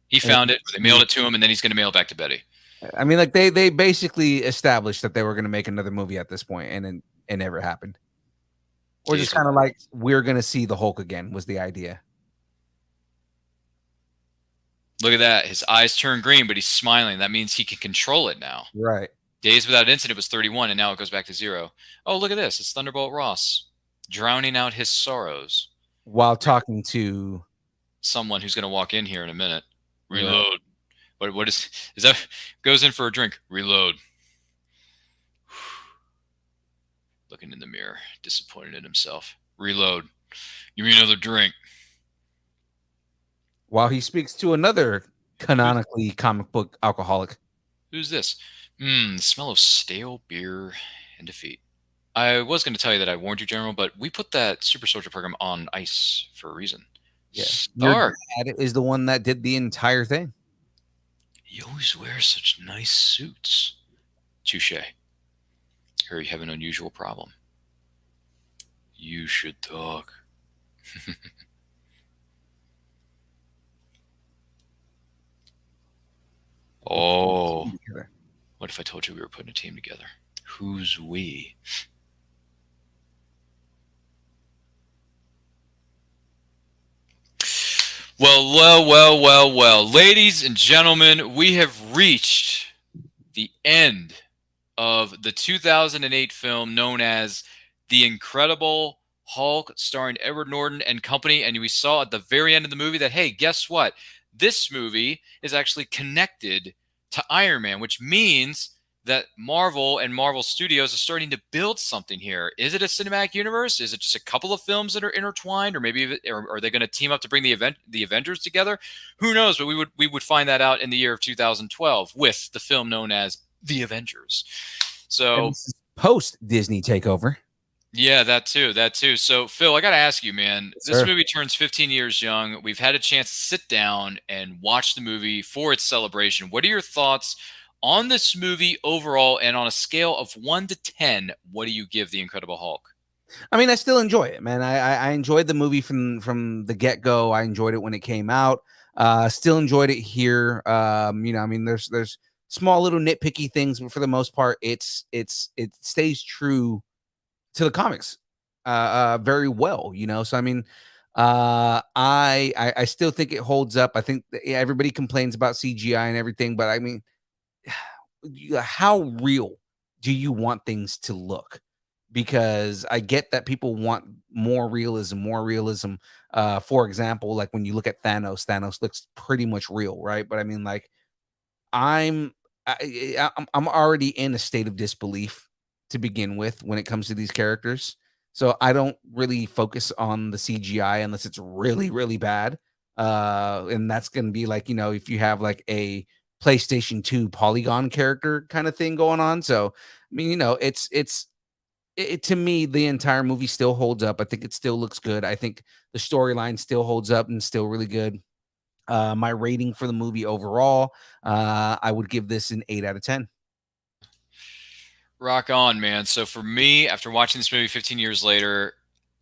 He found it, they mailed it to him, and then he's going to mail it back to Betty. I mean, like they basically established that they were going to make another movie at this point, and then it never happened. Or just kind of like, we're going to see the Hulk again was the idea. Look at that. His eyes turn green, but he's smiling. That means he can control it now. Right. Days without incident was 31, and now it goes back to 0. Oh, look at this. It's Thunderbolt Ross drowning out his sorrows While talking to someone who's going to walk in here in a minute. Reload. Right. What is that? Goes in for a drink. Reload. Looking in the mirror, disappointed in himself. Reload. Give me another drink. While he speaks to another canonically comic book alcoholic. Who's this? The smell of stale beer and defeat. I was going to tell you that I warned you, General, but we put that Super Soldier program on ice for a reason. Yeah. Stark. Your dad is the one that did the entire thing. He always wears such nice suits. Touche. Here you have an unusual problem. You should talk. Oh. What if I told you we were putting a team together? Who's we? Well. Ladies and gentlemen, we have reached the end of the 2008 film known as The Incredible Hulk, starring Edward Norton and company. And we saw at the very end of the movie that, hey, guess what? This movie is actually connected to Iron Man, which means that Marvel and Marvel Studios are starting to build something here. Is it a cinematic universe? Is it just a couple of films that are intertwined, or maybe are they going to team up to bring the Avengers together? Who knows? But we would find that out in the year of 2012 with the film known as The Avengers. So post Disney takeover. Yeah, that too. So, Phil, I got to ask you, man, Yes, this sir. movie turns 15 years young. We've had a chance to sit down and watch the movie for its celebration. What are your thoughts on this movie overall, and on a scale of 1 to 10, what do you give The Incredible Hulk? I mean, I still enjoy it, man. I enjoyed the movie from the get-go. I enjoyed it when it came out. Still enjoyed it here. I mean, there's small little nitpicky things, but for the most part, it stays true to the comics very well, so I mean, I still think it holds up. I think everybody complains about CGI and everything, but I mean, how real do you want things to look? Because I get that people want more realism. For example, like when you look at Thanos looks pretty much real, right? But I mean, like, I'm already in a state of disbelief to begin with when it comes to these characters. So I don't really focus on the CGI unless it's really, really bad. And that's going to be like, if you have like a PlayStation 2 polygon character kind of thing going on. So, I mean, it to me, the entire movie still holds up. I think it still looks good. I think the storyline still holds up and still really good. My rating for the movie overall, I would give this an 8 out of 10. Rock on, man. So for me, after watching this movie 15 years later,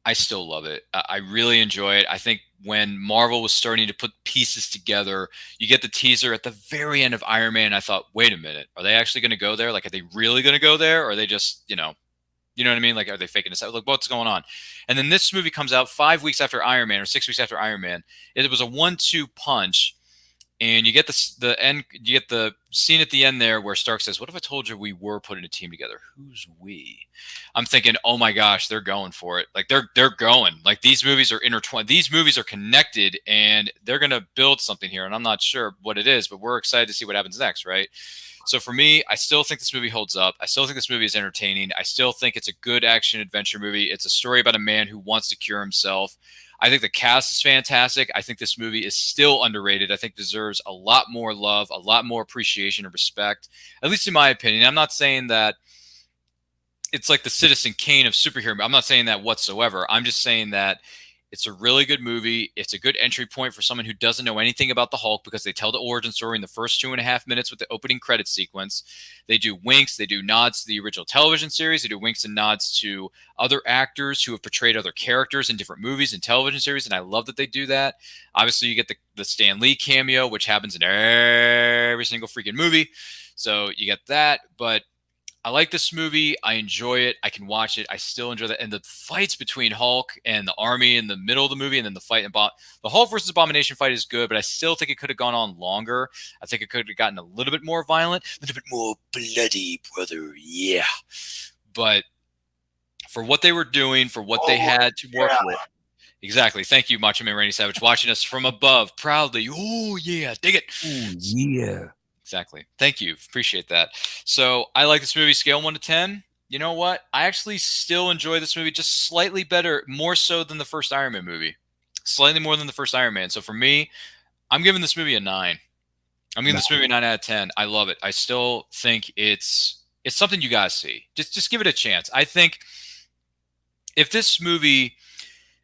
I still love it. I really enjoy it. I think when Marvel was starting to put pieces together, you get the teaser at the very end of Iron Man. And I thought, wait a minute, are they actually going to go there? Like, are they really going to go there? Or are they just, you know what I mean? Like, are they faking this out? Like, what's going on? And then this movie comes out 5 weeks after Iron Man, or 6 weeks after Iron Man. It was a 1-2 punch. And you get the end. You get the scene at the end there where Stark says, "What if I told you we were putting a team together? Who's we?" I'm thinking, oh my gosh, they're going for it. Like they're going. Like these movies are intertwined. These movies are connected, and they're gonna build something here. And I'm not sure what it is, but we're excited to see what happens next, right? So for me, I still think this movie holds up. I still think this movie is entertaining. I still think it's a good action adventure movie. It's a story about a man who wants to cure himself. I think the cast is fantastic. I think this movie is still underrated. I think deserves a lot more love, a lot more appreciation and respect, at least in my opinion. I'm not saying that it's like the Citizen Kane of superhero. I'm not saying that whatsoever. I'm just saying that it's a really good movie. It's a good entry point for someone who doesn't know anything about the Hulk, because they tell the origin story in the first 2.5 minutes with the opening credit sequence. They do winks. They do nods to the original television series. They do winks and nods to other actors who have portrayed other characters in different movies and television series, and I love that they do that. Obviously, you get the Stan Lee cameo, which happens in every single freaking movie. So you get that, but I like this movie. I enjoy it. I can watch it. I still enjoy that. And the fights between Hulk and the army in the middle of the movie, and then the fight in the Hulk versus Abomination fight is good, but I still think it could have gone on longer. I think it could have gotten a little bit more violent, a little bit more bloody, brother. Yeah. But for what they were doing, for what they had to work with. Exactly. Thank you, Macho Man Randy Savage, watching us from above proudly. Oh, yeah. Dig it. Ooh, yeah. Exactly. Thank you. Appreciate that. So I like this movie, scale 1 to 10. You know what? I actually still enjoy this movie just slightly better, more so than the first Iron Man movie. Slightly more than the first Iron Man. So for me, I'm giving this movie a 9. I'm giving this movie a 9 out of 10. I love it. I still think it's something you guys see. Just give it a chance. I think if this movie,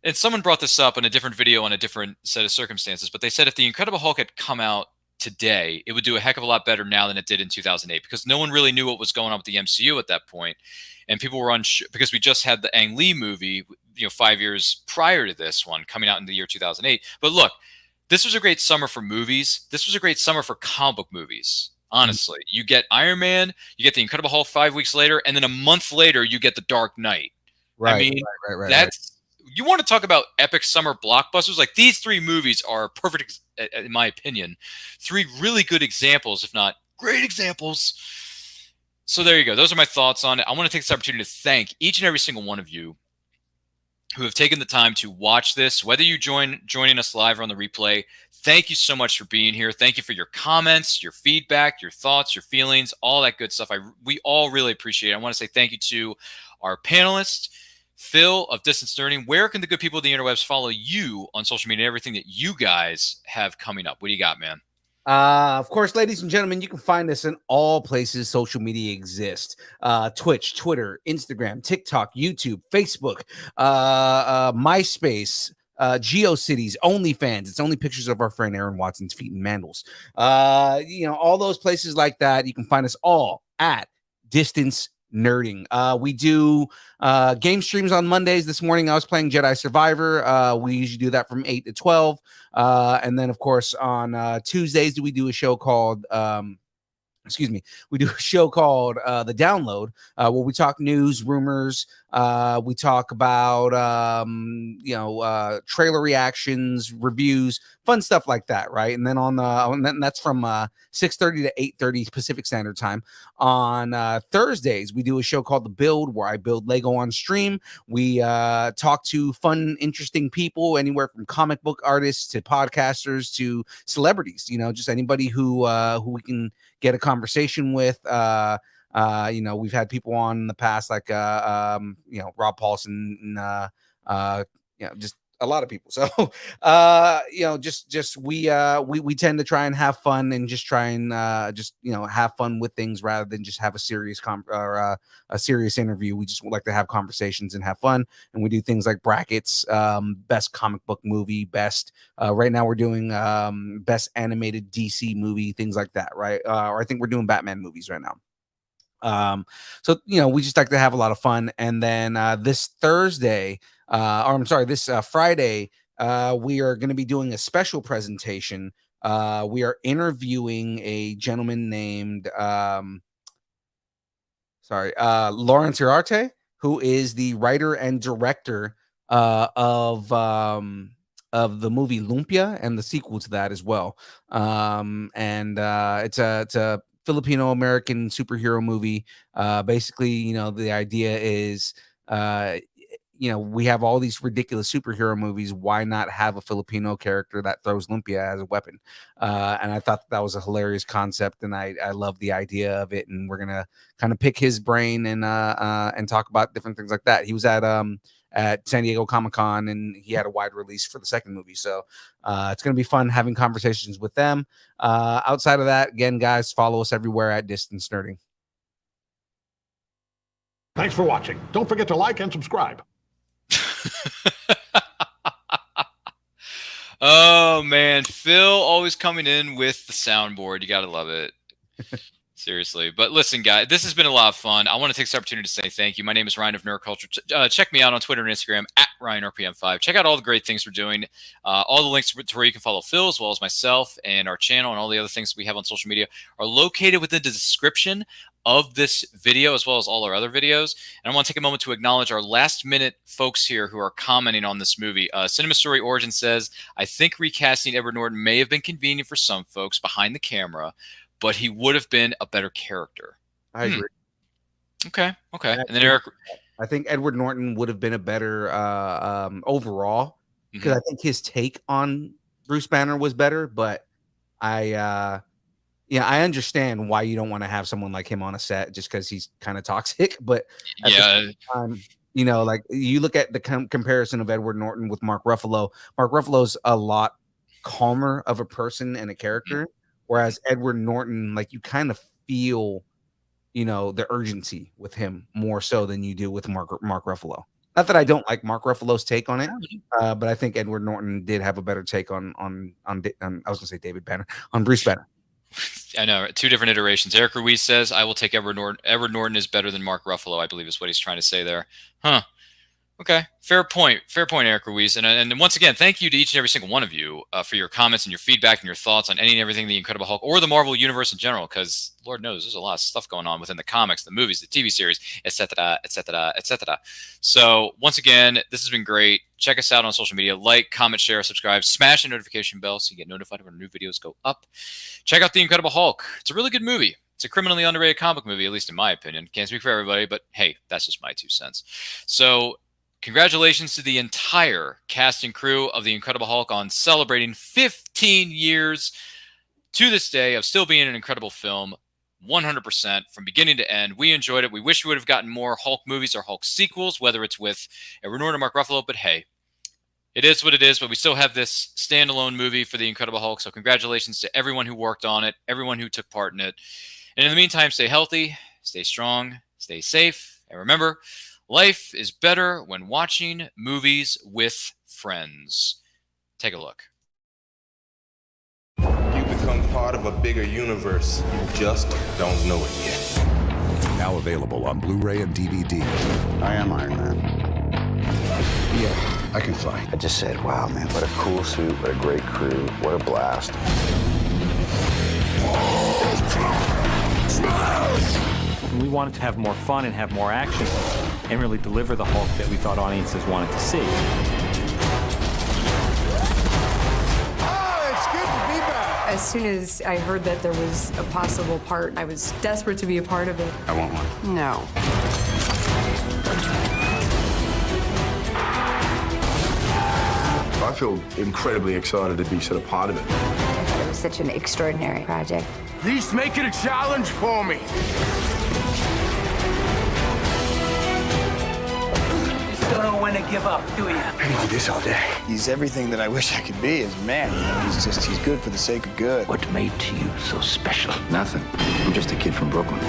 and someone brought this up in a different video on a different set of circumstances, but they said if The Incredible Hulk had come out today, it would do a heck of a lot better now than it did in 2008, because no one really knew what was going on with the MCU at that point, and people were unsure because we just had the Ang Lee movie, 5 years prior to this one coming out in the year 2008. But look, this was a great summer for movies. This was a great summer for comic book movies. Honestly, you get Iron Man, you get The Incredible Hulk 5 weeks later, and then a month later you get The Dark Knight. Right. I mean, that's. You want to talk about epic summer blockbusters? Like, these 3 movies are perfect, in my opinion. 3 really good examples, if not great examples. So there you go. Those are my thoughts on it. I want to take this opportunity to thank each and every single one of you who have taken the time to watch this, whether you joining us live or on the replay. Thank you so much for being here. Thank you for your comments, your feedback, your thoughts, your feelings, all that good stuff. We all really appreciate it. I want to say thank you to our panelists. Phil of Distance Nerding, where can the good people of the interwebs follow you on social media and everything that you guys have coming up? What do you got, man? Of course, ladies and gentlemen, you can find us in all places social media exists. Twitch, Twitter, Instagram, TikTok, YouTube, Facebook, MySpace, GeoCities, OnlyFans. It's only pictures of our friend Aaron Watson's feet and mandals. All those places like that. You can find us all at Distance Nerding. We do game streams on Mondays. This morning I was playing Jedi Survivor. We usually do that from 8 to 12. And then, of course, on Tuesdays, we do a show called we do a show called The Download, where we talk news, rumors. We talk about, trailer reactions, reviews, fun stuff like that, right? And then and that's from 6:30 to 8:30 Pacific Standard Time. On Thursdays, we do a show called The Build, where I build Lego on stream. We talk to fun, interesting people, anywhere from comic book artists to podcasters to celebrities. Just anybody who we can get a conversation with. We've had people on in the past, like Rob Paulson, and just a lot of people. So we tend to try and have fun and just try and have fun with things rather than just have a serious a serious interview. We just like to have conversations and have fun, and we do things like brackets, best comic book movie, best right now we're doing best animated DC movie, things like that, right? Or I think we're doing Batman movies right now. We just like to have a lot of fun. And then this Friday, we are going to be doing a special presentation. We are interviewing a gentleman named Lawrence Uriarte, who is the writer and director of the movie Lumpia and the sequel to that as well. It's a Filipino American superhero movie. Basically, the idea is, we have all these ridiculous superhero movies. Why not have a Filipino character that throws lumpia as a weapon? And I thought that was a hilarious concept, and I love the idea of it. And we're gonna kind of pick his brain and talk about different things like that. He was at San Diego Comic-Con, and he had a wide release for the second movie. So it's going to be fun having conversations with them. Outside of that, again, guys, follow us everywhere at Distance Nerding. Thanks for watching. Don't forget to like and subscribe. Oh, man. Phil always coming in with the soundboard. You got to love it. Seriously. But listen, guys, this has been a lot of fun. I want to take this opportunity to say thank you. My name is Ryan of Nerd Culture. Check me out on Twitter and Instagram at RyanRPM5. Check out all the great things we're doing. All the links to where you can follow Phil as well as myself and our channel and all the other things we have on social media are located within the description of this video as well as all our other videos. And I want to take a moment to acknowledge our last minute folks here who are commenting on this movie. Cinema Story Origin says, I think recasting Edward Norton may have been convenient for some folks behind the camera, but he would have been a better character. I agree. Okay. And then Eric, I think Edward Norton would have been a better overall because I think his take on Bruce Banner was better. But I understand why you don't want to have someone like him on a set just because he's kind of toxic. But at the same time, you know, like you look at the comparison of Edward Norton with Mark Ruffalo. Mark Ruffalo's a lot calmer of a person and a character. Whereas Edward Norton, like you kind of feel, you know, the urgency with him more so than you do with Mark Ruffalo. Not that I don't like Mark Ruffalo's take on it, but I think Edward Norton did have a better take on I was gonna say David Banner on Bruce Banner. I know, 2 different iterations. Eric Ruiz says, I will take Edward Norton. Edward Norton is better than Mark Ruffalo, I believe is what he's trying to say there. Huh. Okay, fair point, Eric Ruiz. And once again, thank you to each and every single one of you for your comments and your feedback and your thoughts on any and everything The Incredible Hulk or the Marvel Universe in general, because Lord knows there's a lot of stuff going on within the comics, the movies, the TV series, etc., etc., etc. So once again, this has been great. Check us out on social media. Like, comment, share, subscribe, smash the notification bell so you get notified when new videos go up. Check out The Incredible Hulk. It's a really good movie. It's a criminally underrated comic movie, at least in my opinion. Can't speak for everybody, but hey, that's just my 2 cents. So congratulations to the entire cast and crew of The Incredible Hulk on celebrating 15 years to this day of still being an incredible film, 100% from beginning to end. We enjoyed it. We wish we would have gotten more Hulk movies or Hulk sequels, whether it's with Edward Norton or Mark Ruffalo, but hey, it is what it is, but we still have this standalone movie for The Incredible Hulk, so congratulations to everyone who worked on it, everyone who took part in it. And in the meantime, stay healthy, stay strong, stay safe, and remember, life is better when watching movies with friends. Take a look. You become part of a bigger universe. You just don't know it yet. Now available on Blu-ray and DVD. I am Iron Man. Yeah, I can fly. I just said, wow, man, what a cool suit, what a great crew, what a blast. We wanted to have more fun and have more action and really deliver the Hulk that we thought audiences wanted to see. Oh, it's good to be back. As soon as I heard that there was a possible part, I was desperate to be a part of it. I want one. No. I feel incredibly excited to be sort of part of it. It was such an extraordinary project. At least make it a challenge for me. Don't know when to give up, do you? I can do this all day. He's everything that I wish I could be as a man. You know, he's good for the sake of good. What made you so special? Nothing. I'm just a kid from Brooklyn.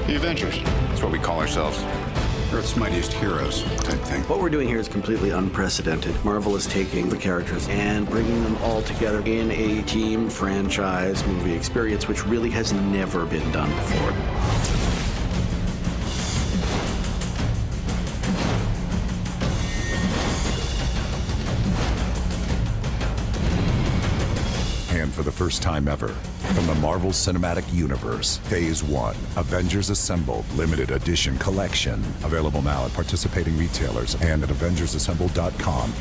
The Avengers. That's what we call ourselves. Earth's mightiest heroes type thing. What we're doing here is completely unprecedented. Marvel is taking the characters and bringing them all together in a team franchise movie experience, which really has never been done before. And for the first time ever, from the Marvel Cinematic Universe, Phase 1, Avengers Assembled Limited Edition Collection. Available now at participating retailers and at AvengersAssembled.com.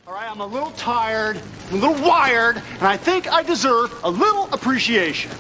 All right, I'm a little tired, I'm a little wired, and I think I deserve a little appreciation.